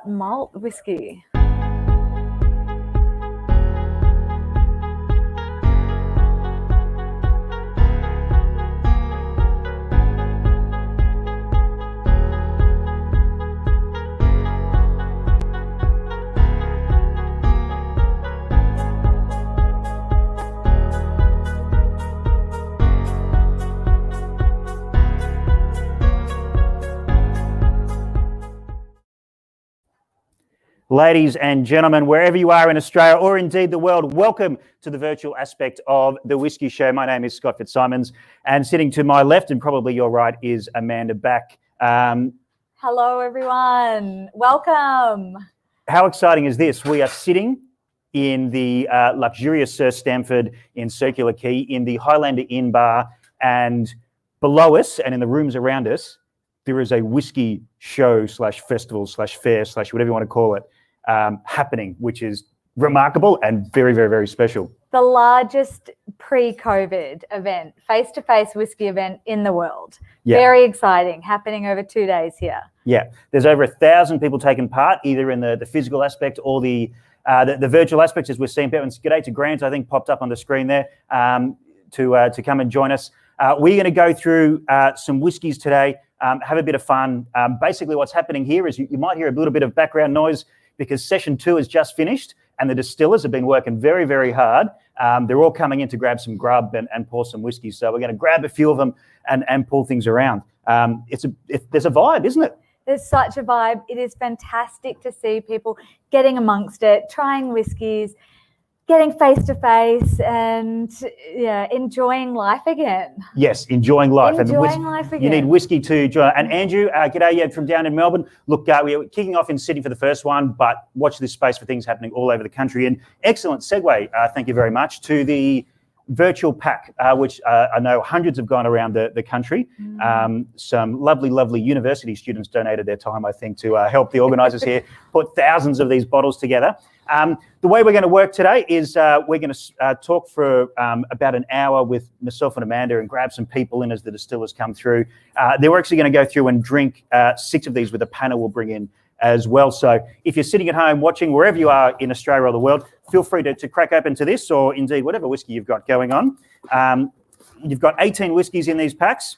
Malt whiskey. Ladies and gentlemen, wherever you are in Australia or indeed the world, welcome to the virtual aspect of the Whisky Show. My name is Scott Fitzsimons, and sitting to my left and probably your right is Amanda Back. Hello, everyone. Welcome. How exciting is this? We are sitting in the luxurious Sir Stamford in Circular Quay in the Highlander Inn bar, and below us and in the rooms around us, there is a whiskey show slash festival slash fair slash whatever you want to call it happening, which is remarkable and very, very, very special. The largest pre-COVID event, face-to-face whiskey event in the world. Yeah. Very exciting, happening over 2 days here. Yeah, there's over 1,000 people taking part, either in the physical aspect or the virtual aspect, as we're seeing. G'day to Grant, I think, popped up on the screen there to come and join us. We're going to go through some whiskies today, have a bit of fun. Basically, what's happening here is you might hear a little bit of background noise because session 2 has just finished and the distillers have been working very, very hard. They're all coming in to grab some grub and pour some whiskey. So we're going to grab a few of them and pull things around. There's a vibe, isn't it? There's such a vibe. It is fantastic to see people getting amongst it, trying whiskies, getting face-to-face and enjoying life again. Yes, enjoying life. Life again. You need whiskey to join. And Andrew, g'day from down in Melbourne. Look, we're kicking off in Sydney for the first one, but watch this space for things happening all over the country. And excellent segue, thank you very much, to the virtual pack, which I know hundreds have gone around the country. Some lovely university students donated their time, I think, to help the organisers here put thousands of these bottles together. The way we're going to work today is we're going to talk for about an hour with myself and Amanda and grab some people in as the distillers come through. Then we're actually going to go through and drink 6 of these with a panel we'll bring in as well. So if you're sitting at home watching, wherever you are in Australia or the world, feel free to crack open to this or indeed whatever whiskey you've got going on. You've got 18 whiskies in these packs.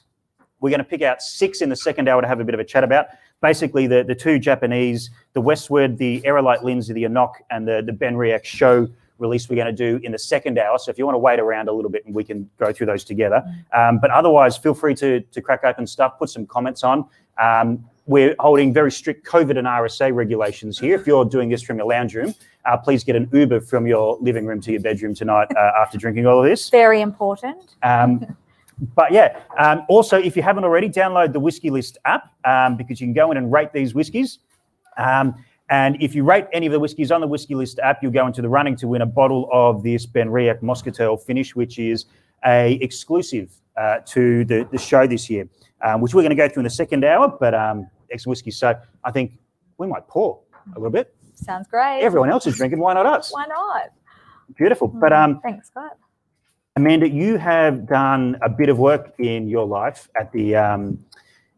We're going to pick out 6 in the second hour to have a bit of a chat about. Basically, the 2 Japanese, the Westwood, the Aerolite Lindsay, the Enoch, and the Benriach show release we're going to do in the second hour. So if you want to wait around a little bit and we can go through those together. But otherwise, feel free to crack open stuff, put some comments on. We're holding very strict COVID and RSA regulations here. If you're doing this from your lounge room, please get an Uber from your living room to your bedroom tonight after drinking all of this. Very important. But yeah, also, if you haven't already, download the Whisky List app because you can go in and rate these whiskies. And if you rate any of the whiskies on the Whisky List app, you'll go into the running to win a bottle of this Benriach Moscatel finish, which is a exclusive to the show this year, which we're going to go through in the second hour, but excellent whiskey. So I think we might pour a little bit. Sounds great. Everyone else is drinking. Why not us? Why not? Beautiful. But thanks, Scott. Amanda, you have done a bit of work in your life at the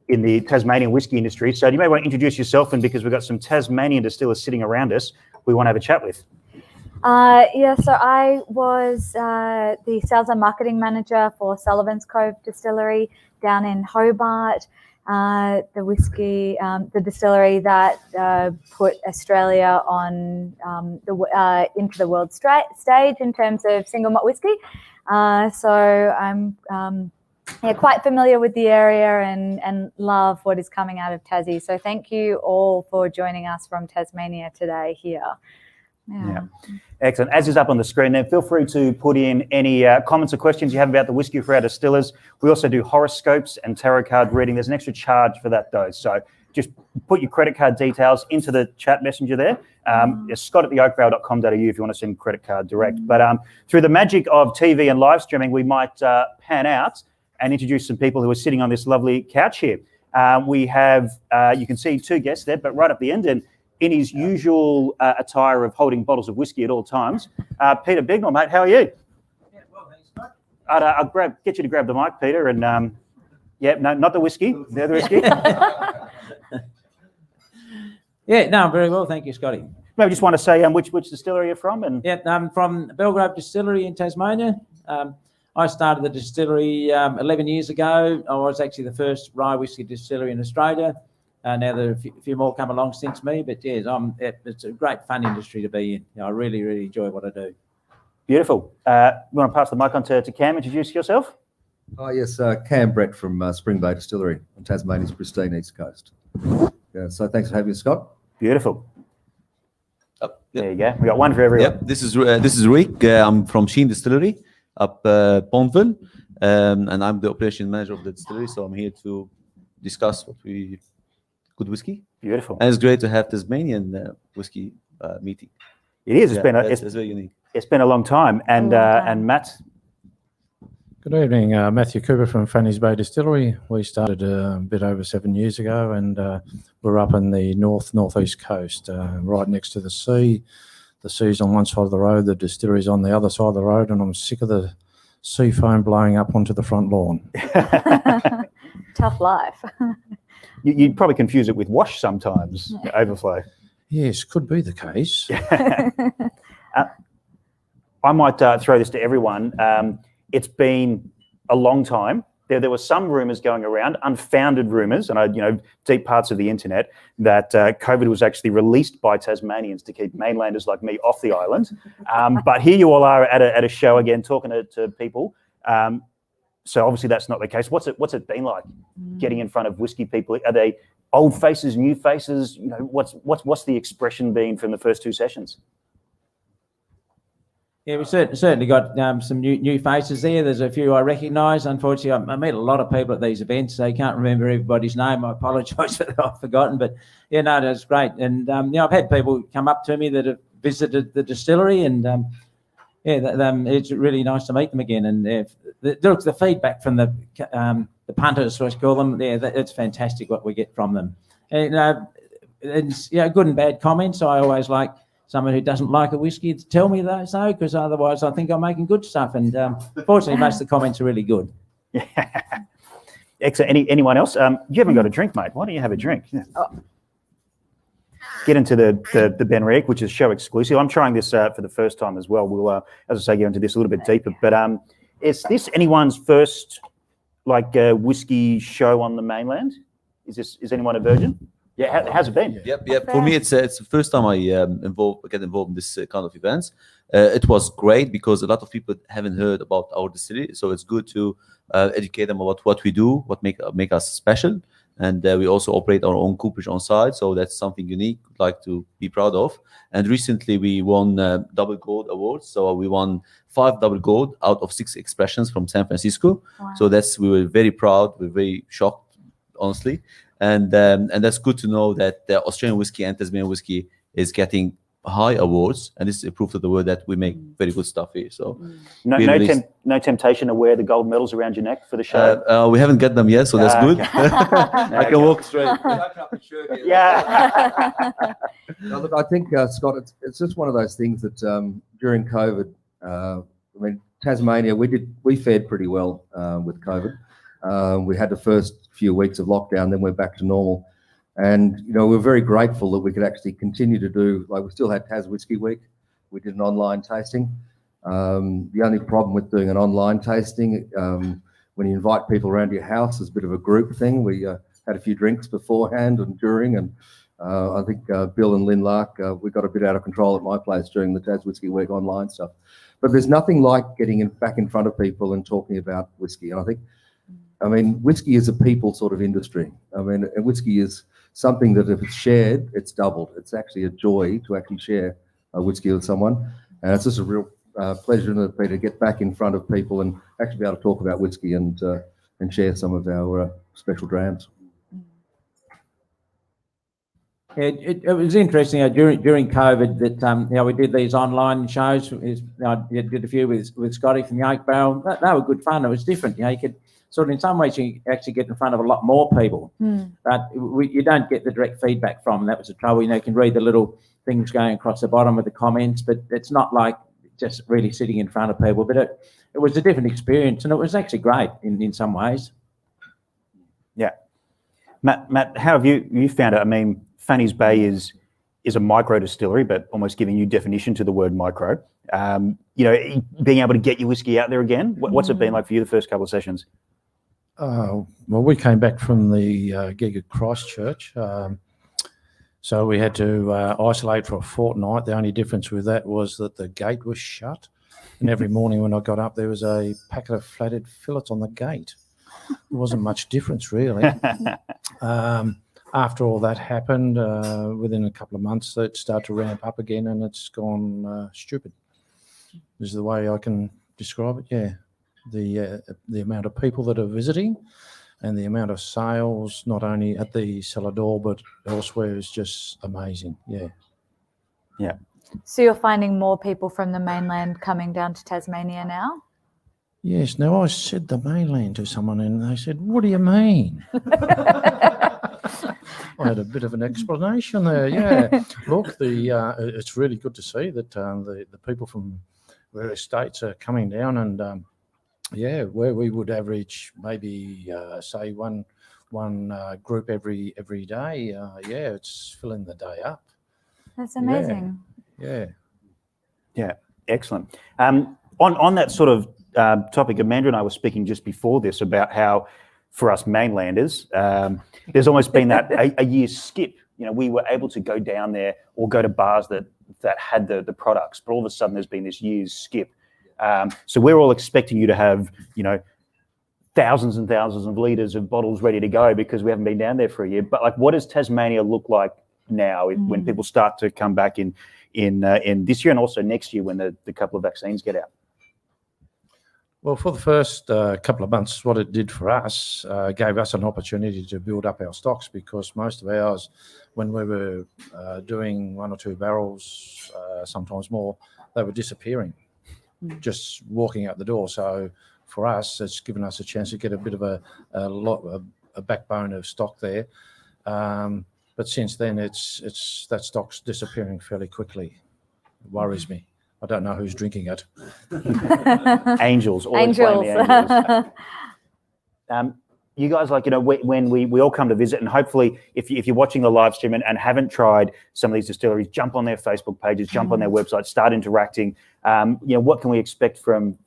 in the Tasmanian whiskey industry. So you may want to introduce yourself, and because we've got some Tasmanian distillers sitting around us, we want to have a chat with. So I was the sales and marketing manager for Sullivan's Cove Distillery down in Hobart. The distillery that put Australia on into the world stage in terms of single malt whiskey. So I'm quite familiar with the area and love what is coming out of Tassie. So thank you all for joining us from Tasmania today here. Yeah. Excellent. As is up on the screen there, feel free to put in any comments or questions you have about the whiskey for our distillers. We also do horoscopes and tarot card reading. There's an extra charge for that though. So just put your credit card details into the chat messenger there. Scott@theoakvale.com.au if you want to send credit card direct. But through the magic of TV and live streaming, we might pan out and introduce some people who are sitting on this lovely couch here. We have, you can see 2 guests there, but right up the end, and in his usual attire of holding bottles of whiskey at all times, Peter Bignell, mate, how are you? Yeah, well, thanks, mate. I'll get you to grab the mic, Peter, and no, not the whiskey, the other whiskey. Yeah, no, very well, thank you, Scotty. Maybe just want to say which distillery you're from, and Yeah, I'm from Belgrave Distillery in Tasmania. I started the distillery 11 years ago. I was actually the first rye whiskey distillery in Australia. Now there are a few more come along since me, but yes, it's a great fun industry to be in. I really, really enjoy what I do. beautiful. You want to pass the mic on to Cam? Introduce yourself. Oh yes, Cam Brett from Spring Bay Distillery on Tasmania's pristine east coast. Yeah, so thanks for having us, Scott. Beautiful. Yep. There you go. We got one for everyone. Yep. This is Rick. I'm from Sheen Distillery up Bonville, and I'm the operation manager of the distillery. So I'm here to discuss good whiskey. Beautiful. And it's great to have Tasmanian whiskey meeting. It is. It's It's very unique. It's been a long time. And and Matt. Good evening, Matthew Cooper from Fannie's Bay Distillery. We started a bit over 7 years ago, and we're up in the northeast coast, right next to the sea. The sea's on one side of the road, the distillery's on the other side of the road, and I'm sick of the sea foam blowing up onto the front lawn. Tough life. You'd probably confuse it with wash sometimes, overflow. Yes, could be the case. I might throw this to everyone. It's been a long time. There were some rumours going around, unfounded rumours, and deep parts of the internet, that COVID was actually released by Tasmanians to keep mainlanders like me off the island. But here you all are at a show again, talking to people. So obviously that's not the case. What's it been like getting in front of whiskey people? Are they old faces, new faces? What's the expression been from the first two sessions? Yeah, we certainly got some new faces there. There's a few I recognise. Unfortunately, I meet a lot of people at these events. They can't remember everybody's name. I apologise for that. I've forgotten. But, yeah, no, that's great. And, I've had people come up to me that have visited the distillery, and, it's really nice to meet them again. And the feedback from the punters, let's call them, it's fantastic what we get from them. And, it's good and bad comments. I always like someone who doesn't like a whiskey to tell me that, so, because otherwise I think I'm making good stuff. And fortunately, most of the comments are really good. Yeah. Excellent. Anyone else? You haven't got a drink, mate. Why don't you have a drink? Yeah. Oh. Get into the Ben Rick, which is show exclusive. I'm trying this for the first time as well. We'll, as I say, get into this a little bit deeper. But is this anyone's first whiskey show on the mainland? Is anyone a virgin? Yeah, how's it been? Yep. For me, it's the first time I get involved in this kind of events. It was great because a lot of people haven't heard about our distillery, so it's good to educate them about what we do, what make us special, and we also operate our own cooperage on site, so that's something unique, we'd like to be proud of. And recently we won double gold awards, so we won 5 double gold out of 6 expressions from San Francisco. Wow. So we were very proud, we're very shocked, honestly. And that's good to know that the Australian whiskey and Tasmanian whiskey is getting high awards, and this is a proof to the world that we make very good stuff here. So no temptation to wear the gold medals around your neck for the show? We haven't got them yet, so that's good. Okay. I can walk straight. Yeah. No, look, I think, Scott, it's just one of those things that during COVID, Tasmania, we fared pretty well with COVID. We had the first few weeks of lockdown, then we're back to normal. And, we're very grateful that we could actually continue to do, we still had Tas Whiskey Week. We did an online tasting. The only problem with doing an online tasting, when you invite people around to your house, is a bit of a group thing. We had a few drinks beforehand and during, and I think Bill and Lynn Lark, we got a bit out of control at my place during the Tas Whiskey Week online stuff. But there's nothing like getting back in front of people and talking about whiskey. And I think, whiskey is a people sort of industry. And whiskey is something that if it's shared, it's doubled. It's actually a joy to actually share a whiskey with someone. And it's just a real pleasure to get back in front of people and actually be able to talk about whiskey and share some of our special drams. It was interesting during COVID that we did these online shows. I did a few with Scotty from the Oak Barrel. They were good fun. It was different. You could sort of, in some ways, you actually get in front of a lot more people, but you don't get the direct feedback from. And that was the trouble. You can read the little things going across the bottom of the comments, but it's not like just really sitting in front of people. But it was a different experience, and it was actually great in some ways. Yeah, Matt, how have you found it? Fannie's Bay is is a micro distillery, but almost giving new definition to the word micro. You know, being able to get your whiskey out there again. What's it been like for you the first couple of sessions? Well, we came back from the gig at Christchurch, so we had to isolate for a fortnight. The only difference with that was that the gate was shut, and every morning when I got up, there was a packet of flathead fillets on the gate. There wasn't much difference, really. After all that happened, within a couple of months, it started to ramp up again, and it's gone stupid. Is the way I can describe it. Yeah, the amount of people that are visiting, and the amount of sales, not only at the cellar door but elsewhere, is just amazing. Yeah. Yeah. So you're finding more people from the mainland coming down to Tasmania now? Yes. Now, I said the mainland to someone, and they said, "What do you mean?" I had a bit of an explanation there. Yeah. Look, it's really good to see that the people from various states are coming down, and yeah, where we would average maybe say one group every day. Yeah, it's filling the day up. That's amazing. Yeah, excellent. On that sort of topic, Amanda and I were speaking just before this about how, for us mainlanders, there's almost been that a year's skip. You know, we were able to go down there or go to bars that had the products, but all of a sudden there's been this year's skip. So we're all expecting you to have, you know, thousands and thousands of litres of bottles ready to go because we haven't been down there for a year. But like, what does Tasmania look like now when people start to come back in this year and also next year when the couple of vaccines get out? Well, for the first couple of months, what it did for us gave us an opportunity to build up our stocks, because most of ours, when we were doing 1 or 2 barrels, sometimes more, they were disappearing, just walking out the door. So for us, it's given us a chance to get a bit of a backbone of stock there. But since then, that stock's disappearing fairly quickly. It worries me. I don't know who's drinking it. Angels. Always blame the angels. You guys, like, you know, when we all come to visit, and hopefully if you're watching the live stream and haven't tried some of these distilleries, jump on their Facebook pages, jump on their website, start interacting. You know, what can we expect from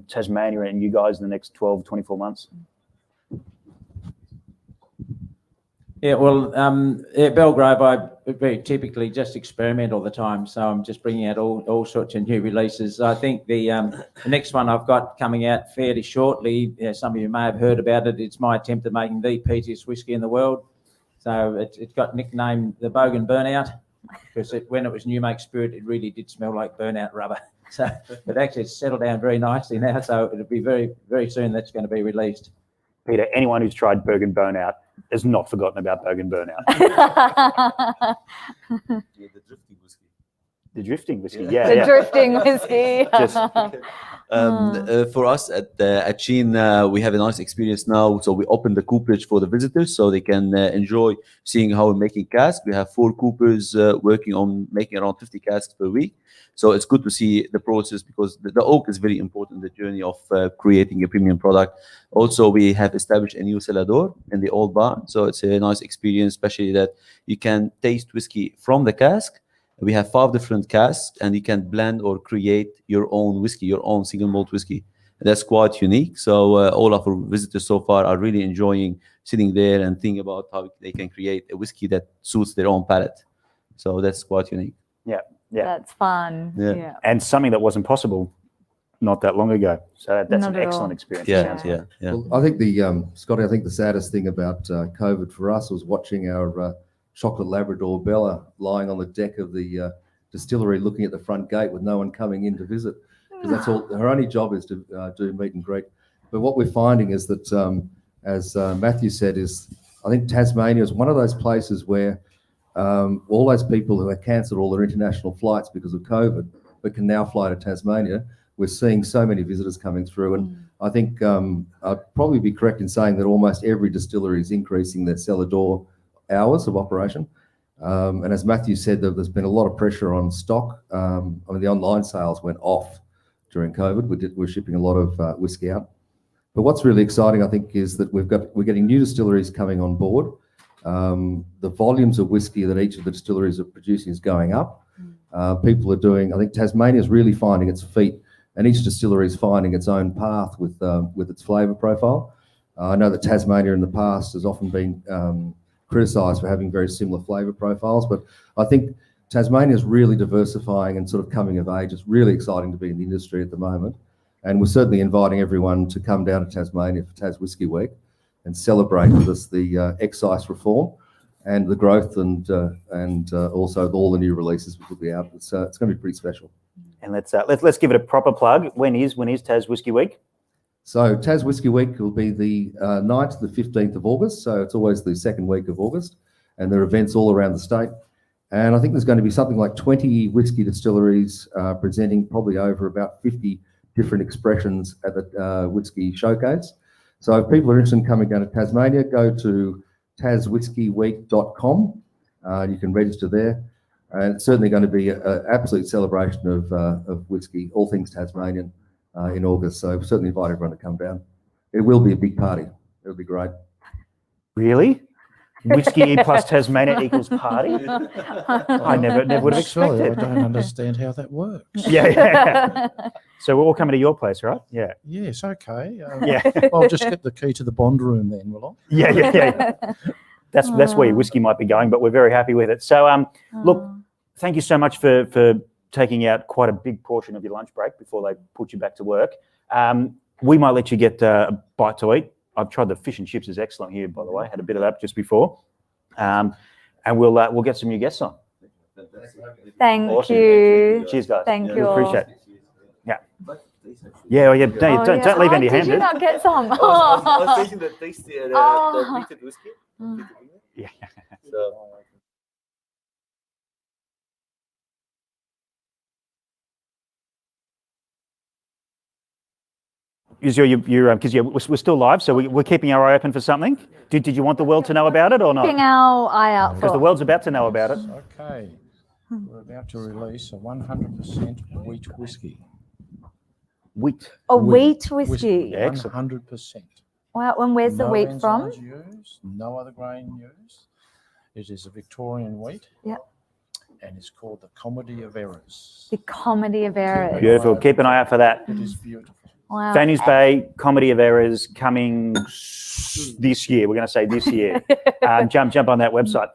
Tasmania and you guys in the next 12, 24 months? Yeah, well, at Belgrave, I very typically just experiment all the time. So I'm just bringing out all sorts of new releases. I think the next one I've got coming out fairly shortly, some of you may have heard about it. It's my attempt at making the peatiest whiskey in the world. So it's got nicknamed the Bogan Burnout, because when it was new make spirit, it really did smell like burnout rubber. So, but actually it's settled down very nicely now. So it'll be very, very soon that's going to be released. Peter, anyone who's tried Bogan Burnout has not forgotten about Bogan Burnout. The drifting whiskey. The drifting whiskey, The drifting whiskey. For us at Sheen, we have a nice experience now. So we open the cooperage for the visitors so they can enjoy seeing how we're making cask. We have 4 coopers working on making around 50 casks per week. So it's good to see the process, because the oak is very important in the journey of creating a premium product. Also, we have established a new cellar door in the old barn. So it's a nice experience, especially that you can taste whiskey from the cask. We have 5 different casks, and you can blend or create your own whiskey, your own single malt whiskey. And that's quite unique. So all of our visitors so far are really enjoying sitting there and thinking about how they can create a whiskey that suits their own palate. So that's quite unique. Yeah. That's fun. Yeah. And something that wasn't possible not that long ago. So that's Not an at excellent all. experience. Yeah. Well, I think Scotty, I think the saddest thing about COVID for us was watching our chocolate Labrador Bella lying on the deck of the distillery, looking at the front gate with no one coming in to visit, because that's all her only job is to do meet and greet. But what we're finding is that, as Matthew said, is I think Tasmania is one of those places where all those people who had cancelled all their international flights because of COVID, but can now fly to Tasmania. We're seeing so many visitors coming through, and I think I'd probably be correct in saying that almost every distillery is increasing their cellar door hours of operation. And as Matthew said, there's been a lot of pressure on stock. I mean, the online sales went off during COVID. We're shipping a lot of whiskey out. But what's really exciting, I think, is that we're getting new distilleries coming on board. The volumes of whiskey that each of the distilleries are producing is going up. People are doing, I think Tasmania is really finding its feet, and each distillery is finding its own path with its flavour profile. I know that Tasmania in the past has often been criticised for having very similar flavour profiles, but I think Tasmania is really diversifying and sort of coming of age. It's really exciting to be in the industry at the moment, and we're certainly inviting everyone to come down to Tasmania for Tas Whisky Week and celebrate with us the excise reform and the growth and also all the new releases which will be out. It's going to be pretty special. And let's give it a proper plug. When is Tas Whisky Week? So Tas Whisky Week will be the 9th to the 15th of August. So it's always the second week of August, and there are events all around the state. And I think there's going to be something like 20 whisky distilleries presenting probably over about 50 different expressions at the Whisky Showcase. So if people are interested in coming down to Tasmania, go to taswhiskyweek.com. You can register there. And it's certainly going to be an absolute celebration of whisky, all things Tasmanian, in August. So we certainly invite everyone to come down. It will be a big party. It'll be great. Really? Whiskey plus Tasmania equals party? I never would have Sorry, I expected. don't understand how that works. Yeah. So we're all coming to your place, right? Yeah. Yes, okay. Yeah. I'll just get the key to the Bond room then, will I? Yeah. That's where your whiskey might be going, but we're very happy with it. So, look, thank you so much for taking out quite a big portion of your lunch break before they put you back to work. We might let you get a bite to eat. I've tried the fish and chips, is excellent here, by the way. Had a bit of that just before, and we'll get some new guests on. Thank Awesome. you. Cheers, guys. Thank Yeah, you all. Appreciate it. Yeah. Yeah. Don't leave any Did you handed. not get some? I was tasting the tasty, the bitter whiskey. Yeah. So, Because we're still live, so we're keeping our eye open for something. Did you want the world to know about it or not? Keeping our eye out Because the for. world's about to know about it. Okay. We're about to release a 100% wheat whiskey. Wheat. A wheat whiskey. Yeah. Excellent. 100%. Wow. And where's the No wheat from? enzymes used, no other grain used. It is a Victorian wheat. Yep. And it's called the Comedy of Errors. The Comedy of Errors. Beautiful. Keep an eye out for that. It is beautiful. Wow. Fannie's Bay Comedy of Errors coming this year. We're going to say this year. Jump on that website.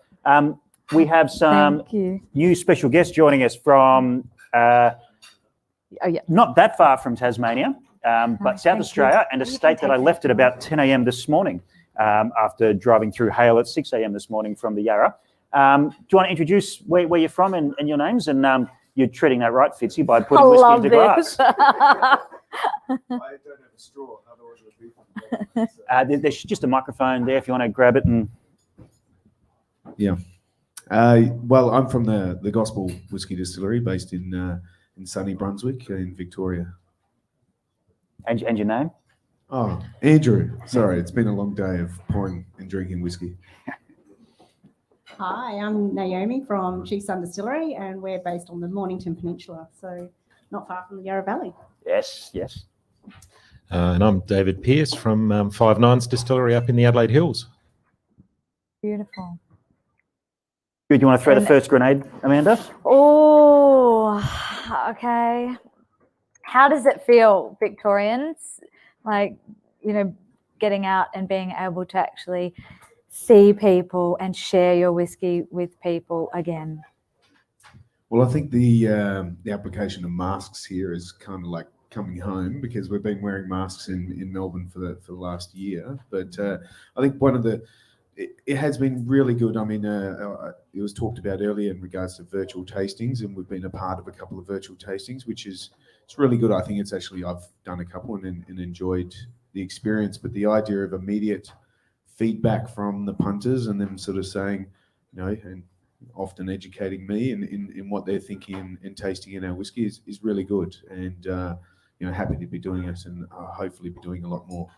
We have some Thank you. new special guests joining us from not that far from Tasmania, but South thank Australia, you. and a You can state that take I that left at one. about 10 a.m. this morning after driving through Hale at 6 a.m. this morning from the Yarra. Do you want to introduce where you're from and your names? And you're treating that right, Fitzy, by putting I whiskey love into glass. this. I don't have a straw, otherwise it would be. There's just a microphone there if you want to grab it. And Well, I'm from the Gospel Whisky Distillery based in sunny Brunswick in Victoria. and your name? Oh, Andrew. Sorry, it's been a long day of pouring and drinking whiskey. Hi, I'm Naomi from Chief Sun Distillery, and we're based on the Mornington Peninsula, so not far from the Yarra Valley. Yes. And I'm David Pearce from Five Nines Distillery up in the Adelaide Hills. Beautiful. Do you want to throw the first grenade, Amanda? Oh, okay. How does it feel, Victorians? Like, getting out and being able to actually see people and share your whiskey with people again. Well, I think the application of masks here is kind of like coming home, because we've been wearing masks in Melbourne for the last year. But I think it has been really good. I mean, it was talked about earlier in regards to virtual tastings, and we've been a part of a couple of virtual tastings, which it's really good. I think I've done a couple and enjoyed the experience. But the idea of immediate feedback from the punters and them sort of saying, and often educating me in what they're thinking and tasting in our whiskey is really good. And happy to be doing it, and hopefully be doing a lot more.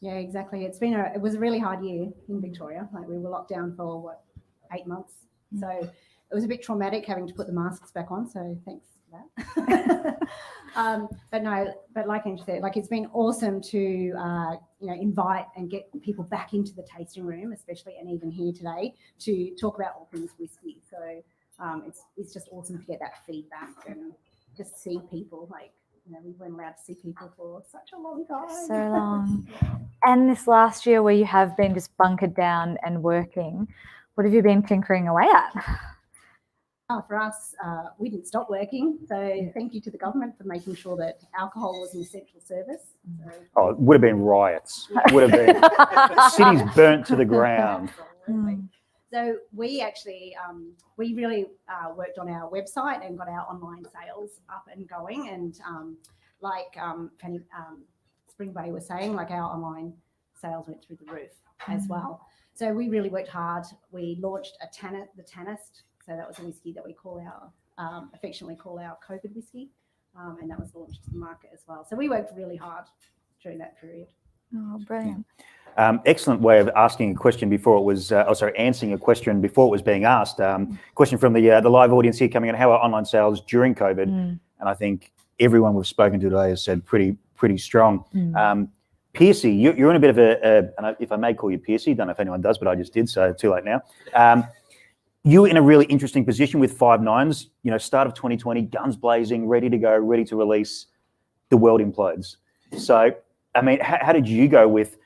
Yeah, exactly. It was a really hard year in Victoria. Like, we were locked down for 8 months. So it was a bit traumatic having to put the masks back on. So thanks for that. But like Andrew said, like it's been awesome to invite and get people back into the tasting room, especially and even here today to talk about all things whiskey. So it's just awesome to get that feedback and just see people we weren't allowed to see people for such a long time. So long. And this last year where you have been just bunkered down and working, what have you been tinkering away at? For us, we didn't stop working. So thank you to the government for making sure that alcohol was an essential service. So, It would have been riots. It would have been cities burnt to the ground. So we actually, we really worked on our website and got our online sales up and going. And like Fannie Spring Bay was saying, like our online sales went through the roof as well. So we really worked hard. We launched the Tannist. So that was a whiskey that we affectionately call our COVID whiskey. And that was launched to the market as well. So we worked really hard during that period. Oh, brilliant. Excellent way of asking a question before it was, answering a question before it was being asked. Question from the live audience here coming in, how are online sales during COVID? And I think everyone we've spoken to today has said pretty strong. Piercy, you're in a bit of and if I may call you Piercy, don't know if anyone does, but I just did, so too late now. You're in a really interesting position with 5 Nines, start of 2020, guns blazing, ready to go, ready to release. The world implodes. So, I mean, how did you go with,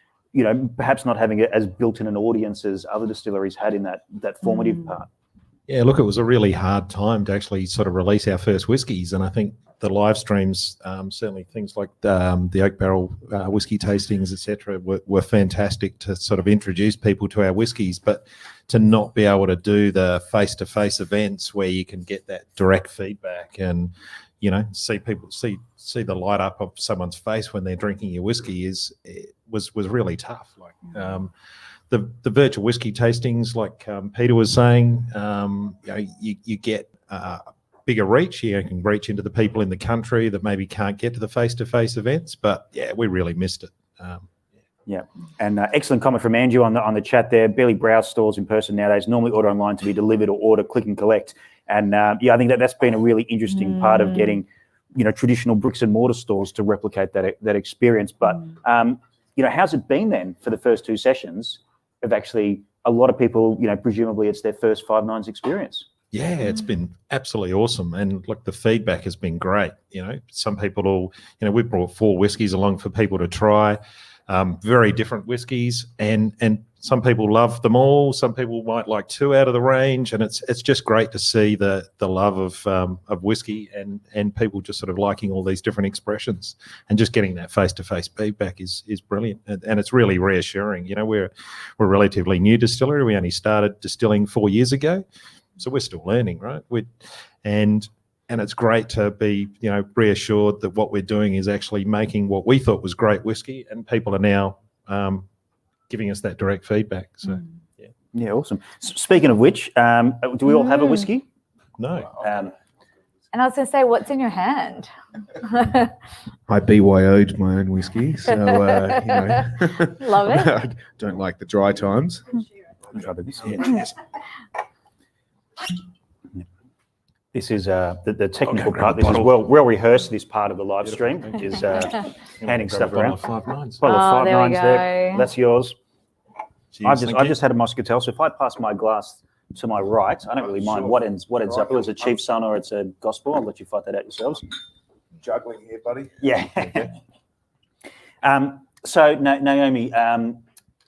perhaps not having it as built-in an audience as other distilleries had in that formative part? Yeah, look, it was a really hard time to actually sort of release our first whiskies, and I think the live streams, certainly things like the oak barrel whiskey tastings, etc., were fantastic to sort of introduce people to our whiskies, but to not be able to do the face-to-face events where you can get that direct feedback and see people see the light up of someone's face when they're drinking your whiskey was really tough. Like the virtual whiskey tastings, like Peter was saying, you get bigger reach. You can reach into the people in the country that maybe can't get to the face-to-face events. But yeah, we really missed it. Yeah, and excellent comment from Andrew on the chat there. Barely browse stores in person nowadays. Normally order online to be delivered or order click and collect. And I think that's been a really interesting part of getting, traditional bricks and mortar stores to replicate that experience. But how's it been then for the first 2 sessions of actually a lot of people, presumably it's their first 5 Nines experience? Yeah, it's been absolutely awesome, and look, the feedback has been great. Some people we brought 4 whiskies along for people to try. Very different whiskies, and some people love them all. Some people might like 2 out of the range, and it's just great to see the love of whiskey and people just sort of liking all these different expressions, and just getting that face-to-face feedback is brilliant, and it's really reassuring. We're a relatively new distillery. We only started distilling 4 years ago, so we're still learning, right? And it's great to be, reassured that what we're doing is actually making what we thought was great whiskey, and people are now giving us that direct feedback. So, yeah. Yeah, awesome. Speaking of which, do we all have a whiskey? No. And I was going to say, what's in your hand? I BYO'd my own whiskey, so Love it. I don't like the dry times. This is the technical part. This is well rehearsed. This part of the live stream is handing stuff around. Bottle of 5 Nines. Bottle of 5 there we Nines there. go. That's yours. Cheers, I just had a Muscatel, so if I pass my glass to my right, I don't really mind what ends up. Whether it's a Chief Son or it's a Gospel, I'll let you fight that out yourselves. Juggling here, buddy. Yeah. So Naomi,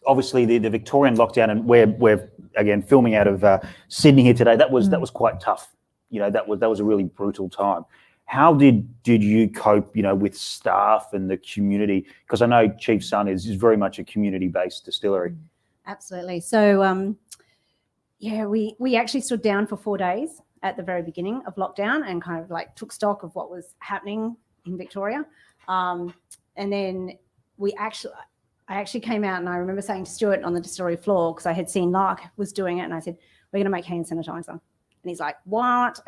obviously the Victorian lockdown, and we're again filming out of Sydney here today. That was quite tough. That was a really brutal time. How did you cope, with staff and the community? Because I know Chief Son is very much a community-based distillery. Absolutely. So, we actually stood down for 4 days at the very beginning of lockdown and kind of like took stock of what was happening in Victoria. And then I actually came out, and I remember saying to Stuart on the distillery floor, because I had seen Lark was doing it, and I said, we're going to make hand sanitizer. And he's like, what?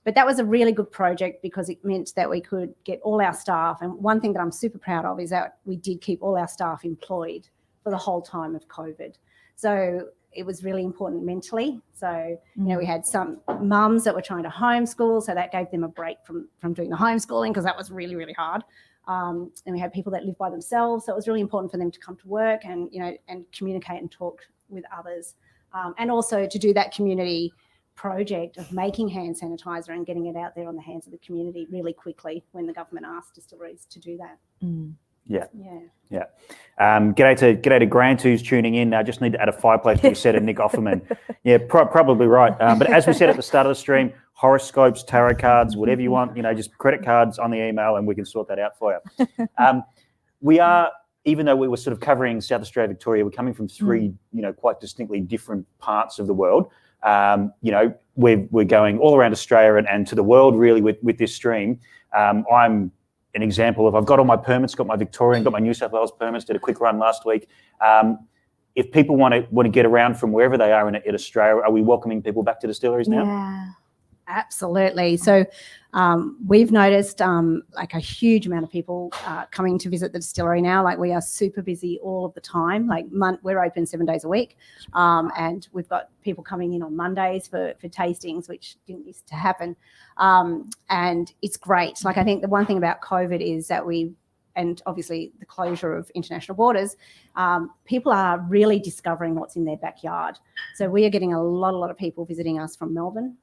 But that was a really good project because it meant that we could get all our staff. And one thing that I'm super proud of is that we did keep all our staff employed for the whole time of COVID. So it was really important mentally. So, you know, we had some mums that were trying to homeschool, so that gave them a break from doing the homeschooling, because that was really, really hard. And we had people that live by themselves, so it was really important for them to come to work and, you know, and communicate and talk with others. And also to do that community project of making hand sanitizer and getting it out there on the hands of the community really quickly when the government asked distilleries to do that. Yeah. Yeah. G'day to Grant, who's tuning in. I just need to add a fireplace to your set of Nick Offerman. Yeah, probably right. But as we said at the start of the stream, horoscopes, tarot cards, whatever you want, you know, just credit cards on the email and we can sort that out for you. We are, even though we were sort of covering South Australia, Victoria, we're coming from three, you know, quite distinctly different parts of the world. You know, we're going all around Australia and to the world really with this stream. I'm an example of, I've got all my permits, got my Victorian, got my New South Wales permits, did a quick run last week. If people want to get around from wherever they are in Australia, are we welcoming people back to distilleries now? Yeah, absolutely. So we've noticed like a huge amount of people coming to visit the distillery now. Like, we are super busy all of the time. Like, we're open 7 days a week, and we've got people coming in on Mondays for tastings, which didn't used to happen. And it's great. Like, I think the one thing about COVID is that and obviously the closure of international borders, people are really discovering what's in their backyard. So we are getting a lot of people visiting us from Melbourne,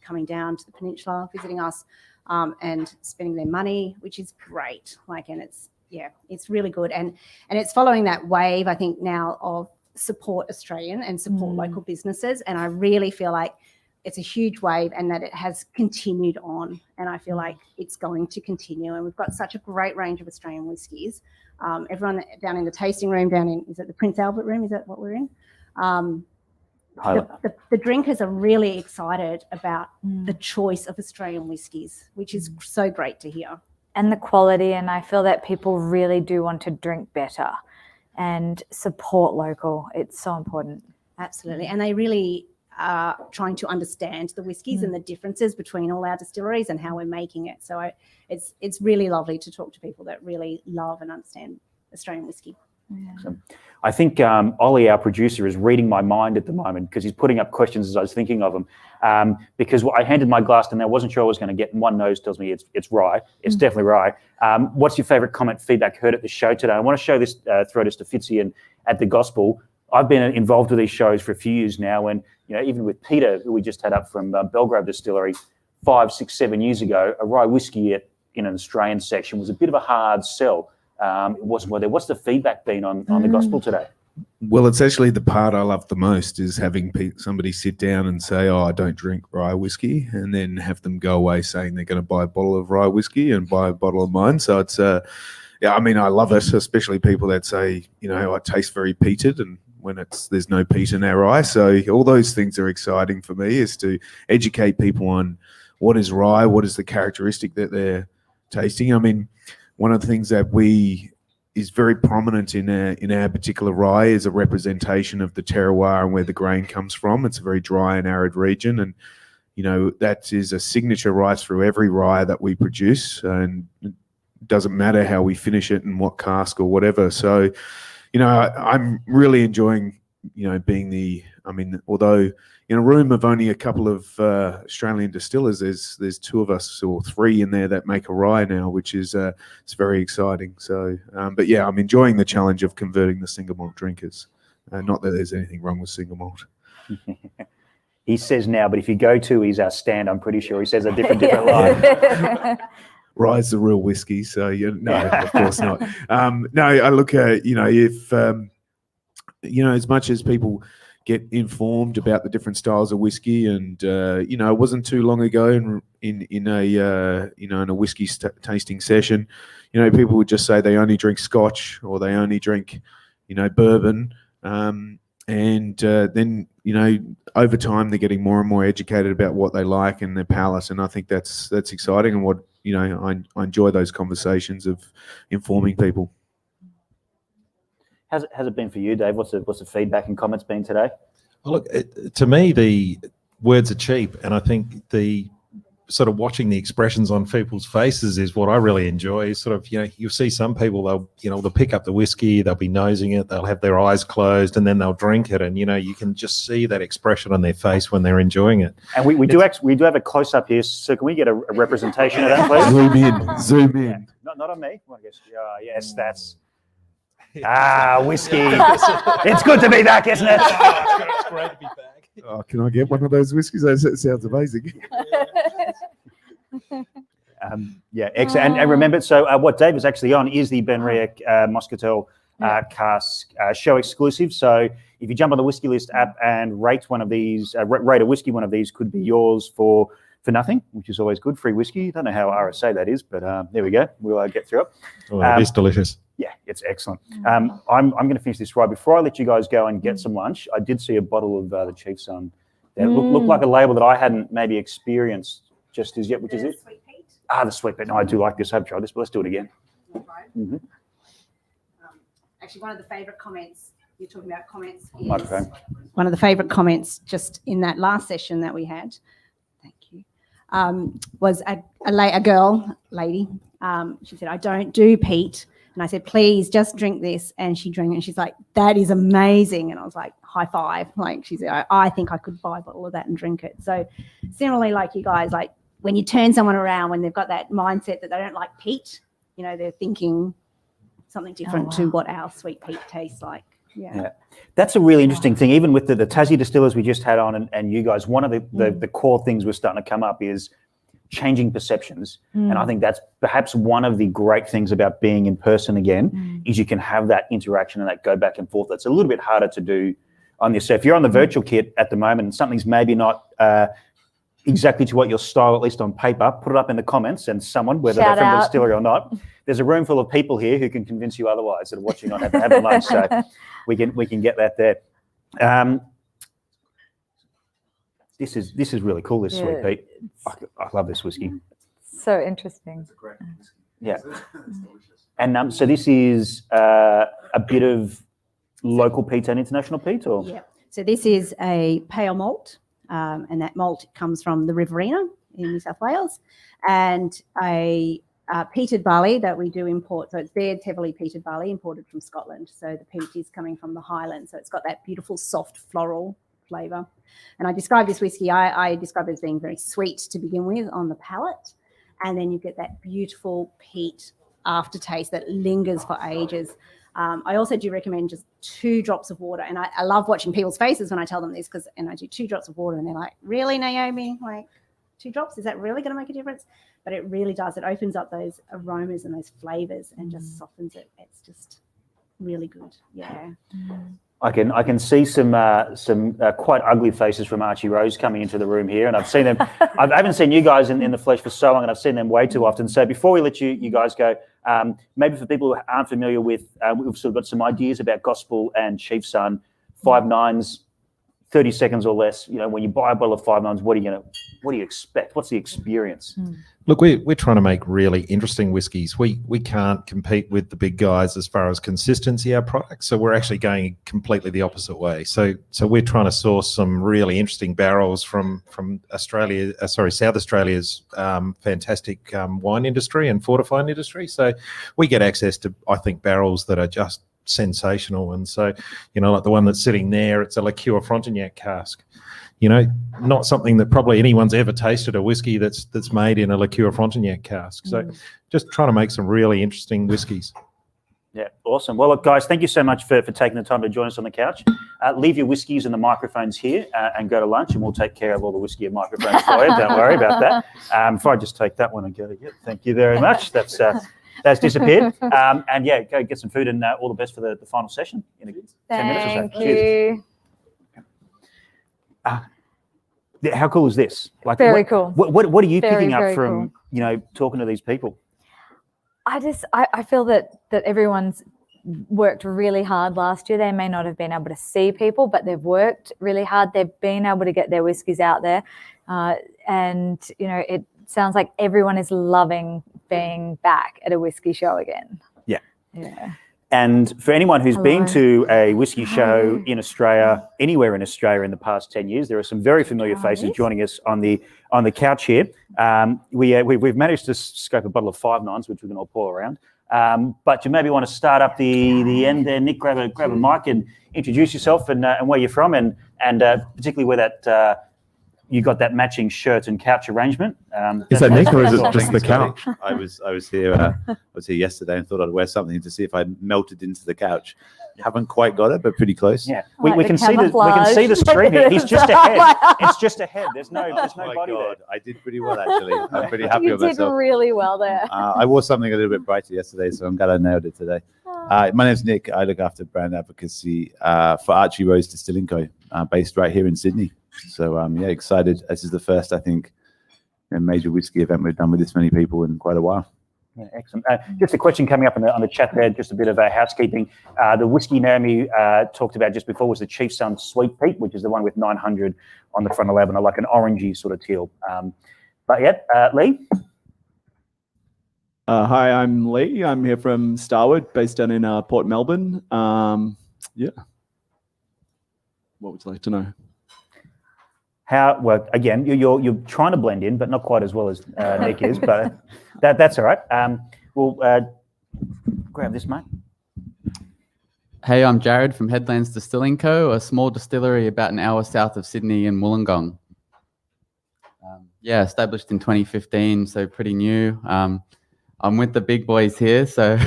coming down to the peninsula, visiting us, and spending their money, which is great. Like, and it's really good. And it's following that wave, I think, now of support Australian and support local businesses. And I really feel like it's a huge wave and that it has continued on. And I feel like it's going to continue. And we've got such a great range of Australian whiskies. Everyone down in the tasting room, is it the Prince Albert room? Is that what we're in? The drinkers are really excited about the choice of Australian whiskies, which is so great to hear. And the quality, and I feel that people really do want to drink better and support local. It's so important. Absolutely. And they really are trying to understand the whiskies and the differences between all our distilleries and how we're making it. So it's really lovely to talk to people that really love and understand Australian whiskey. Yeah. I think Ollie, our producer, is reading my mind at the moment because he's putting up questions as I was thinking of them. Because I handed my glass and I wasn't sure I was going to get, and one nose tells me it's rye. It's definitely rye. What's your favourite comment, feedback heard at the show today? I want to show this, throw this to Fitzy and at the Gospel. I've been involved with these shows for a few years now, and you know, even with Peter, who we just had up from Belgrave Distillery 5, 6, 7 years ago, a rye whiskey in an Australian section was a bit of a hard sell. It wasn't well there. What's the feedback been on the Gospel today? Well, it's actually the part I love the most is having somebody sit down and say, "Oh, I don't drink rye whiskey," and then have them go away saying they're going to buy a bottle of rye whiskey and buy a bottle of mine. So it's yeah, I mean, I love it, especially people that say, you know, I taste very peated, and when there's no peat in our rye. So all those things are exciting for me, is to educate people on what is rye, what is the characteristic that they're tasting. I mean, one of the things that is very prominent in our particular rye is a representation of the terroir and where the grain comes from. It's a very dry and arid region, and you know that is a signature right through every rye that we produce, and it doesn't matter how we finish it and what cask or whatever. So, you know, I'm really enjoying, you know, being although in a room of only a couple of Australian distillers, there's 2 of us or 3 in there that make a rye now, which is it's very exciting. So, but yeah, I'm enjoying the challenge of converting the single malt drinkers. Not that there's anything wrong with single malt. He says now, but if you go to his stand, I'm pretty sure he says a different line. Rye's the real whiskey, so no, of course not. No, I look at, you know, if you know, as much as people get informed about the different styles of whiskey, and you know, it wasn't too long ago in a you know, in a whiskey tasting session, you know, people would just say they only drink Scotch or they only drink, you know, bourbon, and then, you know, over time they're getting more and more educated about what they like and their palate, and I think that's exciting, and what, you know, I enjoy those conversations of informing people. How's it been for you, Dave? What's the feedback and comments been today? Well, look, to me, the words are cheap, and I think the sort of watching the expressions on people's faces is what I really enjoy. Sort of, you'll see some people, they'll pick up the whiskey, they'll be nosing it, they'll have their eyes closed, and then they'll drink it, and you can just see that expression on their face when they're enjoying it. And we do have a close up here, so can we get a representation of that, please? Zoom in. Yeah. Not on me. Well, I guess, yes, that's whiskey. It's good to be back, isn't it? It's great to be back. Oh, can I get one of those whiskeys? That sounds amazing. Excellent. And remember, so what Dave is actually on is the Benriach Moscatel Cask show exclusive. So if you jump on the Whisky List app and rate one of these, rate a whiskey, one of these could be yours for nothing, which is always good. Free whiskey. Don't know how RSA that is, but there we go. We'll get through it. Oh, it is delicious. Yeah, it's excellent. I'm going to finish this right. Before I let you guys go and get some lunch, I did see a bottle of the Chief Son that looked like a label that I hadn't maybe experienced just as yet, which is it? Sweet Peat. The Sweet Peat. No, I do like this. I've tried this, but let's do it again. Mm-hmm. Actually, one of the favourite comments, you're talking about comments, is Microphone. one of the favourite comments just in that last session that we had, thank you, was a lady. She said, I don't do peat. And I said, please just drink this. And she drank it. And she's like, that is amazing. And I was like, high five. Like, she said, I think I could buy a bottle of that and drink it. So similarly, like you guys, like when you turn someone around, when they've got that mindset that they don't like peat, they're thinking something different to what our sweet peat tastes like. Yeah. That's a really interesting thing. Even with the Tassie distillers we just had on and you guys, one of the core things we're starting to come up is changing perceptions. And I think that's perhaps one of the great things about being in person again is you can have that interaction and that go back and forth. That's a little bit harder to do on this. So if you're on the virtual kit at the moment and something's maybe not exactly to what your style, at least on paper, put it up in the comments and someone, whether they're from the distillery or not, there's a room full of people here who can convince you otherwise that are watching on having lunch. So we can get that there. This is really cool, this Sweet Peat. I love this whiskey. So interesting. Yeah. And so this is a bit of local peat and international peat, or? Yeah. So this is a pale malt, and that malt comes from the Riverina in New South Wales, and a peated barley that we do import. So it's bed heavily peated barley imported from Scotland. So the peat is coming from the Highlands. So it's got that beautiful soft floral flavour. And I describe this whiskey, I describe it as being very sweet to begin with on the palate. And then you get that beautiful peat aftertaste that lingers for ages. I also do recommend just 2 drops of water. And I love watching people's faces when I tell them this and I do 2 drops of water and they're like, really, Naomi? Like 2 drops? Is that really going to make a difference? But it really does. It opens up those aromas and those flavours and just softens it. It's just really good. Yeah. I can see some quite ugly faces from Archie Rose coming into the room here, and I've seen them. I haven't seen you guys in the flesh for so long, and I've seen them way too often. So before we let you guys go, maybe for people who aren't familiar with, we've sort of got some ideas about Gospel and Chief Son, 5 9s, 30 seconds or less. When you buy a bottle of 5 9s, what do you expect? What's the experience? Look, we're trying to make really interesting whiskies. We can't compete with the big guys as far as consistency of our products, so we're actually going completely the opposite way. So we're trying to source some really interesting barrels from Australia, South Australia's fantastic wine industry and fortifying industry. So we get access to, I think, barrels that are just sensational. And so, like the one that's sitting there, it's a liqueur Frontignac cask. Not something that probably anyone's ever tasted, a whiskey that's made in a liqueur Frontignac cask. So just trying to make some really interesting whiskies. Yeah, awesome. Well, look, guys, thank you so much for taking the time to join us on the couch. Leave your whiskies and the microphones here and go to lunch, and we'll take care of all the whiskey and microphones for you. Don't worry about that. If I just take that one and go, yeah, thank you very much. That's disappeared. And yeah, go get some food and all the best for the final session in 10 minutes or so. Thank you. How cool is this? Like, Very cool. What are you Very, picking up very from talking to these people? I feel that everyone's worked really hard last year. They may not have been able to see people, but they've worked really hard. They've been able to get their whiskies out there, and it sounds like everyone is loving being back at a whiskey show again. Yeah. Yeah. And for anyone who's been Hello. to a whiskey show Hi. in Australia, anywhere in Australia in the past 10 years, there are some very familiar faces Guys. joining us on the couch here. We've managed to scope a bottle of 5-9s, which we can all pour around. But you maybe want to start up the end there, Nick. Grab a mic and introduce yourself and where you're from, and particularly where that you got that matching shirt and couch arrangement. Is that Nick or is it Thank just you, the Scotty. couch? I was here yesterday and thought I'd wear something to see if I melted into the couch. Haven't quite got it, but pretty close. Yeah, Like we the can see the screen here. He's just ahead. It's just ahead. There's no Oh my body God, I did pretty well actually. I'm pretty happy You with did myself. really well there. I wore something a little bit brighter yesterday, so I'm glad I nailed it today. My name's Nick. I look after brand advocacy for Archie Rose Distilling Co., based right here in Sydney. So yeah, excited. This is the first, I think, major whiskey event we've done with this many people in quite a while. Yeah, excellent. Just a question coming up on the chat there, just a bit of housekeeping. The whiskey Naomi talked about just before was the Chief Son Sweet Peat, which is the one with 900 on the front 11, like an orangey sort of teal. But yeah, Lee? Hi, I'm Lee. I'm here from Starwood, based down in Port Melbourne. Yeah. What would you like to know? How, well, again, you're trying to blend in, but not quite as well as Nick is, but that's all right. We'll grab this, mate. Hey, I'm Jared from Headlands Distilling Co., a small distillery about an hour south of Sydney in Wollongong. Yeah, established in 2015, so pretty new. I'm with the big boys here, so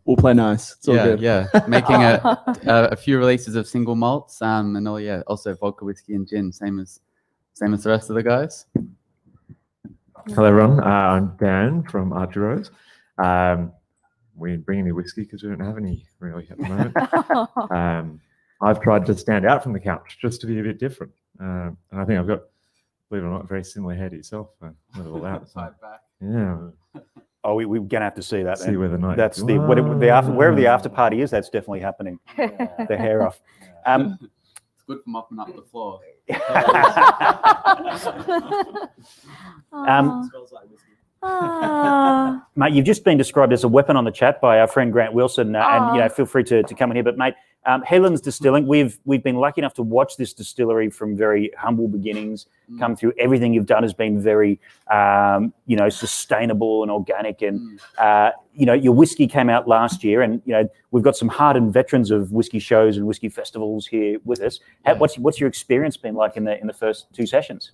We'll play nice. It's all good. yeah, making a few releases of single malts, and also vodka, whiskey, and gin, same as the rest of the guys. Hello, everyone. I'm Dan from Archie Rose. We didn't bring any whiskey because we don't have any really at the moment. I've tried to stand out from the couch just to be a bit different, and I think I've got, believe it or not, a very similar hair to yourself. With all that, so, yeah. Oh, we're going to have to see that. See where the night. That's wherever the after party is. That's definitely happening. The hair off. It's good for mopping up the floor. Mate, you've just been described as a weapon on the chat by our friend Grant Wilson, and feel free to come in here. But mate, Headlands Distilling, we've been lucky enough to watch this distillery from very humble beginnings come through. Everything you've done has been very, sustainable and organic. And your whiskey came out last year, and we've got some hardened veterans of whiskey shows and whiskey festivals here with us. What's your experience been like in the first 2 sessions?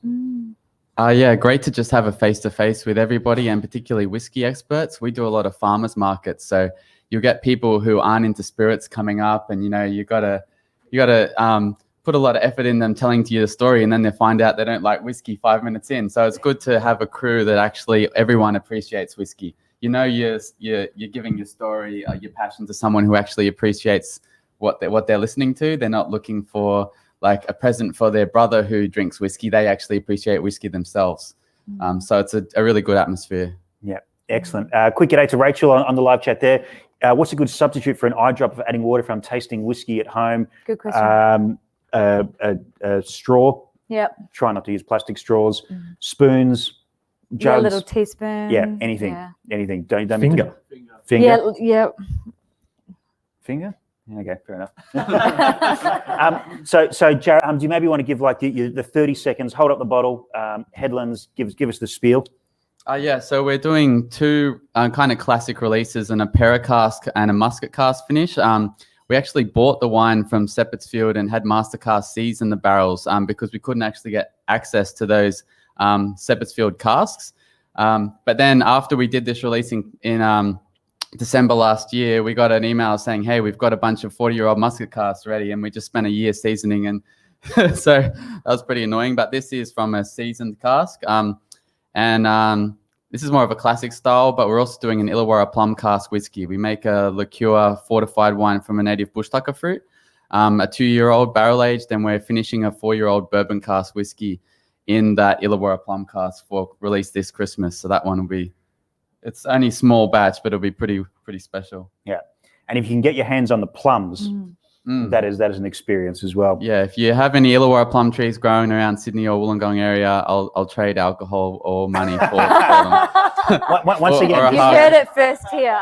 Yeah, great to just have a face-to-face with everybody, and particularly whiskey experts. We do a lot of farmers markets, so you'll get people who aren't into spirits coming up, and you gotta put a lot of effort in them telling to you the story, and then they find out they don't like whiskey 5 minutes in. So it's good to have a crew that actually everyone appreciates whiskey. You're giving your story, your passion to someone who actually appreciates what they're listening to. They're not looking for like a present for their brother who drinks whiskey. They actually appreciate whiskey themselves. So it's a really good atmosphere. Yeah, excellent. Quick g'day to Rachel on the live chat there. What's a good substitute for an eyedropper for adding water if I'm tasting whiskey at home? Good question. A straw. Yep. Try not to use plastic straws. Spoons, Yeah, a jugs. little teaspoon. Yeah, anything. Yeah. Anything. Don't Finger. Finger. Yeah. Finger? Okay, fair enough. So Jared, do you maybe want to give like the 30 seconds, hold up the bottle, Headlands, give us the spiel? Yeah, so we're doing 2 kind of classic releases, and a Para cask and a muscat cask finish. We actually bought the wine from Seppetsfield and had master cask season the barrels because we couldn't actually get access to those Seppetsfield casks. But then after we did this release in December last year, we got an email saying, hey, we've got a bunch of 40-year-old muscat casks ready, and we just spent a year seasoning, and so that was pretty annoying. But this is from a seasoned cask, and this is more of a classic style, but we're also doing an Illawarra plum cask whiskey. We make a liqueur fortified wine from a native bush tucker fruit, a 2-year-old barrel aged, and we're finishing a 4-year-old bourbon cask whiskey in that Illawarra plum cask for release this Christmas. So that one will be, it's only small batch, but it'll be pretty special. Yeah, and if you can get your hands on the plums, that is an experience as well. Yeah, if you have any Illawarra plum trees growing around Sydney or Wollongong area, I'll trade alcohol or money for them. Once Or again, a You hug. heard it first here.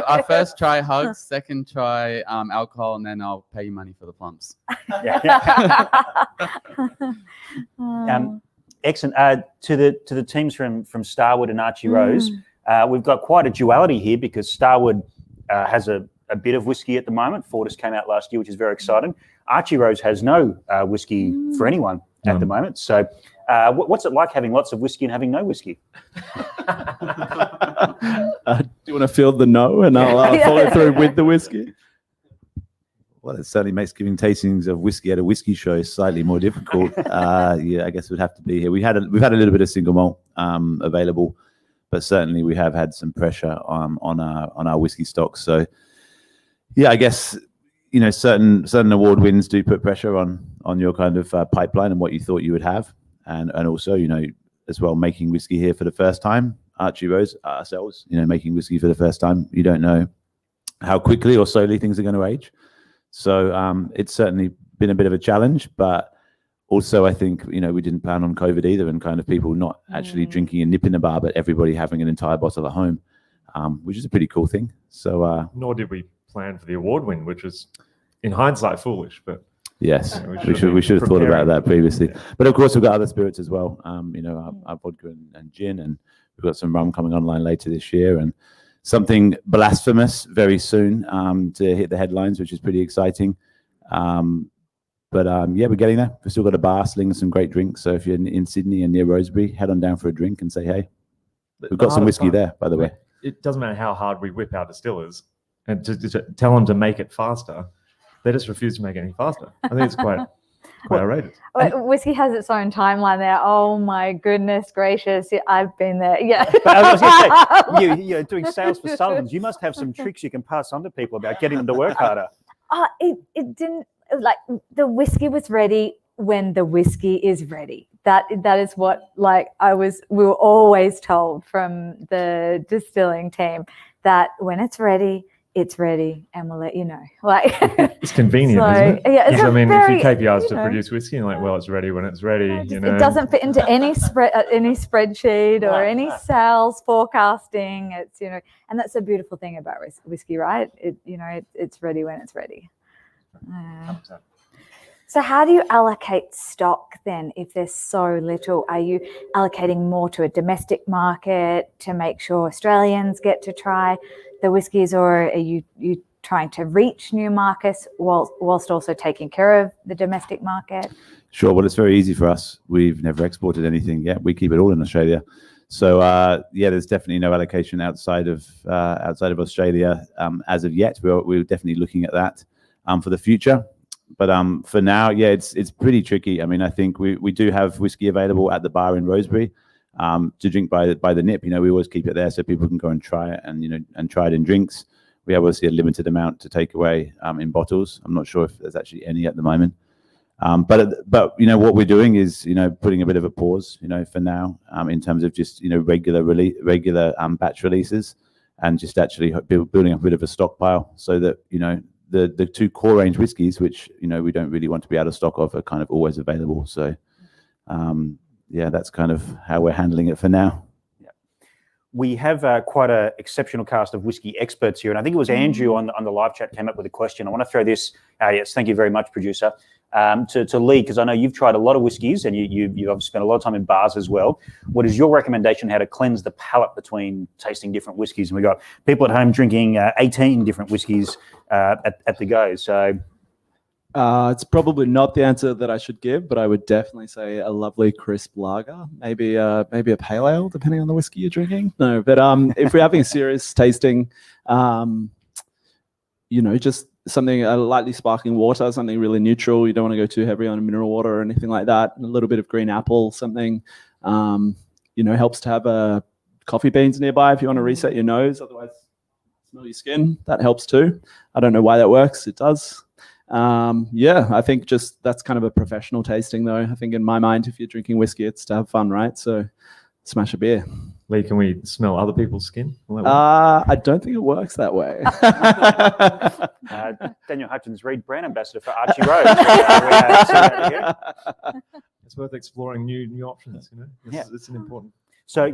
I first try hugs, second try alcohol, and then I'll pay you money for the plumps. Excellent. To the teams from Starwood and Archie Rose, we've got quite a duality here because Starwood has a bit of whiskey at the moment. Fortis came out last year, which is very exciting. Archie Rose has no whiskey for anyone at the moment. So what's it like having lots of whiskey and having no whiskey? Do you want to field the no and I'll follow through with the whiskey? Well, it certainly makes giving tastings of whiskey at a whiskey show slightly more difficult. Yeah, I guess we'd have to be here. We've had a little bit of single malt available, but certainly we have had some pressure on our whiskey stocks. So, yeah, I guess certain award wins do put pressure on your kind of pipeline and what you thought you would have, and also as well making whiskey here for the first time. Archie Rose, ourselves, making whiskey for the first time. You don't know how quickly or slowly things are going to age. So it's certainly been a bit of a challenge, but also I think, we didn't plan on COVID either, and kind of people not actually drinking a nip in the bar, but everybody having an entire bottle at home, which is a pretty cool thing. So nor did we plan for the award win, which was in hindsight foolish, but yes, we should have thought about that previously. Yeah. But of course we've got other spirits as well. Our vodka and gin, and we've got some rum coming online later this year, and something blasphemous very soon to hit the headlines, which is pretty exciting. But yeah, we're getting there. We've still got a bar slinging some great drinks. So if you're in Sydney and near Rosebery, head on down for a drink and say hey. We've got some whiskey there, by the way. It doesn't matter how hard we whip our distillers and to tell them to make it faster. They just refuse to make it any faster. I think it's quite outrageous. Whiskey has its own timeline there. Oh my goodness gracious! I've been there. Yeah. But I was going to say, you're doing sales for Sullivans. You must have some tricks you can pass on to people about getting them to work harder. It didn't, like, the whiskey was ready when the whiskey is ready. That is what, like, we were always told from the distilling team, that when it's ready, and we'll let you know. Like, it's convenient, isn't it? Yeah, I mean, if you KPIs to produce whiskey, and like, well, it's ready when it's ready. It doesn't fit into any spreadsheet or any sales forecasting. It's and that's the beautiful thing about whiskey, right? It's ready when it's ready. So how do you allocate stock then if there's so little? Are you allocating more to a domestic market to make sure Australians get to try the whiskies, or are you trying to reach new markets whilst also taking care of the domestic market? Sure. Well, it's very easy for us. We've never exported anything yet. We keep it all in Australia. So yeah, there's definitely no allocation outside of Australia as of yet. We're definitely looking at that for the future. But for now, yeah, it's pretty tricky. I mean, I think we do have whiskey available at the bar in Rosebery to drink by the nip. We always keep it there so people can go and try it and try it in drinks. We have obviously a limited amount to take away in bottles. I'm not sure if there's actually any at the moment. But what we're doing is putting a bit of a pause for now in terms of just regular batch releases, and just actually building up a bit of a stockpile so that the two core range whiskies, which we don't really want to be out of stock of, are kind of always available. So yeah, that's kind of how we're handling it for now. Yeah. We have quite an exceptional cast of whiskey experts here, and I think it was Andrew on the live chat came up with a question. I want to throw this. Yes, thank you very much, producer. To Lee, because I know you've tried a lot of whiskies and you've obviously spent a lot of time in bars as well. What is your recommendation how to cleanse the palate between tasting different whiskies? And we've got people at home drinking 18 different whiskies at the go. So it's probably not the answer that I should give, but I would definitely say a lovely crisp lager, maybe a pale ale, depending on the whiskey you're drinking. No, but if we're having a serious tasting, just something, a lightly sparkling water, something really neutral. You don't want to go too heavy on mineral water or anything like that. A little bit of green apple, something, helps to have coffee beans nearby if you want to reset your nose. Otherwise, smell your skin. That helps too. I don't know why that works. It does. Yeah, I think just that's kind of a professional tasting though. I think in my mind, if you're drinking whiskey, it's to have fun, right? So smash a beer. Lee, can we smell other people's skin? I don't think it works that way. Daniel Hutchins, Reed brand ambassador for Archie Rose. It's worth exploring new options. Yeah. It's an important. So,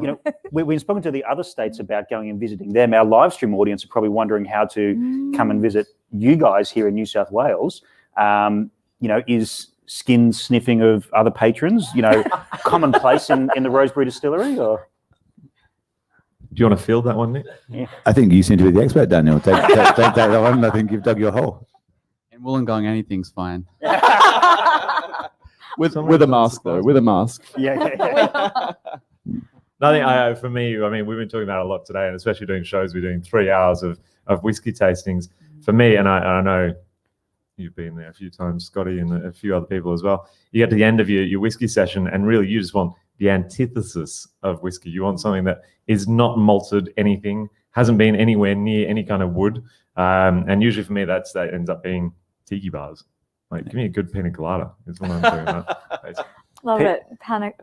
we've spoken to the other states about going and visiting them. Our live stream audience are probably wondering how to come and visit you guys here in New South Wales. Is skin sniffing of other patrons, commonplace in the Rosebery Distillery? Or Do you want to field that one, Nick? Yeah. I think you seem to be the expert, Daniel. Take that one. I think you've dug your hole. In Wollongong, anything's fine. With a mask though, with a mask. Yeah. Nothing. For me, we've been talking about it a lot today, and especially doing shows. We're doing 3 hours of whiskey tastings. For me, and I know you've been there a few times, Scotty, and a few other people as well. You get to the end of your whiskey session, and really, you just want the antithesis of whiskey. You want something that is not malted anything, hasn't been anywhere near any kind of wood, and usually for me, that ends up being tiki bars. Like, give me a good pina colada. Is what I'm talking about. Basically. Love it. Palate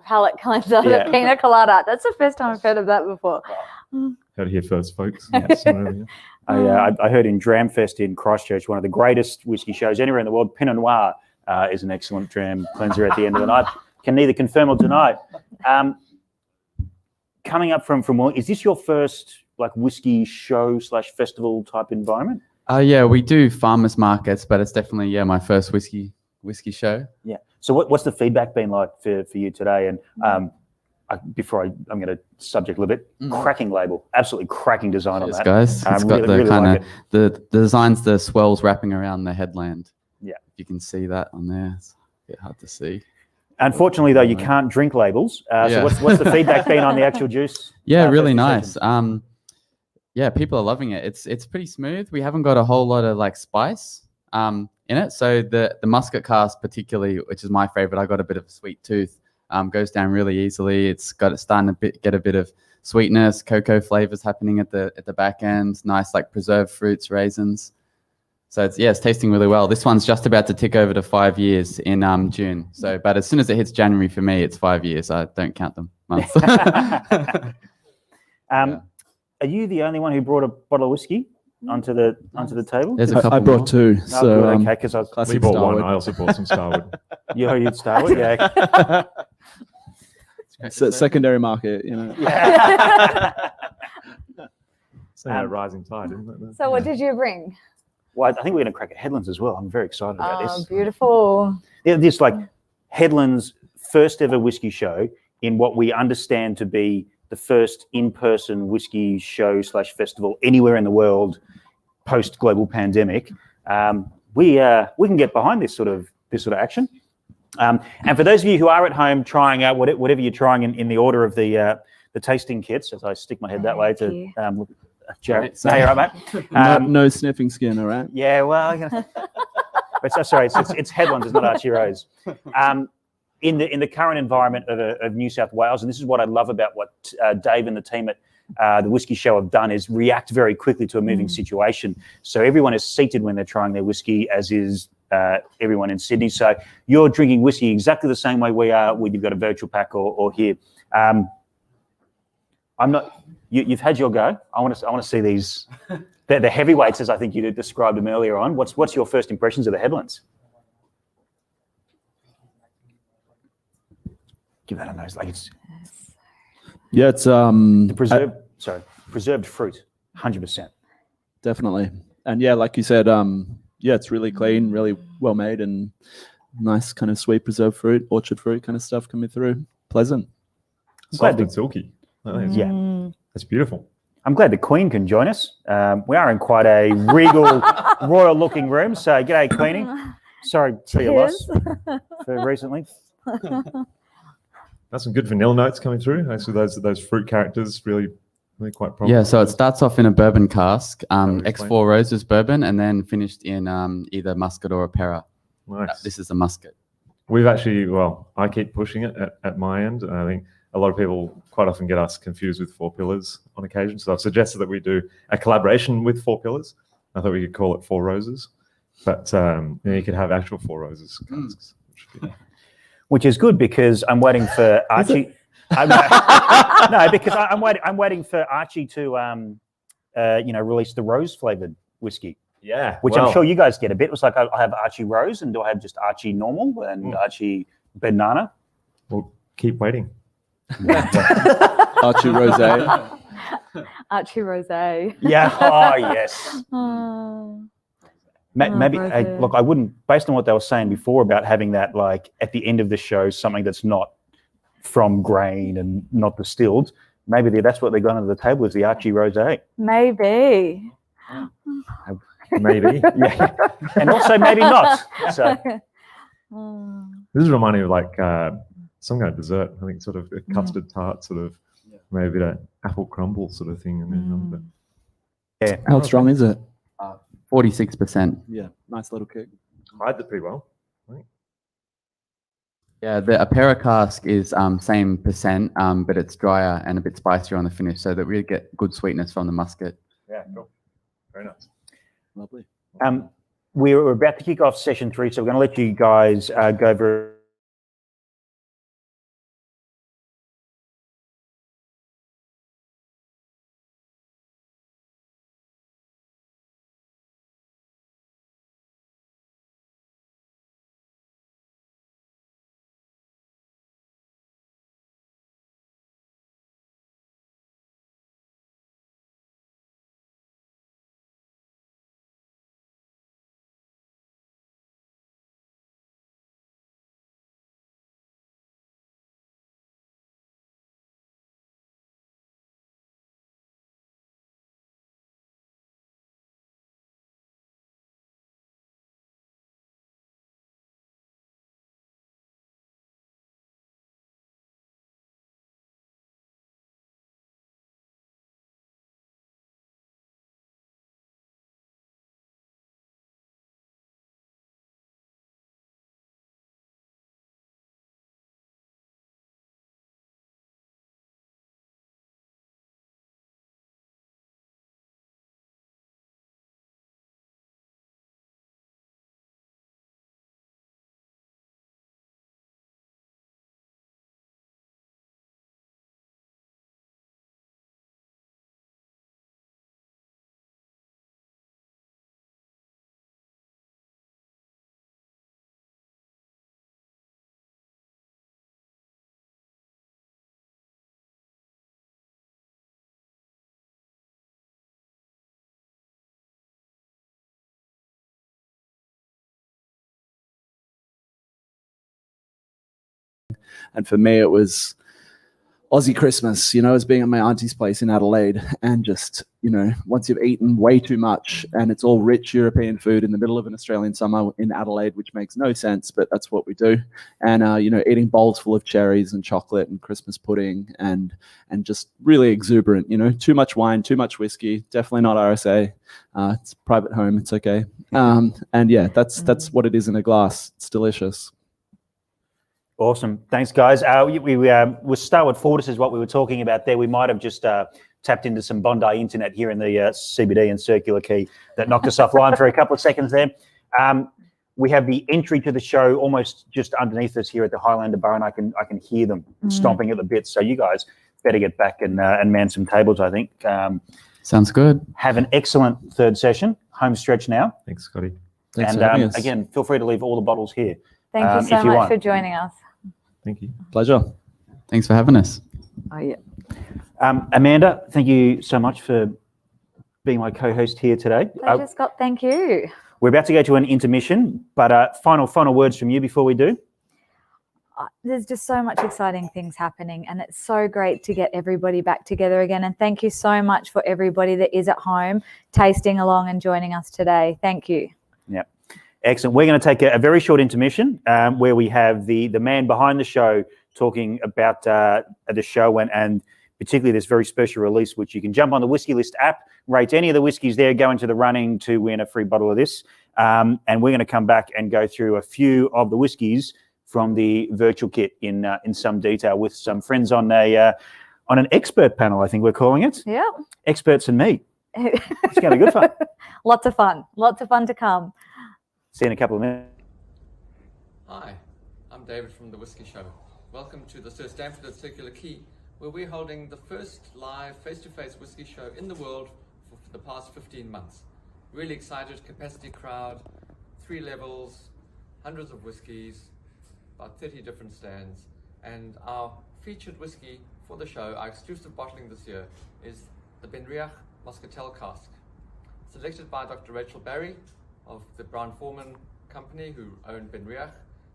cleanser, pina colada. That's the first time I've heard of that before. Heard it here first, folks. Yeah. I heard in Dramfest in Christchurch, one of the greatest whiskey shows anywhere in the world, Pinot Noir is an excellent dram cleanser at the end of the night. Can neither confirm or deny. Coming up from is this your first whiskey show / festival type environment? Yeah, we do farmers markets, but it's definitely my first whiskey show. Yeah. So what's the feedback been like for you today? And I'm going to subject a little bit. Cracking label, absolutely cracking design on that, guys. It's got really, the really kind like of the designs, the swells wrapping around the headland. Yeah, you can see that on there. It's a bit hard to see. Unfortunately, though, you can't drink labels. So what's the feedback been on the actual juice? Yeah, really nice. Yeah, people are loving it. It's pretty smooth. We haven't got a whole lot of spice in it. So the muscat cask particularly, which is my favorite, I got a bit of a sweet tooth. Goes down really easily. It's starting to get a bit of sweetness, cocoa flavors happening at the back end. Nice preserved fruits, raisins. So it's tasting really well. This one's just about to tick over to 5 years in June. So, but as soon as it hits January for me, it's 5 years. I don't count them months. Are you the only one who brought a bottle of whiskey onto the table? There's a couple. I brought two. Oh, So good, okay, because we bought one. I also bought some Starwood. You used Starwood, yeah. Secondary market, Yeah. It's a rising tide, isn't it? So what did you bring? Well, I think we're going to crack at Headlands as well. I'm very excited about this. Beautiful. Yeah, this Headlands' first ever whiskey show in what we understand to be the first in-person whiskey show / festival anywhere in the world post global pandemic. We can get behind this sort of action. And for those of you who are at home trying out whatever you're trying in the order of the tasting kits, as I stick my head that way to look at Jared. Hey, all right, mate? no sniffing skin, all right? Yeah, well, but sorry, it's Headlands, it's not Archie Rose. In the current environment of New South Wales, and this is what I love about what Dave and the team at the Whisky Show have done, is react very quickly to a moving situation. So everyone is seated when they're trying their whiskey, as is everyone in Sydney. So you're drinking whiskey exactly the same way we are when you've got a virtual pack or here. I'm not. You've had your go. I want to see these. The heavyweights, as I think you described them earlier on. What's your first impressions of the Headlands? Give that a nose. It's the preserved fruit, 100%. Definitely. And yeah, like you said, it's really clean, really well made, and nice kind of sweet preserved fruit, orchard fruit kind of stuff coming through. Pleasant. Soft and silky. Yeah. That's beautiful. I'm glad the Queen can join us. We are in quite a regal, royal-looking room. So, g'day, Queenie. Sorry for your loss for recently. That's some good vanilla notes coming through. Actually, those fruit characters really quite prominent. Yeah, so it starts off in a bourbon cask, X4 Roses bourbon, and then finished in either muscat or a Pera. Nice. This is a muscat. We've actually, I keep pushing it at my end. I think a lot of people quite often get us confused with Four Pillars on occasion. So I've suggested that we do a collaboration with Four Pillars. I thought we could call it Four Roses, but you could have actual Four Roses casks. Which is good because I'm waiting for Archie. I'm waiting for Archie to release the rose flavored whiskey. Yeah, which I'm sure you guys get a bit. It was like I have Archie Rose, and do I have just Archie Normal and Archie Banana? We'll keep waiting. Archie Rosé. Archie Rosé. Yeah. Oh, yes. Oh. Maybe rosé. look, I wouldn't, based on what they were saying before about having that, like at the end of the show, something that's not from grain and not distilled. Maybe that's what they got under the table is the Archie Rosé. Maybe. Maybe. Yeah. And also maybe not. So Oh. This is reminding me of like some kind of dessert. I think sort of a custard tart, sort of maybe that apple crumble sort of thing. And then yeah. How strong is it? 46%. Yeah, nice little kick. hides it pretty well. Yeah, the Apera cask is same percent, but it's drier and a bit spicier on the finish, so that we get good sweetness from the muscat. Yeah, cool. Very nice. Lovely. We're about to kick off session 3, so we're going to let you guys go over. And for me, it was Aussie Christmas, as being at my auntie's place in Adelaide. And just, once you've eaten way too much and it's all rich European food in the middle of an Australian summer in Adelaide, which makes no sense, but that's what we do. And, eating bowls full of cherries and chocolate and Christmas pudding and just really exuberant, too much wine, too much whiskey, definitely not RSA. It's a private home. It's okay. And yeah, that's what it is in a glass. It's delicious. Awesome. Thanks, guys. We'll start with Fortis is what we were talking about there. We might have just tapped into some Bondi internet here in the CBD and Circular Quay that knocked us offline for a couple of seconds there. We have the entry to the show almost just underneath us here at the Highlander Bar, and I can hear them stomping at the bits. So you guys better get back and man some tables, I think. Sounds good. Have an excellent third session. Home stretch now. Thanks, Scotty. Thanks and for having us. again, feel free to leave all the bottles here. Thank you so much for joining us. Thank you. Pleasure. Thanks for having us. Oh, yeah. Amanda, thank you so much for being my co-host here today. Pleasure, Scott. Thank you. We're about to go to an intermission, but final words from you before we do. There's just so much exciting things happening, and it's so great to get everybody back together again. And thank you so much for everybody that is at home tasting along and joining us today. Thank you. Yeah. Excellent. We're going to take a very short intermission where we have the man behind the show talking about the show and particularly this very special release, which you can jump on the Whisky List app, rate any of the whiskies there, go into the running to win a free bottle of this. And we're going to come back and go through a few of the whiskies from the virtual kit in some detail with some friends on an expert panel, I think we're calling it. Yeah. Experts and me. It's going to be good fun. Lots of fun. Lots of fun to come. See you in a couple of minutes. Hi, I'm David from The Whisky Show. Welcome to the Sir Stamford at Circular Quay, where we're holding the first live face-to-face whiskey show in the world for the past 15 months. Really excited, capacity crowd, 3 levels, hundreds of whiskies, about 30 different stands, And our featured whiskey for the show, our exclusive bottling this year, is the Benriach Muscatel Cask, selected by Dr. Rachel Barry of the Brown-Forman company, who owned Benriach.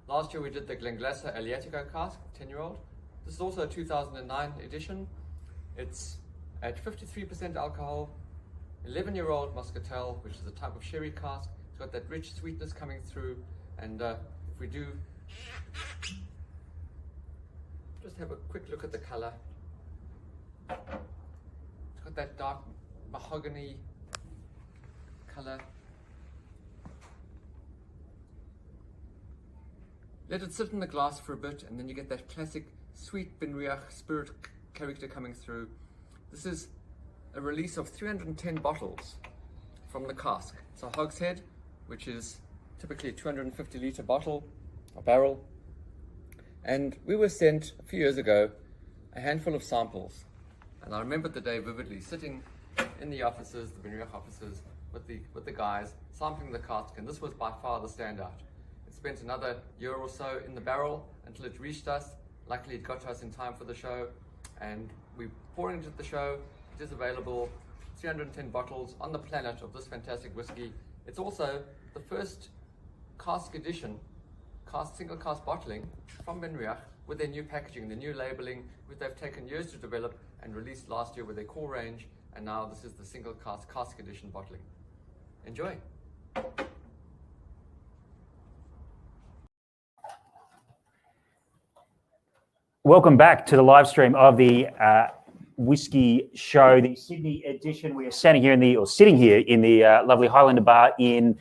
Last year we did the Glenglasser Aliatico Cask, 10-year-old. This is also a 2009 edition. It's at 53% alcohol, 11-year-old Muscatel, which is a type of sherry cask. It's got that rich sweetness coming through. And if we do just have a quick look at the color. It's got that dark mahogany color. Let it sit in the glass for a bit, and then you get that classic sweet Benriach spirit character coming through. This is a release of 310 bottles from the cask. It's a hogshead, which is typically a 250 litre bottle, a barrel. And we were sent a few years ago a handful of samples. And I remember the day vividly, sitting in the offices, the Benriach offices, with the guys, sampling the cask, and this was by far the standout. It spent another year or so in the barrel until it reached us. Luckily it got to us in time for the show, and we're pouring it at the show. It is available, 310 bottles on the planet of this fantastic whiskey. It's also the first cask edition, single cask bottling from Benriach with their new packaging, the new labeling, which they've taken years to develop and released last year with their core range, and now this is the single cask edition bottling. Enjoy. Welcome back to the live stream of the Whisky Show, the Sydney edition. We are sitting here in the lovely Highlander Bar in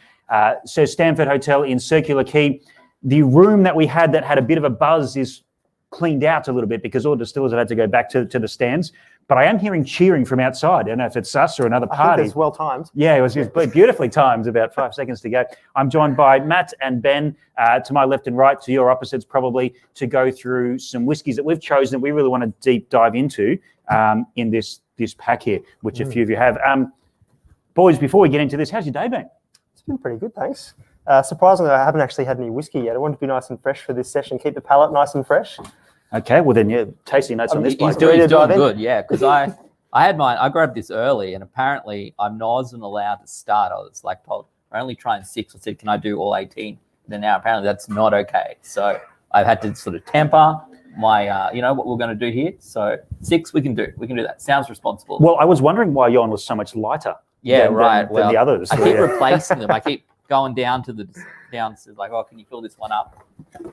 Sir Stamford Hotel in Circular Quay. The room that we had that had a bit of a buzz is cleaned out a little bit because all distillers have had to go back to the stands. But I am hearing cheering from outside. I don't know if it's us or another party. I think it's well timed. Yeah, it was beautifully timed, about 5 seconds to go. I'm joined by Matt and Ben, to my left and right, to your opposites probably, to go through some whiskies that we've chosen that we really want to deep dive into in this pack here, which a few of you have. Boys, before we get into this, how's your day been? It's been pretty good, thanks. Surprisingly, I haven't actually had any whiskey yet. I want to be nice and fresh for this session, keep the palate nice and fresh. Okay, well then, yeah, tasting notes on this. He's doing good, yeah, because I had mine, I grabbed this early, and apparently I wasn't allowed to start. I was like told, I only trying 6. I said, can I do all 18? And then now apparently that's not okay. So I've had to sort of temper my, what we're going to do here. So 6 we can do that. Sounds responsible. Well, I was wondering why yon was so much lighter than the others. I keep replacing them. I keep going down to like, oh, can you fill this one up?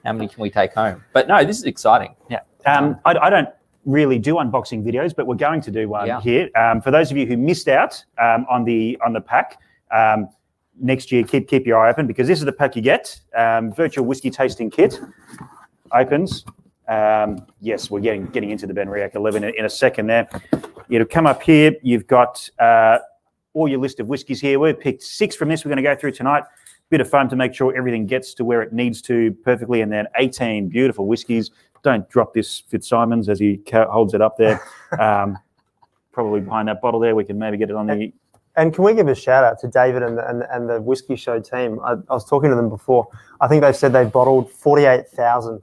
How many can we take home? But no, this is exciting. Yeah. I don't really do unboxing videos, but we're going to do one here. For those of you who missed out on the pack, next year keep your eye open, because this is the pack you get. Virtual whiskey tasting kit opens. Yes, we're getting into the Benriach 11 in a second there. You know, come up here. You've got all your list of whiskies here. We've picked 6 from this we're going to go through tonight. Bit of fun to make sure everything gets to where it needs to perfectly, and then 18 beautiful whiskies. Don't drop this Fitzsimons as he holds it up there. Probably behind that bottle there. We can maybe get it on the... And can we give a shout out to David and the Whisky Show team? I was talking to them before. I think they've said they've bottled 48,000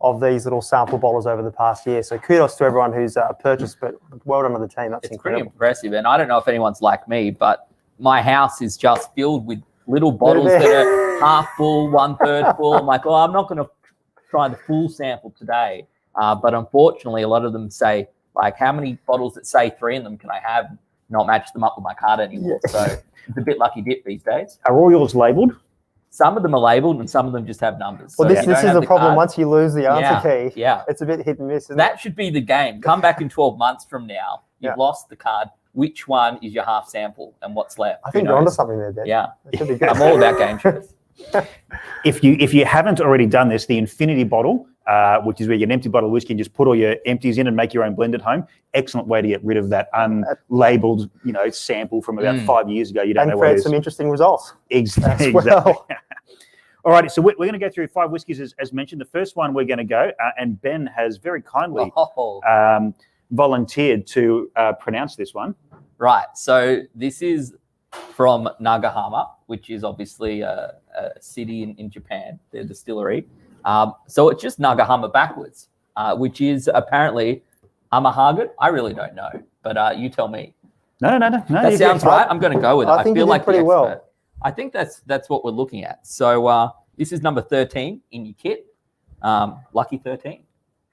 of these little sample bottles over the past year. So kudos to everyone who's purchased, but well done to the team. That's it's incredible. Pretty impressive. And I don't know if anyone's like me, but my house is just filled with little bottles that are half full, 1/3 full. I'm like, oh, I'm not going to try the full sample today. But unfortunately, a lot of them say, like, how many bottles that say 3 in them can I have? Not match them up with my card anymore. Yeah. So it's a bit lucky dip these days. Are all yours labelled? Some of them are labelled and some of them just have numbers. Well, this is the problem. Once you lose the answer key, yeah, it's a bit hit and miss. That should be the game. Come back in 12 months from now. You've lost the card. Which one is your half sample and what's left? I think you're onto something there, Dan. Yeah. It should be good. I'm all about game shows. If you haven't already done this, the infinity bottle, which is where you get an empty bottle of whiskey and just put all your empties in and make your own blend at home. Excellent way to get rid of that unlabeled, sample from about 5 years ago. You don't know what it is. And create some interesting results. Exactly. Well. All right, so we're going to go through 5 whiskies as mentioned. The first one we're going to go, and Ben has very kindly volunteered to pronounce this one. Right. So this is from Nagahama, which is obviously a city in Japan, their distillery. So it's just Nagahama backwards. which is apparently Amahagan. I really don't know, but you tell me. No. That sounds right. I'm going to go with it. I think feel you did like pretty the well. expert. I think that's what we're looking at. So this is number 13 in your kit. Lucky 13.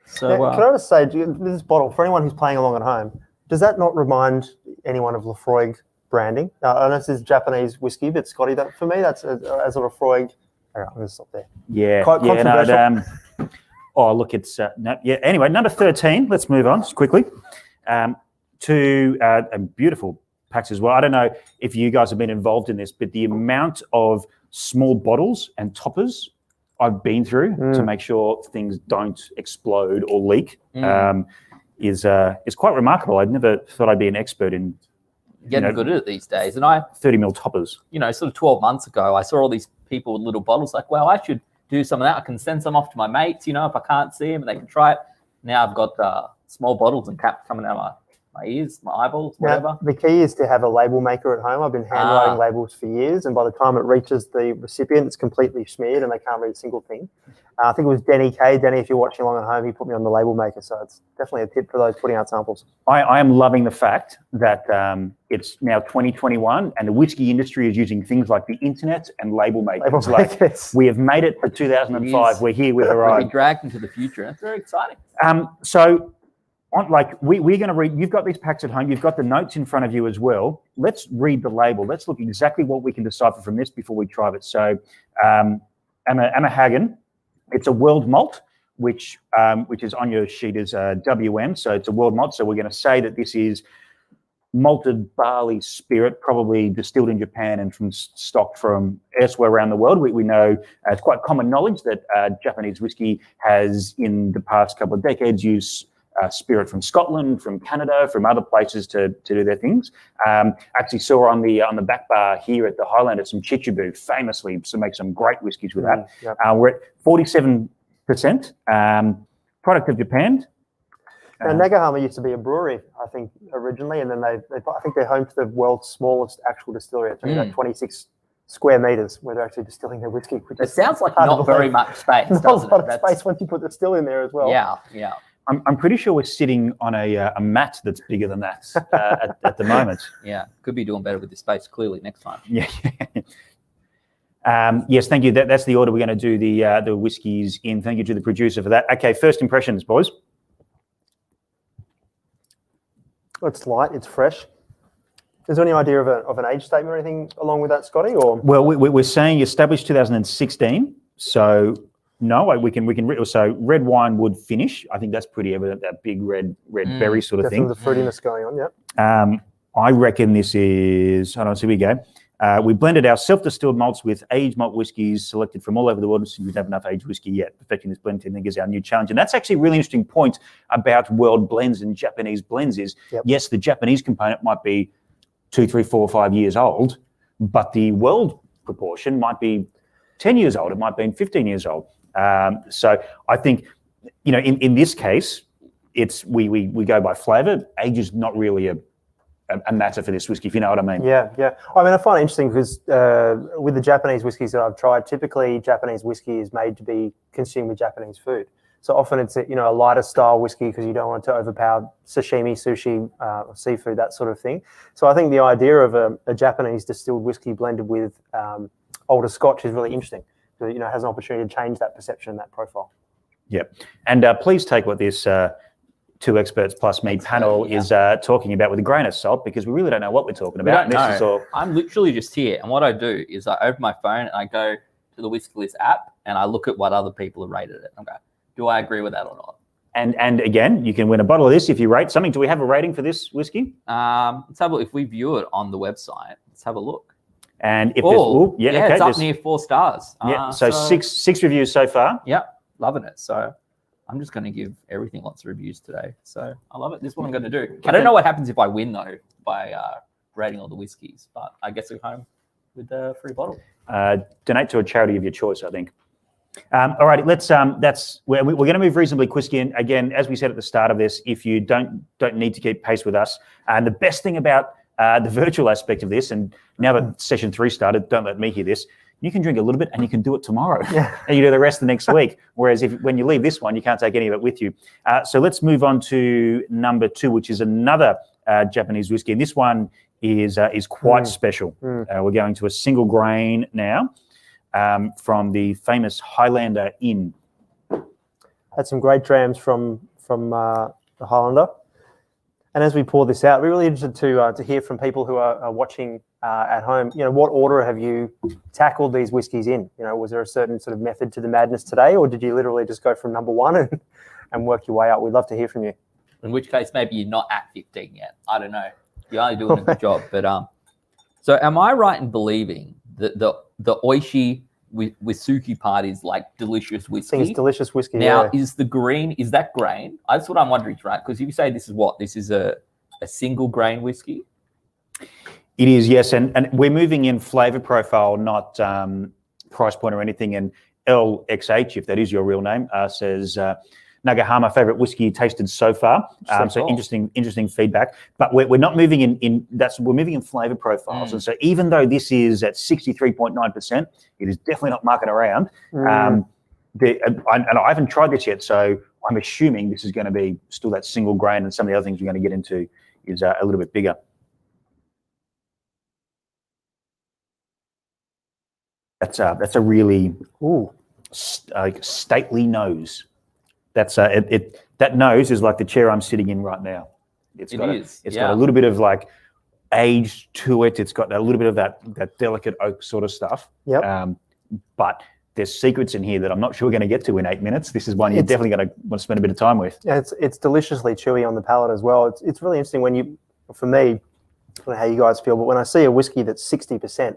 So Now, can I just say, this bottle, for anyone who's playing along at home, does that not remind anyone of Lafroig branding? I know this is Japanese whiskey, but Scotty, that for me, that's as a Lafroig. All right, I'm going to stop there. Yeah. Quite controversial. Oh, look, it's Anyway, number 13. Let's move on just quickly to a beautiful packs as well. I don't know if you guys have been involved in this, but the amount of small bottles and toppers I've been through to make sure things don't explode or leak is quite remarkable. I'd never thought I'd be an expert in getting good at it these days. And I 30 ml toppers. Sort of 12 months ago, I saw all these people with little bottles. Like, wow, I should do some of that. I can send some off to my mates. If I can't see them, and they can try it. Now I've got small bottles and caps coming out of my ears, my eyeballs, whatever. Now, the key is to have a label maker at home. I've been handwriting labels for years, and by the time it reaches the recipient, it's completely smeared and they can't read a single thing. I think it was Denny K. Denny, if you're watching along at home, he put me on the label maker, so it's definitely a tip for those putting out samples. I am loving the fact that it's now 2021 and the whiskey industry is using things like the internet and label makers. We have made it for 2005. We're here with We're arrived. dragged into the future. That's very exciting. So, we're going to read. You've got these packs at home. You've got the notes in front of you as well. Let's read the label. Let's look exactly what we can decipher from this before we try it. So, Amahagan. It's a world malt, which is on your sheet as WM. So it's a world malt. So we're going to say that this is malted barley spirit, probably distilled in Japan and stocked from elsewhere around the world. We know it's quite common knowledge that Japanese whiskey has, in the past couple of decades, used spirit from Scotland, from Canada, from other places to do their things. Actually saw on the back bar here at the Highlander some Chichibu, famously to make some great whiskies with that. Yep. We're at 47%, product of Japan. Now, Nagahama used to be a brewery, I think, originally, and then I think they're home to the world's smallest actual distillery. It's only about 26 square meters where they're actually distilling their whiskey. It sounds like not very much space, not doesn't a lot it? of space once you put the still in there as well. Yeah. I'm pretty sure we're sitting on a mat that's bigger than that at the moment. Yeah, could be doing better with the space, clearly, next time. Yeah. Yes, thank you. That's the order we're going to do the whiskies in. Thank you to the producer for that. Okay, first impressions, boys. It's light, it's fresh. Is there any idea of an age statement or anything along with that, Scotty? Or well, we're saying established 2016, so no, we can. So red wine would finish. I think that's pretty evident. That big red berry sort of thing. Definitely the fruitiness going on. Yep. I reckon this is. Hold on, so here we go. We blended our self-distilled malts with aged malt whiskies selected from all over the world. So we don't have enough aged whiskey yet. Perfecting this blend, I think, is our new challenge. And that's actually a really interesting point about world blends and Japanese blends is, yes, the Japanese component might be 2, 3, 4, 5 years old, but the world proportion might be 10 years old. It might be 15 years old. So I think, in this case, it's we go by flavour. Age is not really a matter for this whiskey, if you know what I mean. Yeah. I mean, I find it interesting because with the Japanese whiskies that I've tried, typically Japanese whiskey is made to be consumed with Japanese food. So often it's a lighter style whiskey because you don't want it to overpower sashimi, sushi, seafood, that sort of thing. So I think the idea of a Japanese distilled whiskey blended with older Scotch is really interesting. So, has an opportunity to change that perception and that profile. Yeah. And please take what this two experts plus me panel is talking about with a grain of salt, because we really don't know what we're talking about. This is all... I'm literally just here, and what I do is I open my phone and I go to the Whisky List app and I look at what other people have rated it. I'm going, do I agree with that or not? And again, you can win a bottle of this if you rate something. Do we have a rating for this whiskey? Let's have a look. If we view it on the website, let's have a look. And if it's up near 4 stars. So six reviews so far. Yep, loving it. So I'm just going to give everything lots of reviews today. So I love it. This is what I'm going to do. I don't know what happens if I win, though, by rating all the whiskies, but I guess I'm home with a free bottle. Donate to a charity of your choice, I think. All right, let's. That's where we're going to move reasonably quickly. And again, as we said at the start of this, if you don't need to keep pace with us, and the best thing about the virtual aspect of this, and now that session 3 started, don't let me hear this. you can drink a little bit and you can do it tomorrow. Yeah. And you do the rest the next week. Whereas when you leave this one, you can't take any of it with you. So let's move on to number 2, which is another Japanese whiskey. And this one is quite special. We're going to a single grain now from the famous Highlander Inn. Had some great drams from the Highlander. And as we pour this out, we're really interested to hear from people who are watching at home. You know, what order have you tackled these whiskies in? You know, was there a certain sort of method to the madness today, or did you literally just go from number 1 and work your way up? We'd love to hear from you. In which case, maybe you're not at 15 yet. I don't know. You're only doing a good job. But so am I right in believing that the Oishi with Suki part is like delicious whiskey? I think it's delicious whiskey. Now, is the green, is that grain? That's what I'm wondering, right? Because if you say this is what? This is a single grain whiskey? It is, yes. And we're moving in flavour profile, not price point or anything. And LXH, if that is your real name, says... Nagahama, favourite whiskey tasted so far. So interesting feedback. But we're not moving we're moving in flavour profiles. And so even though this is at 63.9%, it is definitely not mucking around. And I haven't tried this yet, so I'm assuming this is going to be still that single grain, and some of the other things we're going to get into is a little bit bigger. That's a really stately nose. That's that nose is like the chair I'm sitting in right now. It's got a little bit of like age to it. It's got a little bit of that delicate oak sort of stuff. Yep. But there's secrets in here that I'm not sure we're going to get to in 8 minutes. This is one you're definitely going to want to spend a bit of time with. Yeah, it's deliciously chewy on the palate as well. It's really interesting for me, I don't know how you guys feel, but when I see a whiskey that's 60%.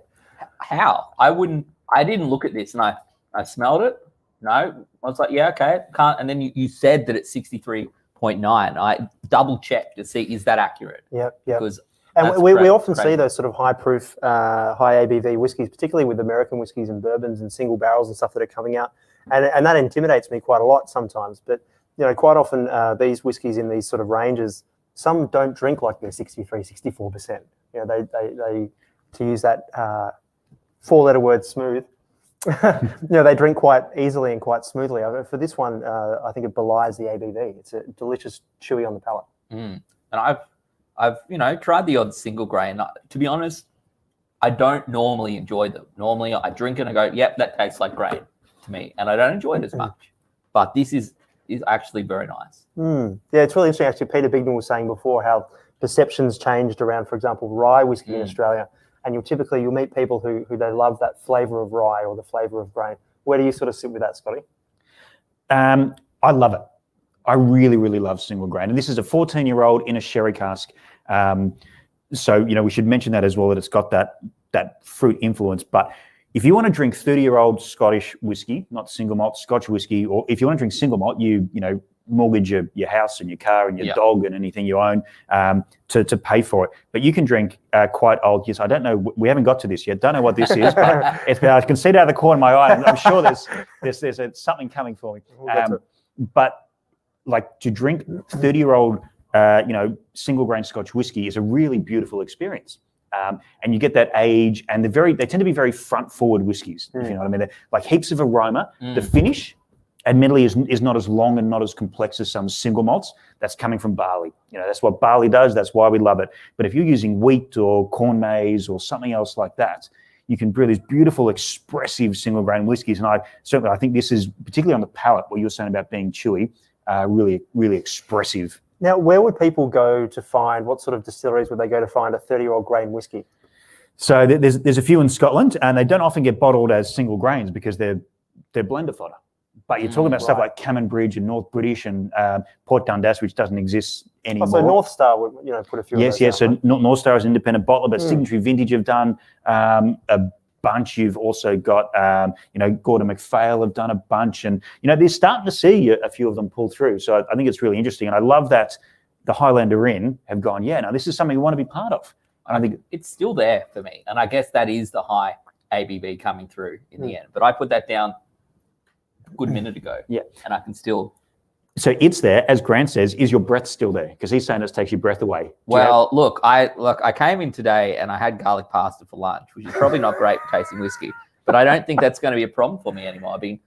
How? I didn't look at this, and I smelled it. No, I was like, yeah, okay, can't. And then you said that it's 63.9. I double checked to see, is that accurate? Yep. Because we often see those sort of high proof, high ABV whiskies, particularly with American whiskies and bourbons and single barrels and stuff that are coming out, and that intimidates me quite a lot sometimes. But you know, quite often these whiskies in these sort of ranges, some don't drink like they're 63, 64%. You know, they to use that 4-letter word, smooth. You know, they drink quite easily and quite smoothly. For this one, I think it belies the ABV. It's a delicious, chewy on the palate. And I've tried the odd single grain. To be honest, I don't normally enjoy them. Normally, I drink it and I go, "Yep, that tastes like grain to me," and I don't enjoy it as much. But this is actually very nice. Yeah, it's really interesting. Actually, Peter Bigman was saying before how perceptions changed around, for example, rye whiskey in Australia. And you'll meet people who they love that flavour of rye or the flavour of grain. Where do you sort of sit with that, Scotty? I love it. I really, really love single grain. And this is a 14-year-old in a sherry cask. So, you know, we should mention that as well, that it's got that fruit influence. But if you want to drink 30-year-old Scottish whiskey, not single malt Scotch whiskey, or if you want to drink single malt, you mortgage your house and your car and your dog and anything you own to pay for it. But you can drink quite old. Yes, I don't know. We haven't got to this yet. Don't know what this is, but I can see it out of the corner of my eye. I'm sure there's something coming for me. But like to drink 30-year-old, single grain Scotch whiskey is a really beautiful experience. And you get that age, and they tend to be very front forward whiskies. If you know what I mean. They're like heaps of aroma. The finish, admittedly, is not as long and not as complex as some single malts. That's coming from barley. You know, that's what barley does. That's why we love it. But if you're using wheat or corn maize or something else like that, you can brew these beautiful, expressive single grain whiskies. And I think this is particularly on the palate, what you were saying about being chewy, really, really expressive. Now, where would people go to find, what sort of distilleries would they go to find a 30-year-old grain whiskey? So there's a few in Scotland, and they don't often get bottled as single grains because they're blender fodder. But you're talking about stuff like Cameron Bridge and North British and Port Dundas, which doesn't exist anymore. So North Star would, put a few. Yes. So North Star is an independent bottler, but Signature Vintage have done a bunch. You've also got, Gordon MacPhail have done a bunch, and they're starting to see a few of them pull through. So I think it's really interesting, and I love that the Highlander Inn have gone, now this is something we want to be part of. And I think it's still there for me, and I guess that is the high ABV coming through in the end. But I put that down a good minute ago, and I can still. So it's there, as Grant says. Is your breath still there? Because he's saying this takes your breath away. Look, I came in today and I had garlic pasta for lunch, which is probably not great for tasting whiskey. But I don't think that's going to be a problem for me anymore. I've been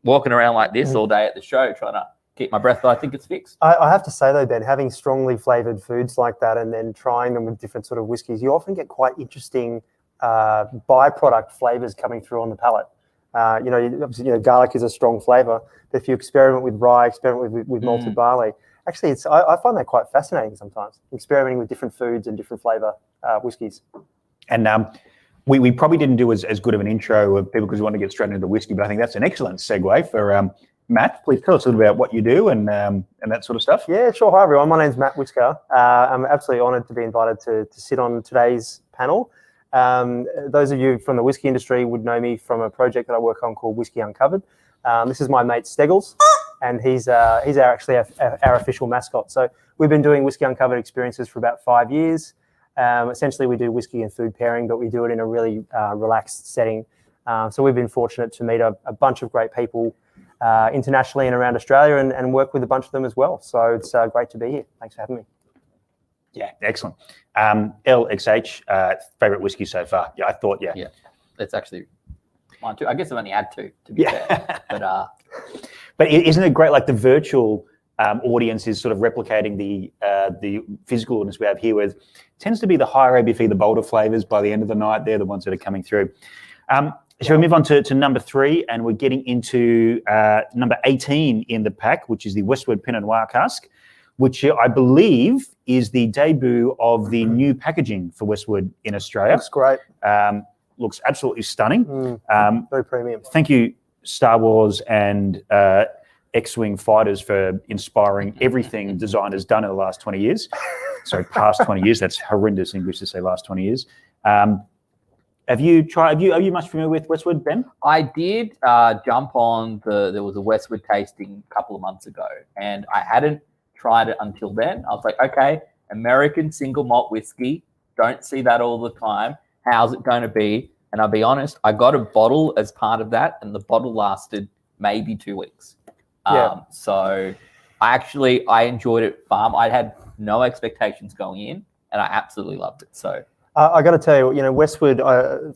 walking around like this all day at the show trying to keep my breath, but I think it's fixed. I have to say though, Ben, having strongly flavoured foods like that and then trying them with different sort of whiskies, you often get quite interesting byproduct flavours coming through on the palate. Obviously, garlic is a strong flavour. But if you experiment with rye, experiment with malted barley, actually, I find that quite fascinating sometimes, experimenting with different foods and different flavour whiskies. And we probably didn't do as good of an intro of people because we want to get straight into the whiskey, but I think that's an excellent segue for Matt. Please tell us a little about what you do and that sort of stuff. Yeah, sure. Hi, everyone. My name's Matt Whisker. I'm absolutely honoured to be invited to sit on today's panel. Those of you from the whiskey industry would know me from a project that I work on called Whisky Uncovered. This is my mate Steggles, and he's actually our official mascot. So we've been doing Whisky Uncovered experiences for about 5 years. Essentially, we do whiskey and food pairing, but we do it in a really relaxed setting. So we've been fortunate to meet a bunch of great people internationally and around Australia and work with a bunch of them as well. So it's great to be here. Thanks for having me. Yeah, excellent. LXH, favourite whiskey so far? Yeah, I thought, yeah. Yeah, it's actually mine too. I guess I've only had two, to be fair. But isn't it great, like the virtual audience is sort of replicating the physical audience we have here with tends to be the higher ABV, the bolder flavours by the end of the night. They're the ones that are coming through. Shall we move on to number 3? And we're getting into number 18 in the pack, which is the Westwood Pinot Noir cask, which I believe is the debut of the new packaging for Westwood in Australia. Looks great. Looks absolutely stunning. Very premium. Thank you, Star Wars and X-Wing fighters, for inspiring everything designers done in the last 20 years. Sorry, past 20 years. That's horrendous English to say last 20 years. Are you much familiar with Westwood, Ben? I did jump on there was a Westwood tasting a couple of months ago, and I hadn't tried it until then. I was like, okay, American single malt whiskey, don't see that all the time. How's it going to be? And I'll be honest, I got a bottle as part of that, and the bottle lasted maybe 2 weeks. So I enjoyed it far. I had no expectations going in, and I absolutely loved it. So I got to tell you, Westwood,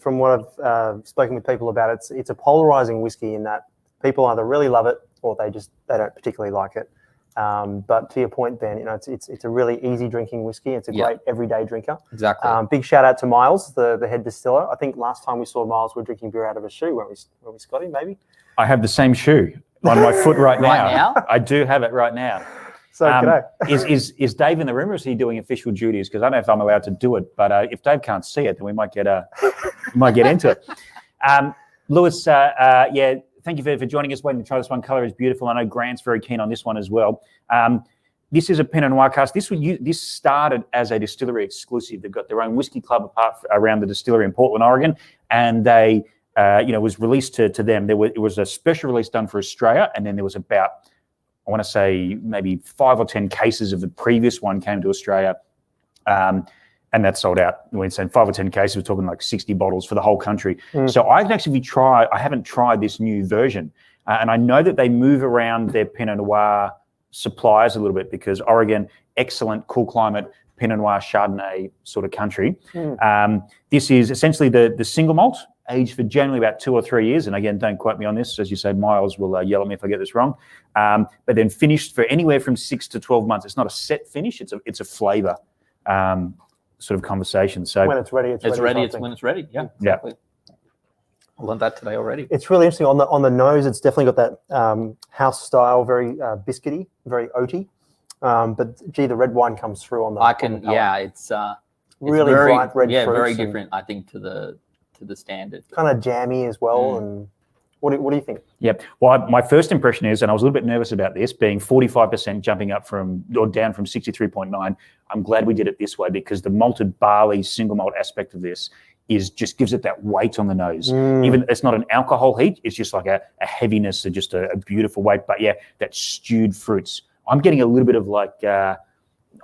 from what I've spoken with people about, it's a polarizing whiskey in that people either really love it or they don't particularly like it. But to your point, Ben, it's a really easy drinking whiskey. It's a great everyday drinker. Exactly. Big shout out to Miles, the head distiller. I think last time we saw Miles, we were drinking beer out of a shoe, weren't we, Scotty? Maybe. I have the same shoe on my foot right now. I do have it right now. So is Dave in the room, or is he doing official duties? Because I don't know if I'm allowed to do it, but if Dave can't see it, then we might get into it. Lewis, thank you for joining us. Waiting to try this one. Colour is beautiful. I know Grant's very keen on this one as well. This is a Pinot Noir cask. This started as a distillery exclusive. They've got their own whiskey club around the distillery in Portland, Oregon, and they, was released to them. It was a special release done for Australia, and then there was about, I want to say, maybe 5 or 10 cases of the previous one came to Australia, and that sold out. When saying 5 or 10 cases, we're talking like 60 bottles for the whole country. So I haven't tried this new version, and I know that they move around their Pinot Noir suppliers a little bit because Oregon, excellent, cool climate, Pinot Noir, Chardonnay sort of country. This is essentially the single malt, aged for generally about 2 or 3 years. And again, don't quote me on this. As you say, Miles will yell at me if I get this wrong. But then finished for anywhere from 6 to 12 months. It's not a set finish. It's a flavour sort of conversation. So when it's ready, it's when it's ready. Yeah, exactly. I learned that today already. It's really interesting. On the nose, it's definitely got that house style, very biscuity, very oaty. But gee, the red wine comes through on the. It's really very, bright red fruits. Very different, I think, to the standard. Kind of jammy as well. And what do you think? Yep. Well, my first impression is, and I was a little bit nervous about this, being 45% jumping up down from 63.9. I'm glad we did it this way because the malted barley single malt aspect of this just gives it that weight on the nose. Even it's not an alcohol heat, it's just like a heaviness, just a beautiful weight. But yeah, that stewed fruits. I'm getting a little bit of like,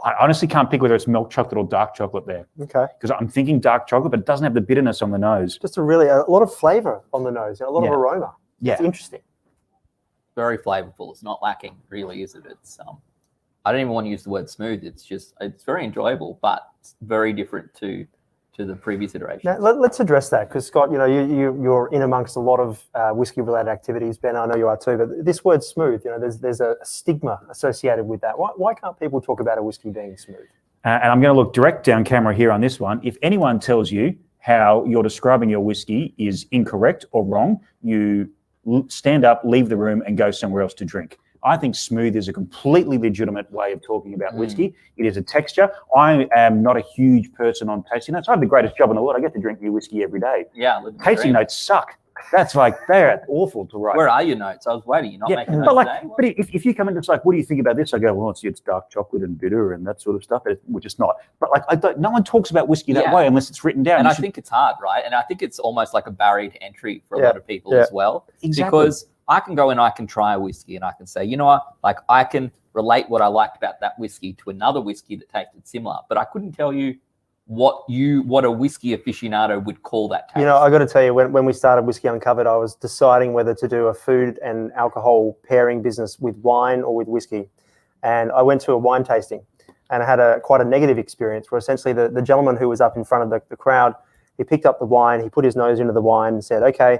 I honestly can't pick whether it's milk chocolate or dark chocolate there. Okay. Because I'm thinking dark chocolate, but it doesn't have the bitterness on the nose. Just a lot of flavour on the nose, a lot of aroma. Yeah. It's interesting. Very flavourful. It's not lacking, really, is it? It's I don't even want to use the word smooth. It's very enjoyable, but it's very different to to the previous iteration. Now, let's address that, because Scott, you're in amongst a lot of whiskey-related activities. Ben, I know you are too. But this word "smooth," there's a stigma associated with that. Why can't people talk about a whiskey being smooth? And I'm going to look direct down camera here on this one. If anyone tells you how you're describing your whiskey is incorrect or wrong, you stand up, leave the room, and go somewhere else to drink. I think smooth is a completely legitimate way of talking about whiskey. It is a texture. I am not a huge person on tasting notes. I have the greatest job in the world. I get to drink new whiskey every day. Yeah. Tasting notes suck. That's they're awful to write. Where are your notes? I was waiting. You're not making notes today? But if you come in, it's like, what do you think about this? I go, well, it's dark chocolate and bitter and that sort of stuff, which is not. But no one talks about whiskey that way unless it's written down. And I think it's hard, right? And I think it's almost like a barrier to entry for a lot of people as well. Exactly. Because I can go and I can try a whiskey and I can say, you know what, like I can relate what I liked about that whiskey to another whiskey that tasted similar, but I couldn't tell you what a whiskey aficionado would call that taste. I got to tell you, when we started Whiskey Uncovered, I was deciding whether to do a food and alcohol pairing business with wine or with whiskey. And I went to a wine tasting and I had quite a negative experience where essentially the gentleman who was up in front of the crowd, he picked up the wine, he put his nose into the wine and said, okay,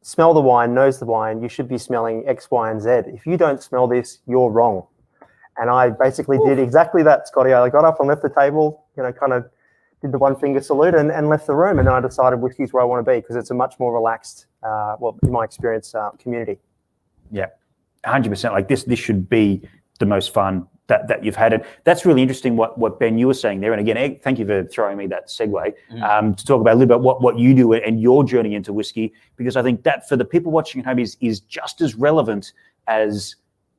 smell the wine, nose the wine, you should be smelling X, Y, and Z. If you don't smell this, you're wrong. And I basically did exactly that, Scotty. I got up and left the table, kind of did the one finger salute and left the room. And then I decided whiskey's where I want to be because it's a much more relaxed, in my experience, community. Yeah, 100%. Like this should be the most fun that you've had. And that's really interesting what Ben, you were saying there. And again, thank you for throwing me that segue to talk about a little bit what you do and your journey into whiskey, because I think that for the people watching at home is just as relevant as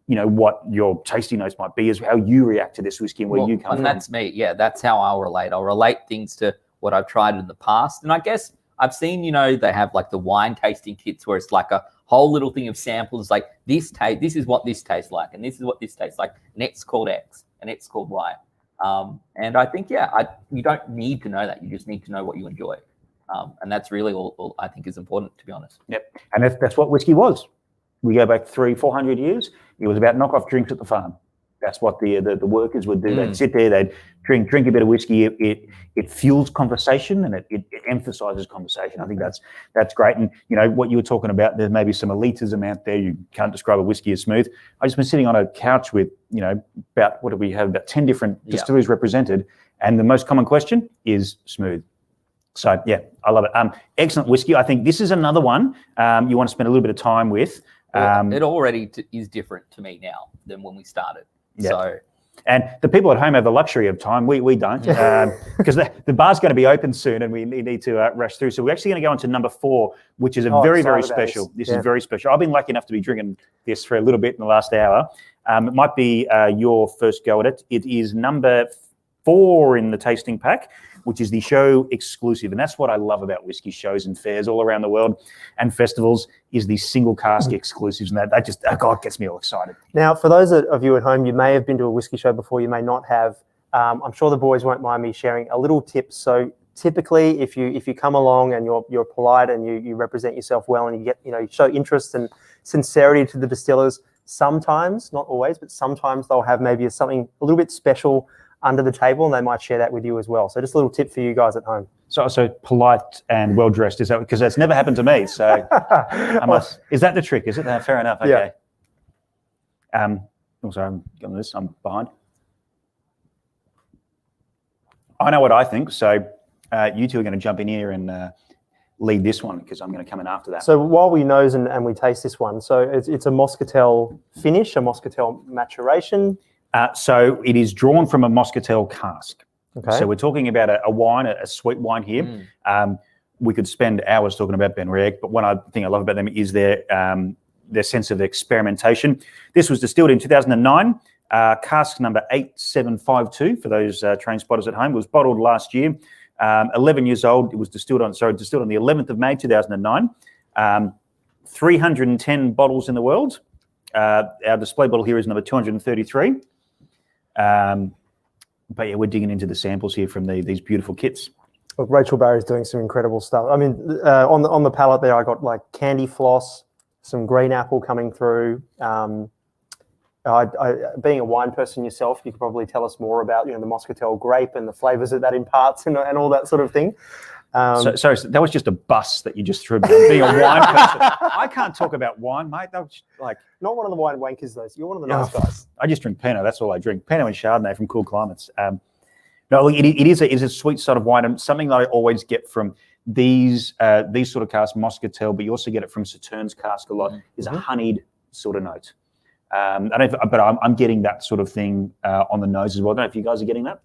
what your tasting notes might be, is how you react to this whiskey and where you come from. And that's me. Yeah, that's how I'll relate. I'll relate things to what I've tried in the past. And I guess I've seen, they have like the wine tasting kits where it's like a whole little thing of samples, like this is what this tastes like, and this is what this tastes like, and it's called X, and it's called Y. And I think, you don't need to know that. You just need to know what you enjoy. And that's really all I think is important, to be honest. Yep. And that's what whiskey was. We go back 300-400 years. It was about knockoff drinks at the farm. That's what the workers would do. They'd sit there, they'd drink a bit of whiskey. It fuels conversation and it emphasizes conversation. I think that's great. And what you were talking about, there may be some elitism out there. You can't describe a whiskey as smooth. I've just been sitting on a couch with about, what do we have, about 10 different distilleries represented, and the most common question is smooth. So yeah, I love it. Excellent whiskey. I think this is another one you want to spend a little bit of time with. It already is different to me now than when we started. Yeah. So, and the people at home have the luxury of time. We don't, because the bar's going to be open soon, and we need to rush through. So we're actually going to go on to number 4, which is very, very special. This is very special. I've been lucky enough to be drinking this for a little bit in the last hour. It might be your first go at it. It is number 4 in the tasting pack, which is the show exclusive. And that's what I love about whiskey shows and fairs all around the world and festivals, is these single cask exclusives. And that just, God, gets me all excited. Now, for those of you at home, you may have been to a whiskey show before, you may not have. I'm sure the boys won't mind me sharing a little tip. So typically, if you come along and you're polite and you represent yourself well and you show interest and sincerity to the distillers, sometimes, not always, but sometimes they'll have maybe something a little bit special under the table, and they might share that with you as well. So just a little tip for you guys at home. So polite and well dressed, is that, because that's never happened to me? So is that the trick? Is it? Fair enough. Okay. Yeah. Also, I'm getting this. I'm behind. I know what I think. So you two are going to jump in here and lead this one, because I'm going to come in after that. So while we nose and we taste this one, so it's a Moscatel finish, a Moscatel maturation. So it is drawn from a Moscatel cask. Okay. So we're talking about a wine, a sweet wine here. We could spend hours talking about Ben Riach, but one thing I love about them is their sense of experimentation. This was distilled in 2009. Cask number 8752 for those train spotters at home. It was bottled last year. 11 years old. It was distilled on the 11th of May 2009. 310 bottles in the world. Our display bottle here is number 233. But yeah, we're digging into the samples here from these beautiful kits. Look, Rachel Barry's doing some incredible stuff. I mean, on the palette there, I got like candy floss, some green apple coming through, being a wine person yourself, you could probably tell us more about the Moscatel grape and the flavors that imparts and all that sort of thing. Sorry, that was just a bus that you just threw about being a wine person. I can't talk about wine, mate. That was like not one of the wine wankers, though. You're one of the nice guys. I just drink Pinot. That's all I drink. Pinot and Chardonnay from cool climates. No, look, it is a sweet sort of wine, and something that I always get from these sort of casks, Moscatel, but you also get it from Sauternes cask a lot. Is a honeyed sort of note. I'm getting that sort of thing on the nose as well. I don't know if you guys are getting that.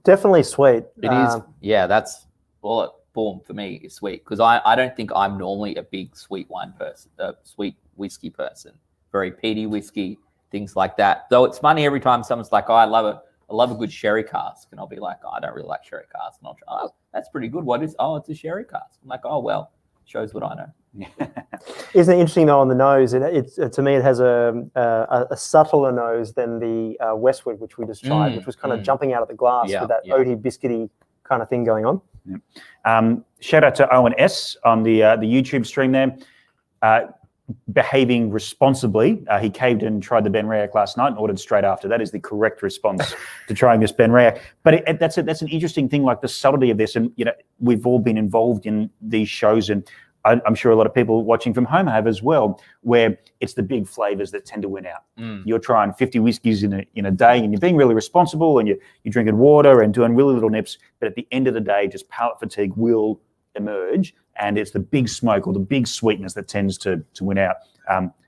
Definitely sweet. It is. Yeah, that's bullet form for me is sweet, because I don't think I'm normally a big sweet wine person, sweet whiskey person. Very peaty whiskey, things like that. Though it's funny every time someone's like, "Oh, I love a good sherry cask," and I'll be like, "Oh, I don't really like sherry cask," and I'll try, "Oh, that's pretty good. What is? Oh, it's a sherry cask." I'm like, "Oh, well, shows what I know." Isn't it interesting though on the nose? To me, it has a subtler nose than the Westwood, which we just tried, which was kind of jumping out of the glass with that oaty, biscuity kind of thing going on. Shout out to Owen S on the YouTube stream there. Behaving responsibly. He caved and tried the Benriach last night and ordered straight after. That is the correct response to trying this Benriach. But that's an interesting thing, like the subtlety of this. And we've all been involved in these shows, and I'm sure a lot of people watching from home have as well, where it's the big flavors that tend to win out. You're trying 50 whiskeys in a day, and you're being really responsible, and you're drinking water and doing really little nips. But at the end of the day, just palate fatigue will emerge, and it's the big smoke or the big sweetness that tends to win out.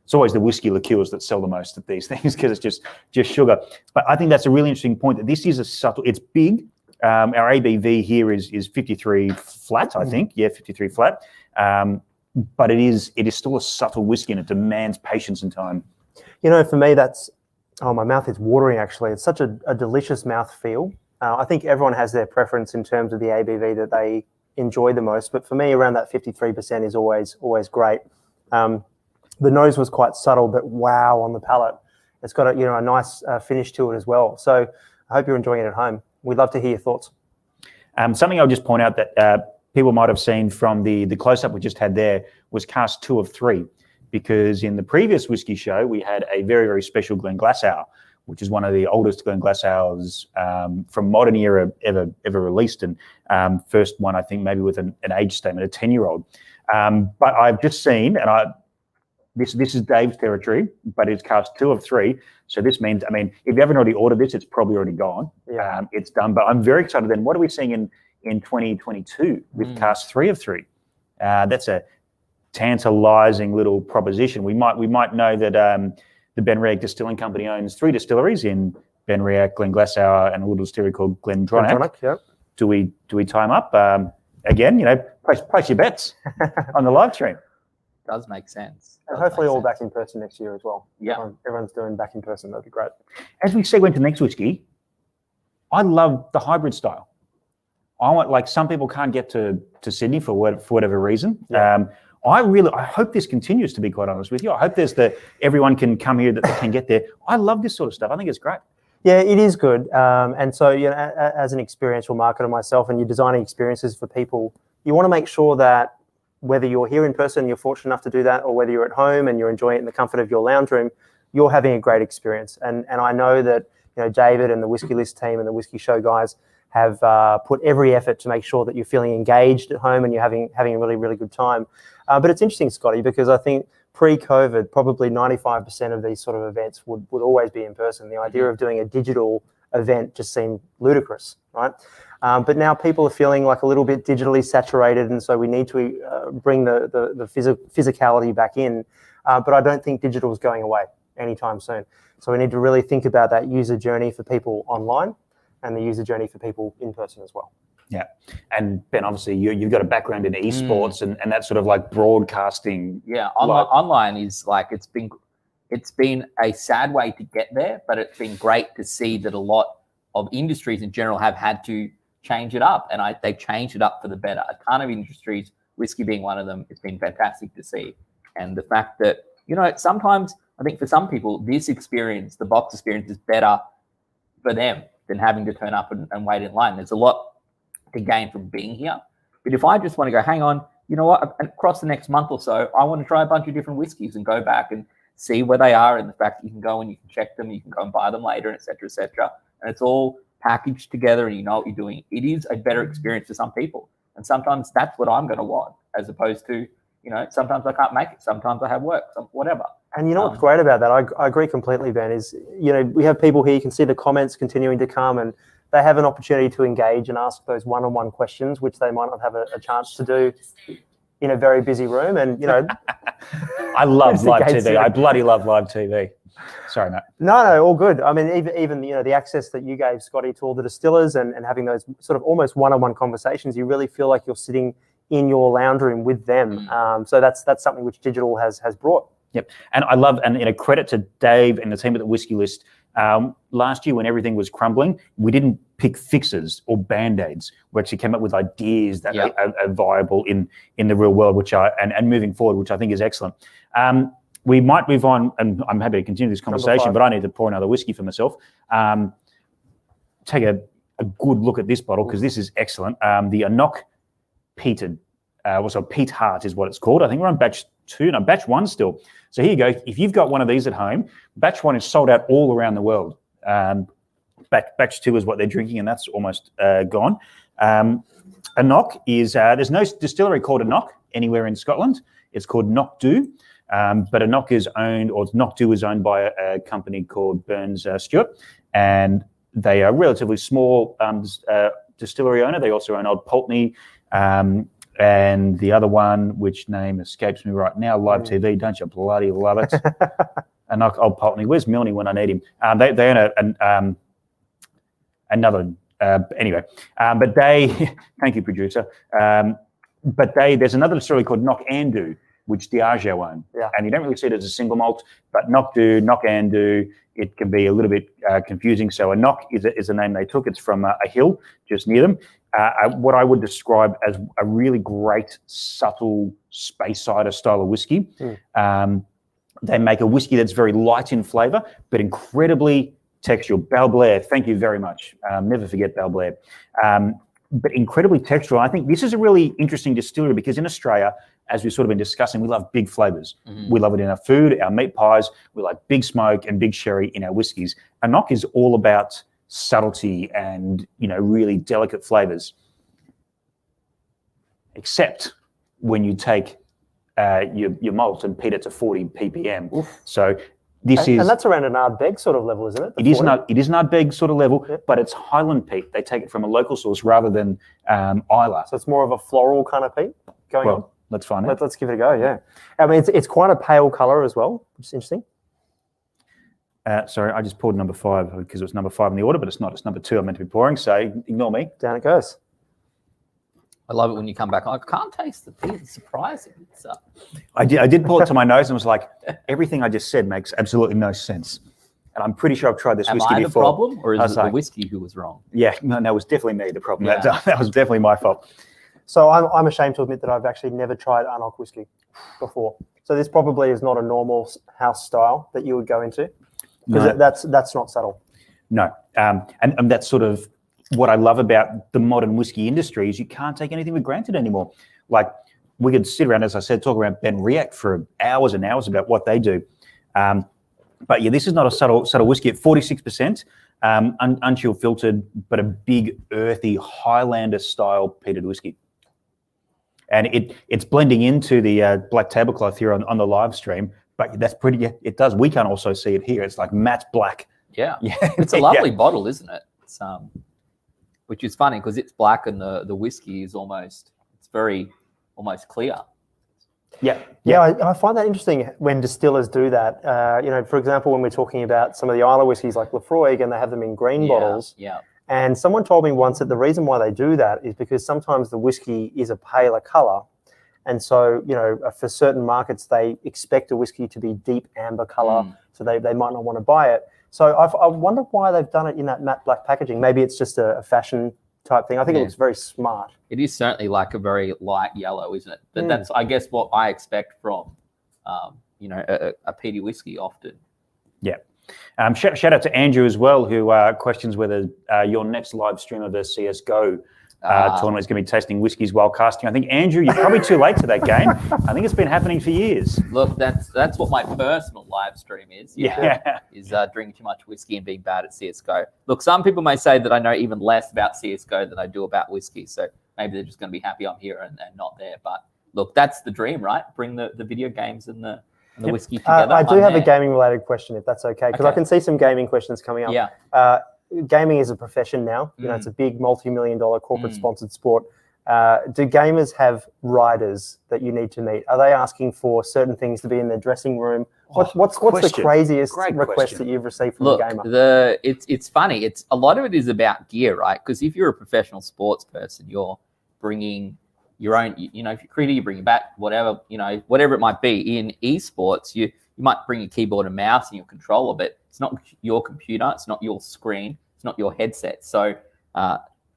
It's always the whiskey liqueurs that sell the most of these things, because it's just sugar. But I think that's a really interesting point, that this is a subtle. It's big. Our ABV here is 53 flat, I think. Yeah, 53 flat. But it is still a subtle whiskey, and it demands patience and time. For me, my mouth is watering actually. It's such a delicious mouth feel. I think everyone has their preference in terms of the ABV that they enjoy the most, but for me, around that 53% is always great. The nose was quite subtle, but wow on the palate. It's got a nice finish to it as well. So I hope you're enjoying it at home. We'd love to hear your thoughts. Something I'll just point out that people might have seen from the close-up we just had there was cask 2 of 3, because in the previous whiskey show, we had a very, very special Glenglassaugh, which is one of the oldest Glenglassaughs from modern era ever released, and first one, I think, maybe with an age statement, a 10-year-old. But I've just seen, and this is Dave's territory, but it's cask 2 of 3. So this means, if you haven't already ordered this, it's probably already gone. Yeah. It's done. But I'm very excited then. What are we seeing in 2022 with cask 3 of 3? That's a tantalizing little proposition. We might know that the Benriach Distilling Company owns 3 distilleries in Benriach, Glenglassaugh, and a little distillery called Glendronach. Yep. Do we tie them up? Again, place your bets on the live stream. Does make sense. And hopefully all back in person next year as well. Yeah. Everyone's doing back in person. That'd be great. As we segue into next whiskey, I love the hybrid style. Some people can't get to Sydney for whatever reason. Yeah. I hope this continues, to be quite honest with you. I hope everyone can come here that they can get there. I love this sort of stuff. I think it's great. Yeah, it is good. And so, as an experiential marketer myself, and you're designing experiences for people, you want to make sure that whether you're here in person, you're fortunate enough to do that, or whether you're at home and you're enjoying it in the comfort of your lounge room, you're having a great experience. And I know that David and the Whisky List team and the Whisky Show guys have put every effort to make sure that you're feeling engaged at home and you're having a really, really good time. But it's interesting, Scotty, because I think pre-COVID, probably 95% of these sort of events would always be in person. The idea of doing a digital event just seemed ludicrous, right? But now people are feeling like a little bit digitally saturated, and so we need to bring the physicality back in. But I don't think digital is going away anytime soon. So we need to really think about that user journey for people online and the user journey for people in person as well. Yeah. And Ben, obviously you've got a background in esports and that sort of like broadcasting. Yeah, online is like, it's been a sad way to get there, but it's been great to see that a lot of industries in general have had to change it up, and they've changed it up for the better. A ton of industries, whiskey being one of them, it's been fantastic to see. And the fact that, sometimes I think for some people, this experience, the box experience, is better for them than having to turn up and wait in line. There's a lot to gain from being here. But if I just want to go, hang on, you know what, across the next month or so, I want to try a bunch of different whiskeys and go back and see where they are, and the fact that you can go and you can check them, you can go and buy them later, et cetera, and it's all packaged together and you know what you're doing. It is a better experience for some people, and sometimes that's what I'm going to want, as opposed to, you know, sometimes I can't make it, sometimes I have work, whatever. And you know what's great about that, I agree completely, Ben, is, you know, we have people here, you can see the comments continuing to come, and they have an opportunity to engage and ask those one-on-one questions, which they might not have a chance to do in a very busy room. And, you know, I love live TV. I bloody love live TV. Sorry, Matt. No, all good. I mean, even you know, the access that you gave, Scotty, to all the distillers and having those sort of almost one-on-one conversations, you really feel like you're sitting in your lounge room with them. So that's something which digital has brought. Yep, and I love, and, you know, credit to Dave and the team at the Whisky List. Last year, when everything was crumbling, we didn't pick fixes or band-aids. We actually came up with ideas that are viable in the real world, which are and moving forward, which I think is excellent. We might move on, and I'm happy to continue this conversation, but I need to pour another whiskey for myself. Take a good look at this bottle, because this is excellent. The Enoch Peated, Peat Heart is what it's called. I think we're on batch 2, no, batch 1 still. So here you go. If you've got one of these at home, batch 1 is sold out all around the world. Batch 2 is what they're drinking, and that's almost gone. Enoch is, there's no distillery called Enoch anywhere in Scotland. It's called Knock Do. But Enoch is owned, or Knock Do is owned by a company called Burns Stewart, and they are a relatively small distillery owner. They also own Old Pulteney, and the other one, which name escapes me right now, Live TV, don't you bloody love it? Enoch, Old Pulteney. Where's Milne when I need him? They own another, anyway. But they, thank you, producer. But there's another distillery called Knock Andu, which Diageo own. Yeah. And you don't really see it as a single malt, but Knock Do, Knock Andu, it can be a little bit confusing. So a Knock is a name they took. It's from a hill just near them. What I would describe as a really great, subtle space cider style of whiskey. They make a whiskey that's very light in flavour, but incredibly textural. Balblair, thank you very much. Never forget Balblair. But incredibly textural. I think this is a really interesting distillery because in Australia, as we've sort of been discussing, we love big flavours. We love it in our food, our meat pies. We like big smoke and big sherry in our whiskies. Enoch is all about subtlety and, you know, really delicate flavours. Except when you take your malt and peat it to 40 ppm. Oof. So this is, and that's around an Ardbeg sort of level, isn't it? It is an Ardbeg sort of level, but it's Highland peat. They take it from a local source rather than Isla. So it's more of a floral kind of peat going on. Let's find out. Let's give it a go. Yeah, I mean it's quite a pale colour as well, which is interesting. Sorry, I just poured number 5 because it was number 5 in the order, but it's not. It's number 2 I'm meant to be pouring, so ignore me. Down it goes. I love it when you come back. I can't taste the peat. It's surprising. It's, I did pour it to my nose and was like, everything I just said makes absolutely no sense. And I'm pretty sure I've tried this whiskey before. Am I the problem, or is it the whiskey who was wrong? Yeah, no, it was definitely me the problem. Yeah. That was definitely my fault. So I'm ashamed to admit that I've actually never tried Enoch whiskey before. So this probably is not a normal house style that you would go into, because that's not subtle. No, and that's sort of what I love about the modern whiskey industry is you can't take anything for granted anymore. Like we could sit around, as I said, talk around Ben Riach for hours and hours about what they do. But yeah, this is not a subtle whiskey at 46%, unchilled filtered, but a big earthy Highlander style peated whiskey. And it's blending into the black tablecloth here on the live stream, but that's pretty, it does. We can also see it here. It's like matte black. Yeah. It's a lovely bottle, isn't it? It's, which is funny because it's black and the whiskey is almost clear. Yeah, I find that interesting when distillers do that. You know, for example, when we're talking about some of the Isla whiskies like Lefroy, and they have them in green bottles. Yeah. And someone told me once that the reason why they do that is because sometimes the whiskey is a paler colour. And so, you know, for certain markets, they expect a whiskey to be deep amber colour, so they might not want to buy it. So I wonder why they've done it in that matte black packaging. Maybe it's just a fashion type thing. I think it looks very smart. It is certainly like a very light yellow, isn't it? But that's, I guess, what I expect from, you know, a peaty whiskey often. Yeah. Shout out to Andrew as well, who questions whether your next live stream of the CSGO tournament is going to be tasting whiskies while casting. I think, Andrew, you're probably too late to that game. I think it's been happening for years. Look, that's what my personal live stream is. Is drinking too much whiskey and being bad at CSGO. Look, some people may say that I know even less about CSGO than I do about whiskey. So maybe they're just going to be happy I'm here and not there. But look, that's the dream, right? Bring the video games and the whiskey together. I do have a gaming-related question, if that's okay, because I can see some gaming questions coming up. Yeah. Gaming is a profession now. You know, it's a big multi-million-dollar corporate-sponsored sport. Do gamers have riders that you need to meet? Are they asking for certain things to be in their dressing room? What's the craziest request that you've received from a gamer? It's funny. It's a lot of it is about gear, right? Because if you're a professional sports person, you're bringing your own. You know, if you're cricket, you bring your bat, whatever. You know, whatever it might be. In esports, you might bring your keyboard and mouse and your controller, but it's not your computer, it's not your screen, it's not your headset. So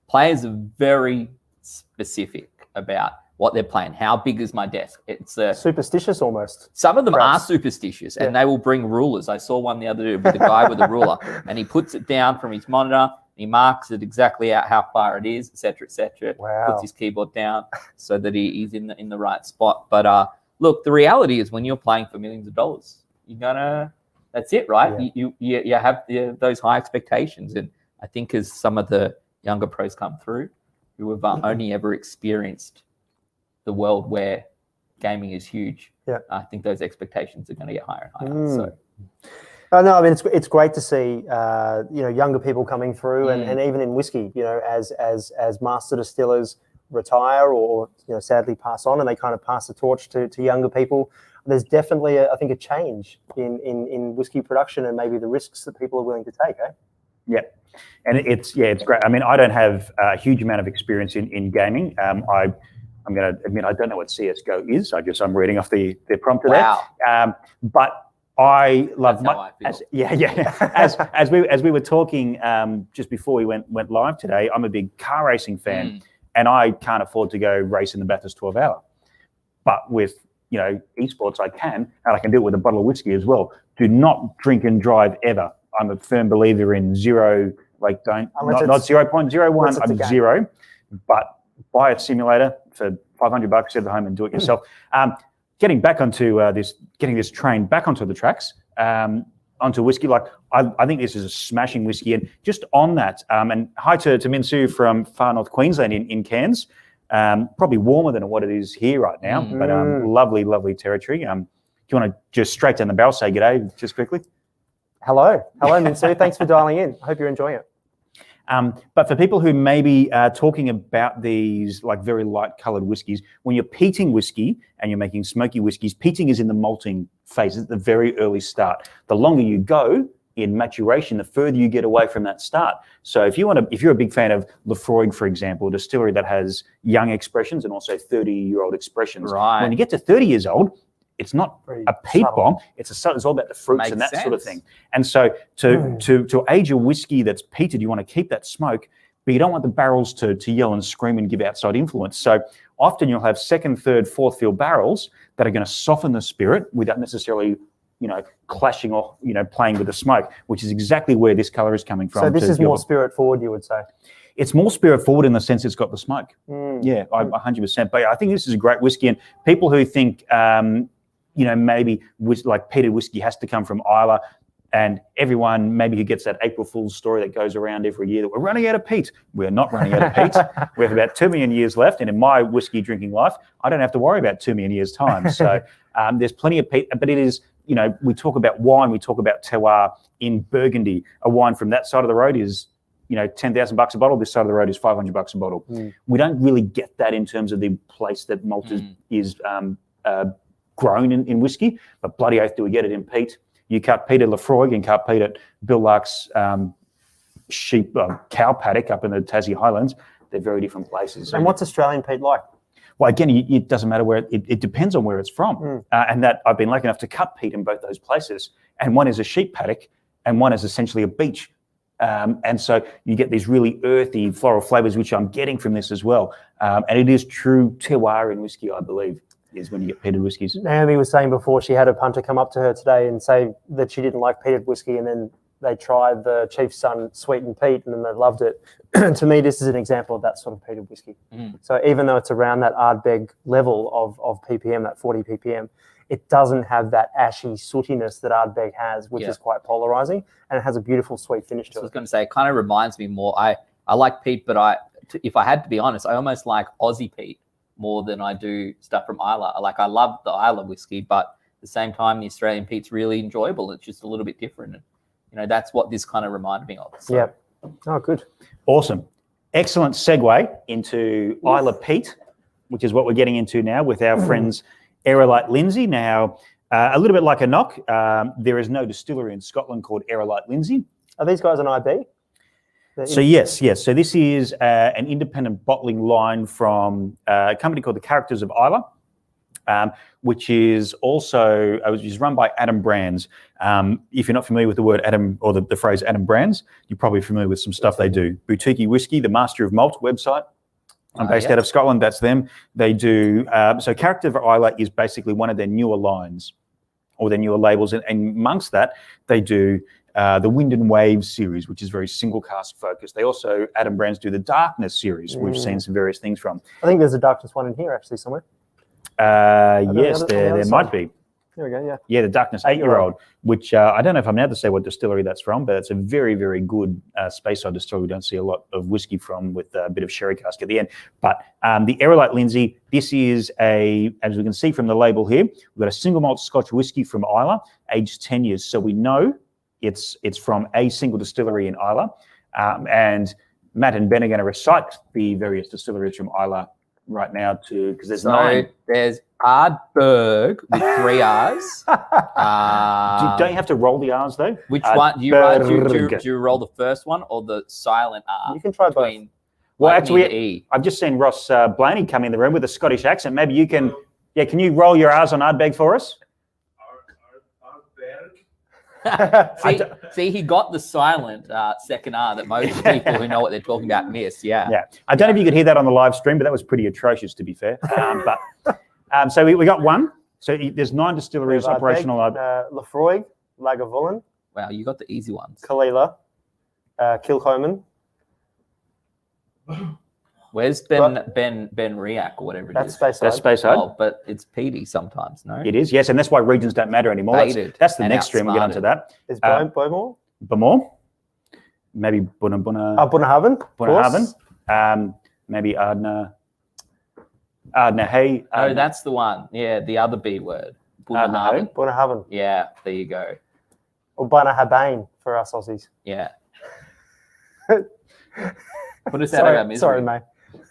players are very specific about what they're playing. How big is my desk? It's superstitious almost. Some of them are superstitious, and they will bring rulers. I saw one the other day with a guy with a ruler, and he puts it down from his monitor. He marks it exactly out how far it is, etc., etc. Puts his keyboard down so that he's in the right spot. But look, the reality is when you're playing for millions of dollars, you're gonna. That's it, right? You have those high expectations, and I think as some of the younger pros come through, who have only ever experienced the world where gaming is huge, I think those expectations are going to get higher and higher. So. No, I mean it's great to see younger people coming through, and even in whiskey, as master distillers retire or sadly pass on, and they kind of pass the torch to younger people. There's definitely, I think, a change in whiskey production and maybe the risks that people are willing to take. Yeah, and it's great. I mean, I don't have a huge amount of experience in gaming. I'm going to admit I don't know what CS:GO is. I'm reading off the prompter there. But I love as we were talking just before we went live today. I'm a big car racing fan, and I can't afford to go race in the Bathurst 12 Hour. But with esports, I can, and I can do it with a bottle of whiskey as well. Do not drink and drive ever. I'm a firm believer in zero. Like, not 0.01. I'm zero. But buy a simulator for $500. Sit at home and do it yourself. Getting back onto getting this train back onto the tracks, onto whiskey. Like, I think this is a smashing whiskey. And just on that, and hi to Minsu from far north Queensland in Cairns. Probably warmer than what it is here right now, but lovely, lovely territory. Do you want to just straight down the barrel say g'day just quickly? Hello, Minsu. Thanks for dialing in. I hope you're enjoying it. But for people who may be talking about these like very light coloured whiskies, when you're peating whiskey and you're making smoky whiskies, peating is in the malting phase at the very early start. The longer you go in maturation, the further you get away from that start. So if you're a big fan of Lefroy, for example, a distillery that has young expressions and also 30-year-old expressions, when you get to 30 years old, it's not a peat bomb. It's all about the fruits and that sort of thing. And so to age a whiskey that's peated, you want to keep that smoke, but you don't want the barrels to yell and scream and give outside influence. So often you'll have second, third, fourth fill barrels that are going to soften the spirit without necessarily clashing or, playing with the smoke, which is exactly where this colour is coming from. So this is more spirit forward, you would say? It's more spirit forward in the sense it's got the smoke. Yeah, 100%. But I think this is a great whiskey. And people who think, maybe like peated whiskey has to come from Islay, and everyone maybe who gets that April Fool's story that goes around every year that we're running out of peat. We're not running out of peat. We have about 2 million years left. And in my whiskey drinking life, I don't have to worry about 2 million years' time. So there's plenty of peat, but it is, we talk about wine, we talk about terroir in Burgundy. A wine from that side of the road is, $10,000 a bottle. This side of the road is $500 a bottle. We don't really get that in terms of the place that malt is grown in whiskey, but bloody oath do we get it in peat. You cut peat at Lefroy and cut peat at Bill Lark's cow paddock up in the Tassie Highlands. They're very different places. And what's Australian peat like? Well, again, it doesn't matter where it depends on where it's from. And that I've been lucky enough to cut peat in both those places. And one is a sheep paddock and one is essentially a beach. And so you get these really earthy floral flavours, which I'm getting from this as well. And it is true terroir in whiskey, I believe, is when you get peated whiskies. Naomi was saying before she had a punter come up to her today and say that she didn't like peated whiskey, and then they tried the Chief's Son sweetened peat and then they loved it. To me, this is an example of that sort of peated whiskey. So even though it's around that Ardbeg level of ppm, that 40 ppm, it doesn't have that ashy sootiness that Ardbeg has, which is quite polarizing, and it has a beautiful sweet finish to it. I was going to say, it kind of reminds me more. I like peat, but if I had to be honest, I almost like Aussie peat more than I do stuff from Isla. I love the Isla whiskey, but at the same time, the Australian peat's really enjoyable. It's just a little bit different. And, that's what this kind of reminded me of. So. Yeah. Oh, good. Awesome. Excellent segue into Isla peat, which is what we're getting into now with our friends Aerolite Lindsay. Now, a little bit like a knock, there is no distillery in Scotland called Aerolite Lindsay. Are these guys an IB? So yes. So this is an independent bottling line from a company called the Characters of Isla, which is also which is run by Adam Brands. If you're not familiar with the word Adam or the phrase Adam Brands, you're probably familiar with some stuff they do. Boutique Whisky, the Master of Malt website. I'm based out of Scotland. That's them. They do. So Character of Isla is basically one of their newer lines or their newer labels. And amongst that, they do the Wind and Waves series, which is very single cask focused. They also, Adam Brands, do the Darkness series. We've seen some various things from. I think there's a Darkness one in here actually somewhere. Yes, there might be. There we go, yeah. Yeah, the Darkness 8-year-old, which I don't know if I'm allowed to say what distillery that's from, but it's a very, very good Speyside distillery. We don't see a lot of whiskey from with a bit of sherry cask at the end. But the Aerolite Lindsay, this is as we can see from the label here, we've got a single malt Scotch whiskey from Isla, aged 10 years. So we know it's from a single distillery in Isla. And Matt and Ben are going to recite the various distilleries from Isla right now because there's 9. There's Ardbeg with 3 R's. Don't you have to roll the R's though? Which one? Do you roll the first one or the silent R? You can try both. Well, actually, I've just seen Ross Blaney come in the room with a Scottish accent. Maybe you can, can you roll your R's on Ardbeg for us? See, he got the silent second R that most people who know what they're talking about miss. Yeah. I don't know if you could hear that on the live stream, but that was pretty atrocious, to be fair. So we got 1. So there's 9 distilleries operational. Lefroy, Lagavulin. Wow, you got the easy ones. Kalila, Kilchoman. Where's Ben Riak or whatever it is? That's Speyside. That's Speyside. Oh, but it's peaty sometimes, no? It is, yes, and that's why regions don't matter anymore. That's the next stream. We'll get onto that. Is Bowmore? Bowmore? Maybe Bunnahaven. Bunnahaven. Maybe Ardna Hay. Oh, that's the one. Yeah, the other B word. Bunnahaven. Bunnahaven. Yeah, there you go. Or Bunnahabane for us Aussies. Yeah. Put us out of our misery. Sorry, mate.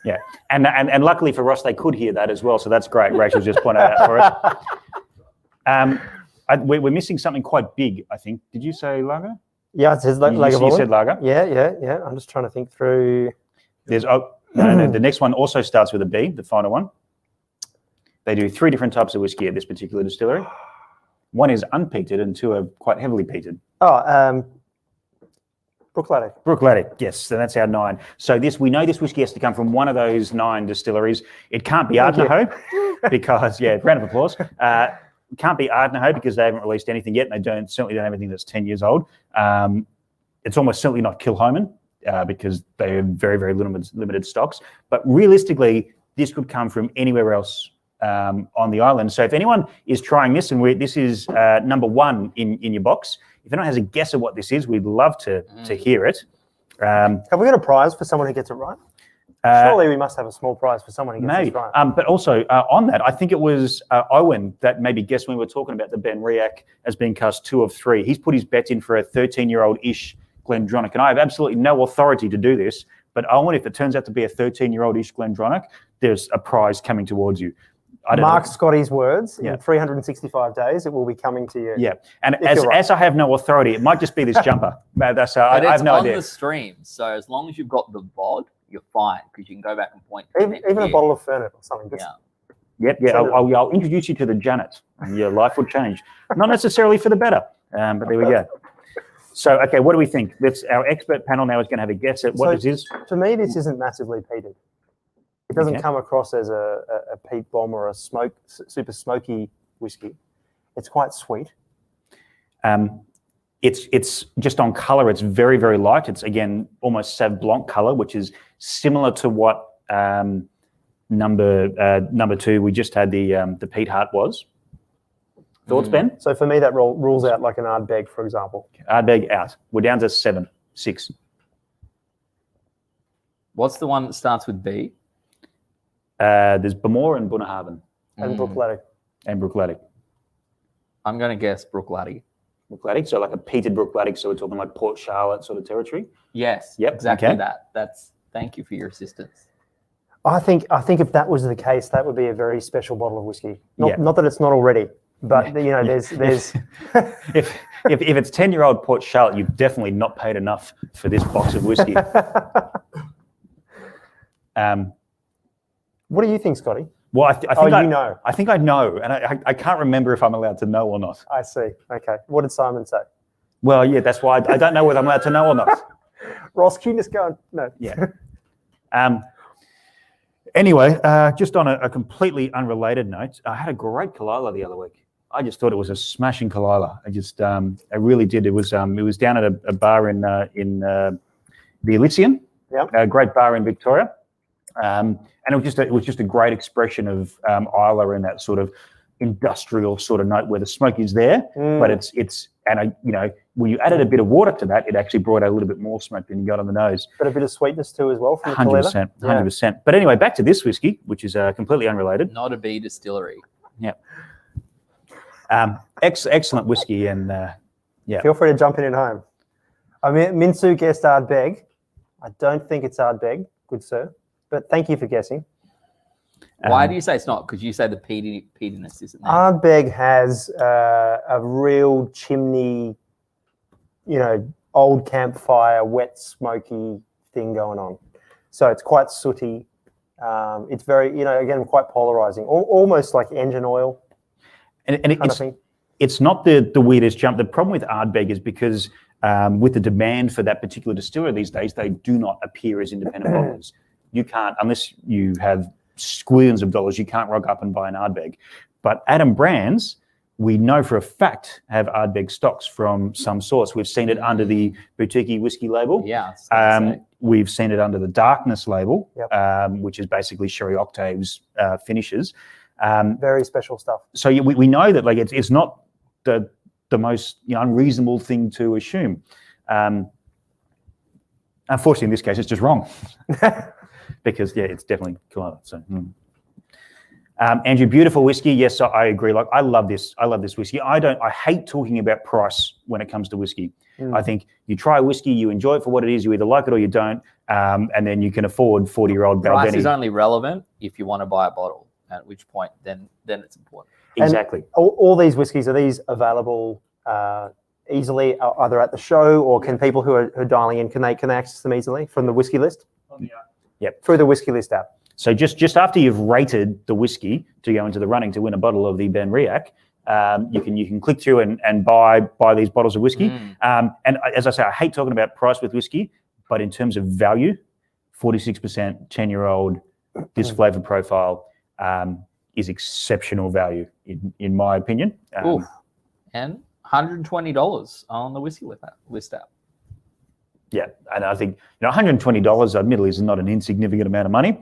Yeah, and luckily for Ross, they could hear that as well, so that's great. Rachel's just pointed out for us. We're missing something quite big, I think. Did you say lager? Yeah, it says lager. You said lager? Yeah. I'm just trying to think through. There's no, the next one also starts with a B, the final one. They do 3 different types of whiskey at this particular distillery. 1 is unpeated and 2 are quite heavily peated. Brookladdock, yes. So that's our 9. So we know this whiskey has to come from one of those 9 distilleries. It can't be Ardnahoe because, round of applause. It can't be Ardnahoe because they haven't released anything yet, and they certainly don't have anything that's 10 years old. It's almost certainly not Kilchoman because they have very, very limited stocks. But realistically, this could come from anywhere else on the island. So if anyone is trying this, and this is number 1 in your box, if anyone has a guess of what this is, we'd love to hear it. Have we got a prize for someone who gets it right? Surely we must have a small prize for someone who gets it right. But also on that, I think it was Owen that maybe guessed when we were talking about the Ben Riak as being cast 2 of 3. He's put his bet in for a 13-year-old-ish Glendronach, and I have absolutely no authority to do this, but Owen, if it turns out to be a 13-year-old-ish Glendronach, there's a prize coming towards you. Mark Scotty's words, in 365 days, it will be coming to you. Yeah, and as I have no authority, it might just be this jumper. I have no idea. It's on the stream, so as long as you've got the VOD, you're fine, because you can go back and point. Even a bottle of Fernet or something. Yep. I'll introduce you to the Janet, and your life will change. Not necessarily for the better, but there we go. So, okay, what do we think? Our expert panel now is going to have a guess at what this is. For me, this isn't massively peated. It doesn't come across as a peat bomb or a super smoky whiskey. It's quite sweet. It's just on color. It's very, very light. It's again almost Sauv Blanc color, which is similar to what number 2 we just had the Pete Hart was. Thoughts, Ben? So for me, that rules out like an Ardbeg, for example. Ardbeg out. We're down to 6. What's the one that starts with B? There's Bamor and Bunnahabhain. And Brookladdock. And Brookladdock. I'm going to guess Brookladdock. Brookladdock, so like a peated Brookladdock, so we're talking like Port Charlotte sort of territory? Yes, Yep. exactly Okay. that. Thank you for your assistance. I think if that was the case, that would be a very special bottle of whiskey. Yeah. Not that it's not already, but you know, there's if it's 10-year-old Port Charlotte, you've definitely not paid enough for this box of whiskey. What do you think, Scotty? Well, I think you know. I think I know, and I can't remember if I'm allowed to know or not. I see. Okay. What did Simon say? Well, yeah, that's why I don't know whether I'm allowed to know or not. Ross, can you just go on? No. Yeah. Anyway, just on a completely unrelated note, I had a great Kalila the other week. I just thought it was a smashing Kalila. I really did. It was down at a bar in the Elysian, a great bar in Victoria, and it was just a great expression of Islay and that sort of industrial sort of note where the smoke is there, but it's when you added a bit of water to that, it actually brought out a little bit more smoke than you got on the nose. But a bit of sweetness too as well from the 100%, 100%. But anyway, back to this whiskey, which is completely unrelated. Not a B distillery. Yeah. Excellent whiskey, and yeah. Feel free to jump in at home. I mean, Minsu guessed Ardbeg. I don't think it's Ardbeg, good sir. But thank you for guessing. Why do you say it's not? Because you say the peatiness isn't there. Ardbeg has a real chimney, old campfire, wet, smoky thing going on. So it's quite sooty. It's very, again, quite polarizing, almost like engine oil. And it's not the weirdest jump. The problem with Ardbeg is because with the demand for that particular distiller these days, they do not appear as independent bottlers. You can't, unless you have squillions of dollars, you can't rock up and buy an Ardbeg. But Adam Brands, we know for a fact, have Ardbeg stocks from some source. We've seen it under the Boutique Whiskey label. Yeah. We've seen it under the Darkness label, which is basically Sherry Octaves finishes. Very special stuff. So we know that it's not the most unreasonable thing to assume. Unfortunately, in this case, it's just wrong. Because it's definitely Kalila. So, Andrew, beautiful whiskey. Yes, I agree. Like I love this whiskey. I hate talking about price when it comes to whiskey. I think you try a whiskey, you enjoy it for what it is. You either like it or you don't, and then you can afford 40-year-old Balvenie. Price is only relevant if you want to buy a bottle. At which point, then it's important. Exactly. And all these whiskies, are these available easily, either at the show, or can people who are dialing in, can they access them easily from the whiskey list? Yep. Through the whiskey list app. So just after you've rated the whiskey to go into the running to win a bottle of the Ben Riach, you can click through and buy these bottles of whiskey. And as I say, I hate talking about price with whiskey, but in terms of value, 46%, 10-year-old, this flavor profile is exceptional value in my opinion. And $120 on the whiskey list app. Yeah, and I think $120 admittedly is not an insignificant amount of money,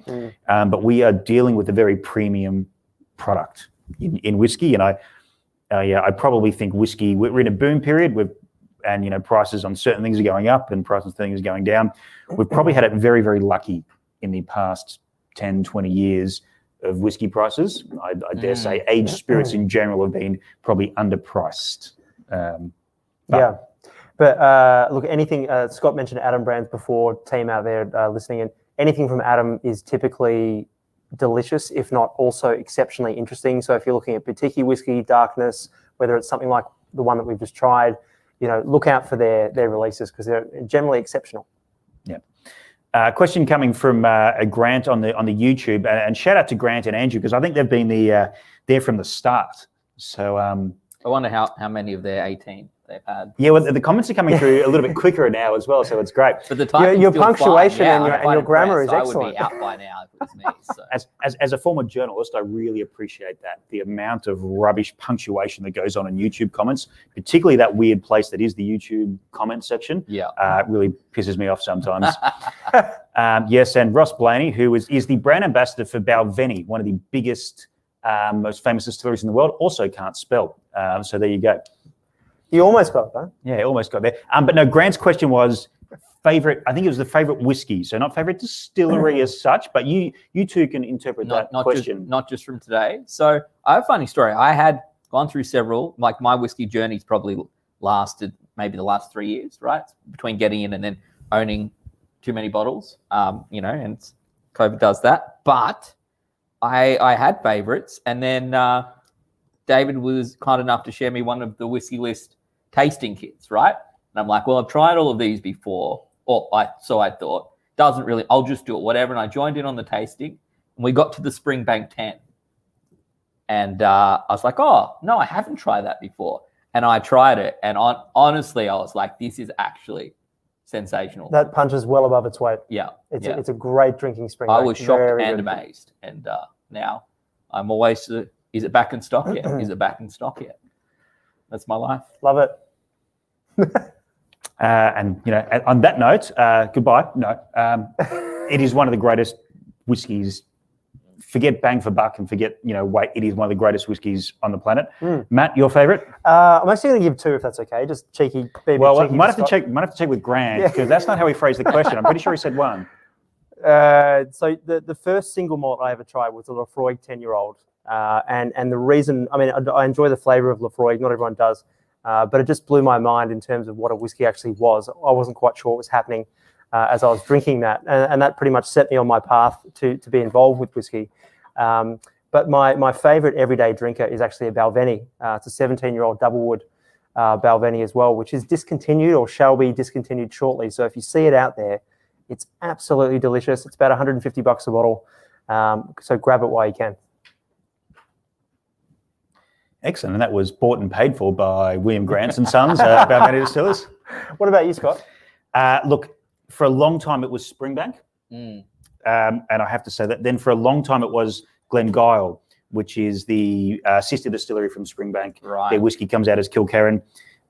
but we are dealing with a very premium product in whiskey, and I probably think whiskey. We're in a boom period, and prices on certain things are going up and prices on things are going down. We've probably had it very, very lucky in the past 10, 20 years of whiskey prices. I dare say aged spirits in general have been probably underpriced. But look, anything, Scott mentioned Adam Brands before, team out there listening in, anything from Adam is typically delicious, if not also exceptionally interesting. So if you're looking at boutique whiskey, Darkness, whether it's something like the one that we've just tried, look out for their releases because they're generally exceptional. Yeah. Question coming from Grant on the YouTube, and shout out to Grant and Andrew because I think they've been there from the start. So I wonder how many of their 18 they've had. Yeah, well, the comments are coming through a little bit quicker now as well, so it's great. But the typing's your still punctuation fine. and I'm your grammar is impressed. excellent. I would be out by now if it was me. So. As a former journalist, I really appreciate that. The amount of rubbish punctuation that goes on in YouTube comments, particularly that weird place that is the YouTube comment section, really pisses me off sometimes. Yes, and Ross Blaney, who is the brand ambassador for Balvenie, one of the biggest, most famous distilleries in the world, also can't spell. So there you go. You almost got it, though. Yeah, almost got there. But no, Grant's question was favorite. I think it was the favorite whiskey. So not favorite distillery as such, but you two can interpret that question. Not just from today. So I have a funny story. I had gone through several. Like my whiskey journey's probably lasted maybe the last 3 years, right? Between getting in and then owning too many bottles, and COVID does that. But I had favorites, and then David was kind enough to share me one of the Whiskey List tasting kits, right? And I'm like, well, I've tried all of these before, so I thought, doesn't really, I'll just do it, whatever. And I joined in on the tasting, and we got to the Springbank 10. And I was like, oh, no, I haven't tried that before. And I tried it, and honestly, I was like, this is actually sensational. That punches well above its weight. Yeah. It's a great drinking Springbank. I was shocked and amazed. And now I'm always, is it back in stock yet? Is it back in stock yet? That's my life. Love it. And on that note, goodbye. No, it is one of the greatest whiskies. Forget bang for buck and forget weight. It is one of the greatest whiskies on the planet. Matt, your favorite? I'm actually going to give 2 if that's okay. Just cheeky. Well, cheeky might have to check. Might have to check with Grant because that's not how he phrased the question. I'm pretty sure he said 1. So the first single malt I ever tried was a Lefroy 10-year-old. And the reason, I enjoy the flavour of Lefroy. Not everyone does. But it just blew my mind in terms of what a whiskey actually was. I wasn't quite sure what was happening as I was drinking that. And that pretty much set me on my path to be involved with whiskey. But my favourite everyday drinker is actually a Balvenie. It's a 17-year-old double wood Balvenie as well, which is discontinued or shall be discontinued shortly. So if you see it out there, it's absolutely delicious. It's about $150 a bottle. So grab it while you can. Excellent. And that was bought and paid for by William Grant and Sons, Balvenie Distillers. What about you, Scott? Look, for a long time it was Springbank. And I have to say that then for a long time it was Glengyle, which is the sister distillery from Springbank. Right. Their whiskey comes out as Kilkerran.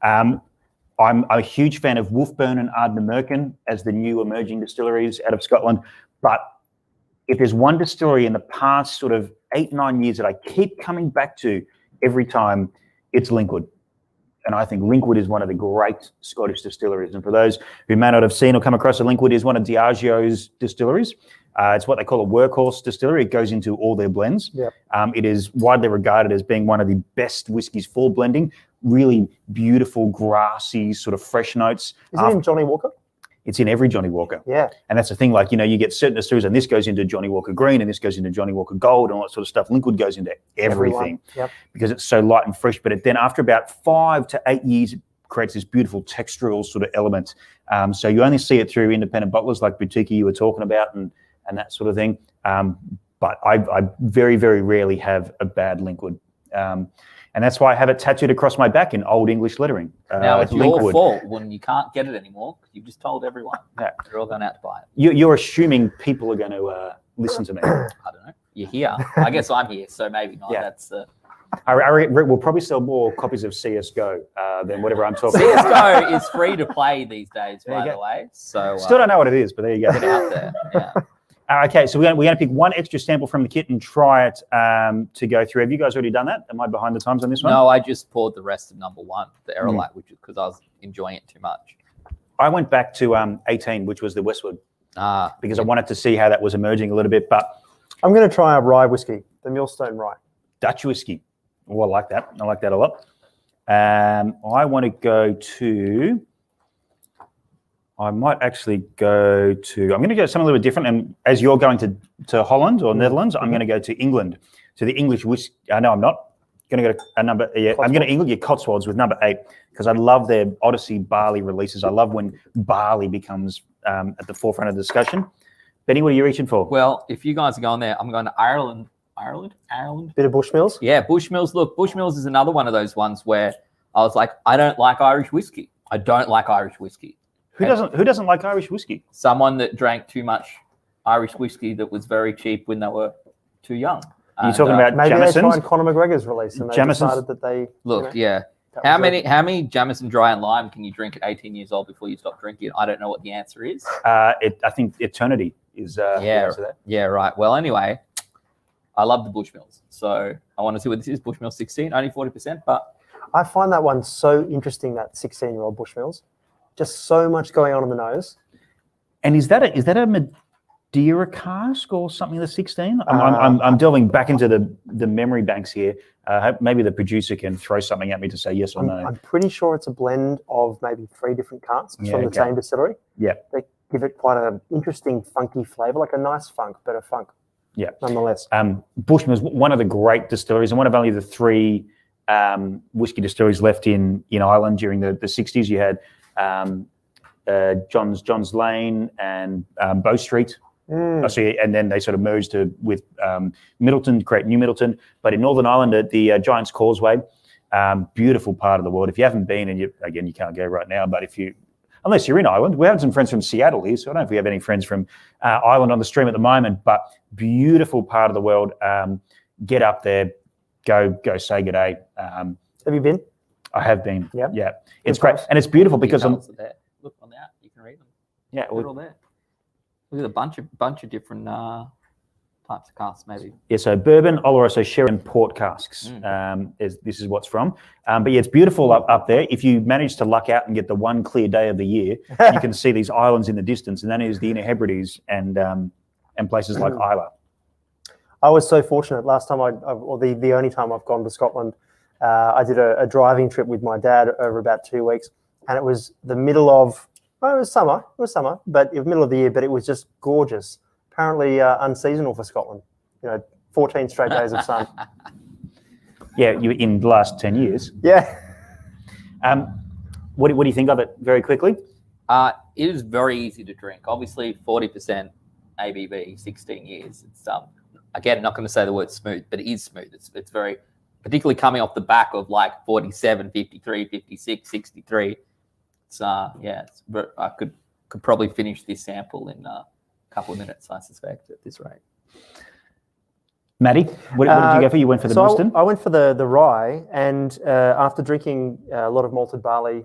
I'm a huge fan of Wolfburn and Ardnamurchan as the new emerging distilleries out of Scotland. But if there's one distillery in the past sort of 8-9 years that I keep coming back to every time, it's Linkwood. And I think Linkwood is one of the great Scottish distilleries. And for those who may not have seen or come across it, Linkwood is one of Diageo's distilleries. It's what they call a workhorse distillery. It goes into all their blends. Yep. It is widely regarded as being one of the best whiskies for blending. Really beautiful, grassy, sort of fresh notes. Is it in Johnny Walker? It's in every Johnny Walker. Yeah. And that's the thing, like, you get certain distilleries and this goes into Johnny Walker Green and this goes into Johnny Walker Gold and all that sort of stuff. Linkwood goes into everything because it's so light and fresh. But then after about 5 to 8 years, it creates this beautiful textural sort of element. So you only see it through independent bottlers like Boutique you were talking about and that sort of thing. But I very, very rarely have a bad Linkwood. And that's why I have it tattooed across my back in old English lettering. Now, it's Linkwood. your fault when you can't get it anymore. You've just told everyone. Yeah. They're all going out to buy it. You're assuming people are going to listen to me. I don't know. You're here. I guess I'm here, so maybe not. Yeah. That's we'll probably sell more copies of CSGO than whatever I'm talking about. CSGO is free to play these days, by the way. So Still don't know what it is, but there you go. Get it out there. Yeah. Okay, so we're going to pick one extra sample from the kit and try it to go through. Have you guys already done that? Am I behind the times on this one? No, I just poured the rest of number 1, the Aerolite, which is because I was enjoying it too much. I went back to 18, which was the Westwood, because I wanted to see how that was emerging a little bit. But I'm going to try a rye whiskey, the Millstone Rye. Dutch whiskey. Oh, I like that. I like that a lot. I want to go to... I might actually go to... I'm going to go something a little bit different. And as you're going to Holland or Netherlands, I'm going to go to England, to the English whiskey. No, I'm not. Going to go to a number... Yeah, I'm going to England, Cotswolds with number 8, because I love their Odyssey barley releases. I love when barley becomes at the forefront of the discussion. Benny, what are you reaching for? Well, if you guys are going there, I'm going to Ireland. Bit of Bushmills? Yeah, Bushmills. Look, Bushmills is another one of those ones where I was like, I don't like Irish whiskey. I don't like Irish whiskey. Who doesn't like Irish whiskey? Someone that drank too much Irish whiskey that was very cheap when they were too young. You're talking about maybe Jamesons? they tried Conor McGregor's release and they Jamesons? decided that they Look, you know, yeah. that How was many Jameson dry and lime can you drink at 18 years old before you stop drinking? I don't know what the answer is. I think eternity is the Yeah, answer there. yeah, right. Well, anyway, I love the Bushmills, so I want to see what this is. Bushmill 16, only 40%, but I find that one so interesting. That 16-year-old Bushmills, just so much going on in the nose. And is that a Madeira cask or something? The 16? I'm delving back into the memory banks here. Maybe the producer can throw something at me to say yes or no. I'm pretty sure it's a blend of maybe 3 different casks Yeah, from the okay. same distillery. Yeah. They give it quite an interesting funky flavor, like a nice funk, but a funk. Yeah. Nonetheless. Bushmills, one of the great distilleries and one of only the 3 whiskey distilleries left in Ireland during the 60s. You had John's Lane and Bow Street. And then they sort of merged with Middleton to create New Middleton. But in Northern Ireland at the Giant's Causeway, beautiful part of the world. If you haven't been, and you can't go right now, but unless you're in Ireland, we have some friends from Seattle here, so I don't know if we have any friends from Ireland on the stream at the moment, but beautiful part of the world. Get up there, go say good day. Have you been? I have been. Yep. Yeah. It's great. And it's beautiful because details are there. Look on the app, you can read them. Yeah, They're all there. Look at a bunch of different types of casks, maybe. Yeah, so bourbon, Oloroso, sherry, and port casks. This is what's from. But yeah, it's beautiful up there. If you manage to luck out and get the one clear day of the year, you can see these islands in the distance, and that is the Inner Hebrides and places like Islay. I was so fortunate last time or the only time I've gone to Scotland. I did a driving trip with my dad over about 2 weeks, and it was the middle of. Well, it was summer, but it was middle of the year, but it was just gorgeous. Apparently unseasonal for Scotland. 14 straight days of sun. Yeah, you in the last 10 years. Yeah. What do you think of it very quickly? It is very easy to drink. Obviously, 40% ABV, 16 years. It's again, not going to say the word smooth, but it is smooth. It's very, particularly coming off the back of like 47, 53, 56, 63. It's I could probably finish this sample in a couple of minutes, I suspect, at this rate. Maddie, what did you go for? You went for the Milston? I went for the rye, and after drinking a lot of malted barley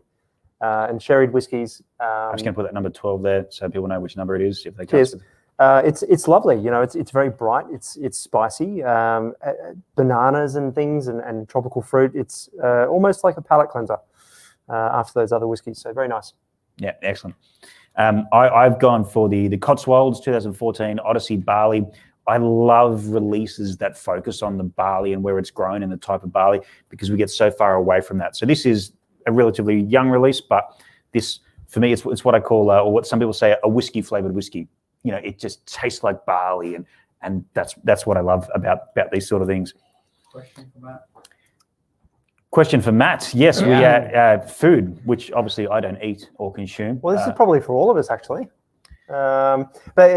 and sherried whiskies, I'm just going to put that number 12 there so people know which number it is if they cheers. can't. It's lovely. It's very bright. It's spicy. Bananas and things and tropical fruit. It's almost like a palate cleanser. After those other whiskies, so very nice. Yeah, excellent. I've gone for the Cotswolds 2014 Odyssey Barley. I love releases that focus on the barley and where it's grown and the type of barley because we get so far away from that. So this is a relatively young release, but this, for me, it's what I call, or what some people say, a whiskey flavored whiskey. It just tastes like barley, and that's what I love about these sort of things. Question for Matt. Yes, we food, which obviously I don't eat or consume. Well, this is probably for all of us, actually. But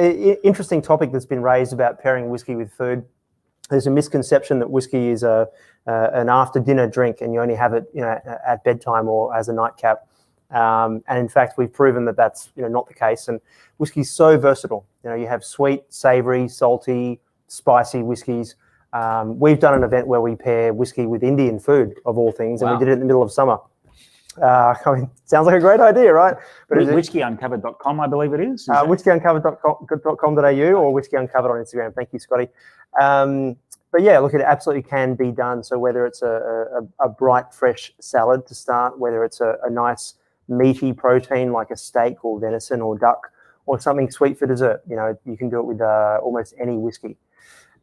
interesting topic that's been raised about pairing whiskey with food. There's a misconception that whiskey is an after-dinner drink, and you only have it, at bedtime or as a nightcap. And in fact, we've proven that that's not the case. And whiskey's so versatile. You have sweet, savoury, salty, spicy whiskies. We've done an event where we pair whiskey with Indian food, of all things, and we did it in the middle of summer. Sounds like a great idea, right? But whiskyuncovered.com, I believe it is. Whiskyuncovered.com.au or Whisky Uncovered on Instagram. Thank you, Scotty. But yeah, look, it absolutely can be done. So whether it's a bright, fresh salad to start, whether it's a nice meaty protein like a steak or venison or duck, or something sweet for dessert, you can do it with almost any whiskey.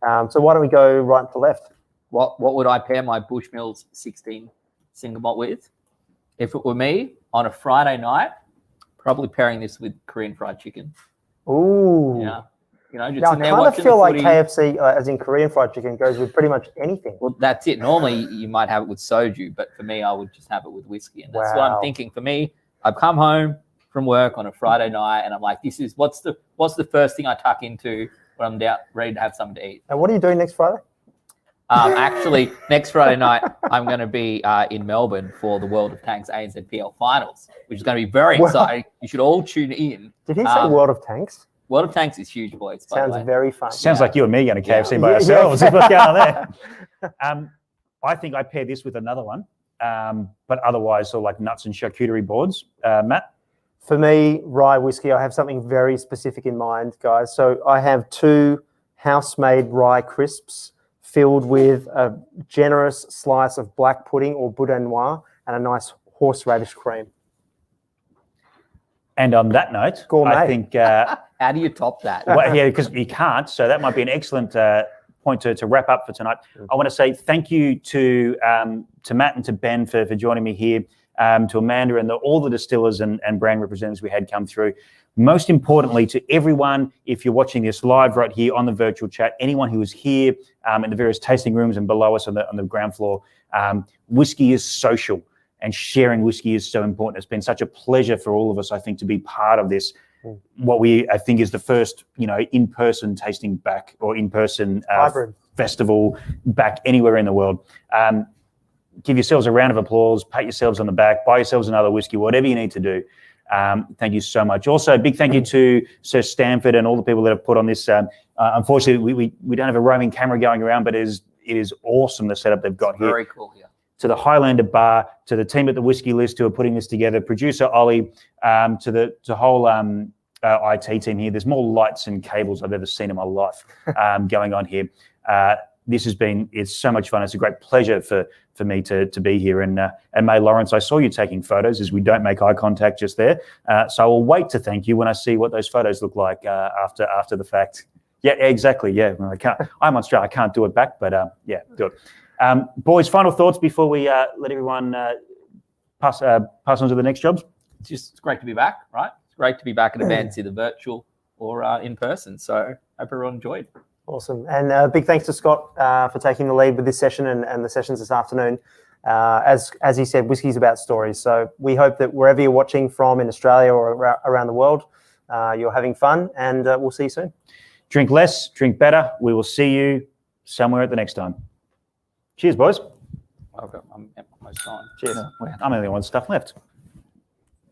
So why don't we go right to left? What would I pair my Bushmills 16 single malt with? If it were me, on a Friday night, probably pairing this with Korean fried chicken. Ooh. Yeah. Just Now, I kind of feel like KFC, as in Korean fried chicken, goes with pretty much anything. Well, that's it. Normally, you might have it with soju, but for me, I would just have it with whiskey. And that's what I'm thinking. For me, I've come home from work on a Friday night, and I'm like, what's the first thing I tuck into when I'm ready to have something to eat? And what are you doing next Friday? Actually, next Friday night, I'm going to be in Melbourne for the World of Tanks ANZPL Finals, which is going to be very exciting. You should all tune in. Did he say World of Tanks? World of Tanks is huge, boys. Sounds very fun. Sounds like you and me going to KFC by ourselves. What's going on there? I think I pair this with another one, but otherwise, sort of like nuts and charcuterie boards. Matt? For me, rye whiskey, I have something very specific in mind, guys. So I have 2 house-made rye crisps filled with a generous slice of black pudding or boudin noir and a nice horseradish cream. And on that note, Gourmet. I think... How do you top that? Well, yeah, because you can't. So that might be an excellent point to wrap up for tonight. I want to say thank you to Matt and to Ben for joining me here, to Amanda and all the distillers and brand representatives we had come through. Most importantly, to everyone, if you're watching this live right here on the virtual chat, anyone who is here in the various tasting rooms and below us on the ground floor, whiskey is social and sharing whiskey is so important. It's been such a pleasure for all of us, I think, to be part of this. What I think is the first, in-person tasting back or in-person festival back anywhere in the world. Give yourselves a round of applause, pat yourselves on the back, buy yourselves another whiskey, whatever you need to do. Thank you so much. Also, a big thank you to Sir Stanford and all the people that have put on this. Unfortunately, we don't have a roaming camera going around, but it is awesome the setup they've got here. Very cool, yeah. To the Highlander Bar, to the team at the Whiskey List who are putting this together, producer Ollie, to the whole IT team here. There's more lights and cables I've ever seen in my life going on here. It's so much fun. It's a great pleasure for me to be here. And May Lawrence, I saw you taking photos as we don't make eye contact just there. So I will wait to thank you when I see what those photos look like after the fact. Yeah, exactly. Yeah, well, I'm Australia. I can't do it back, but yeah, do it. Boys, final thoughts before we let everyone pass on to the next jobs? It's great to be back, right? It's great to be back at events, either virtual or in person. So hope everyone enjoyed. Awesome. And big thanks to Scott for taking the lead with this session and the sessions this afternoon. As he said, whiskey's about stories. So we hope that wherever you're watching from in Australia or around the world, you're having fun, and we'll see you soon. Drink less, drink better. We will see you somewhere at the next time. Cheers, boys. I'm almost gone. Cheers. I'm the only one stuff left.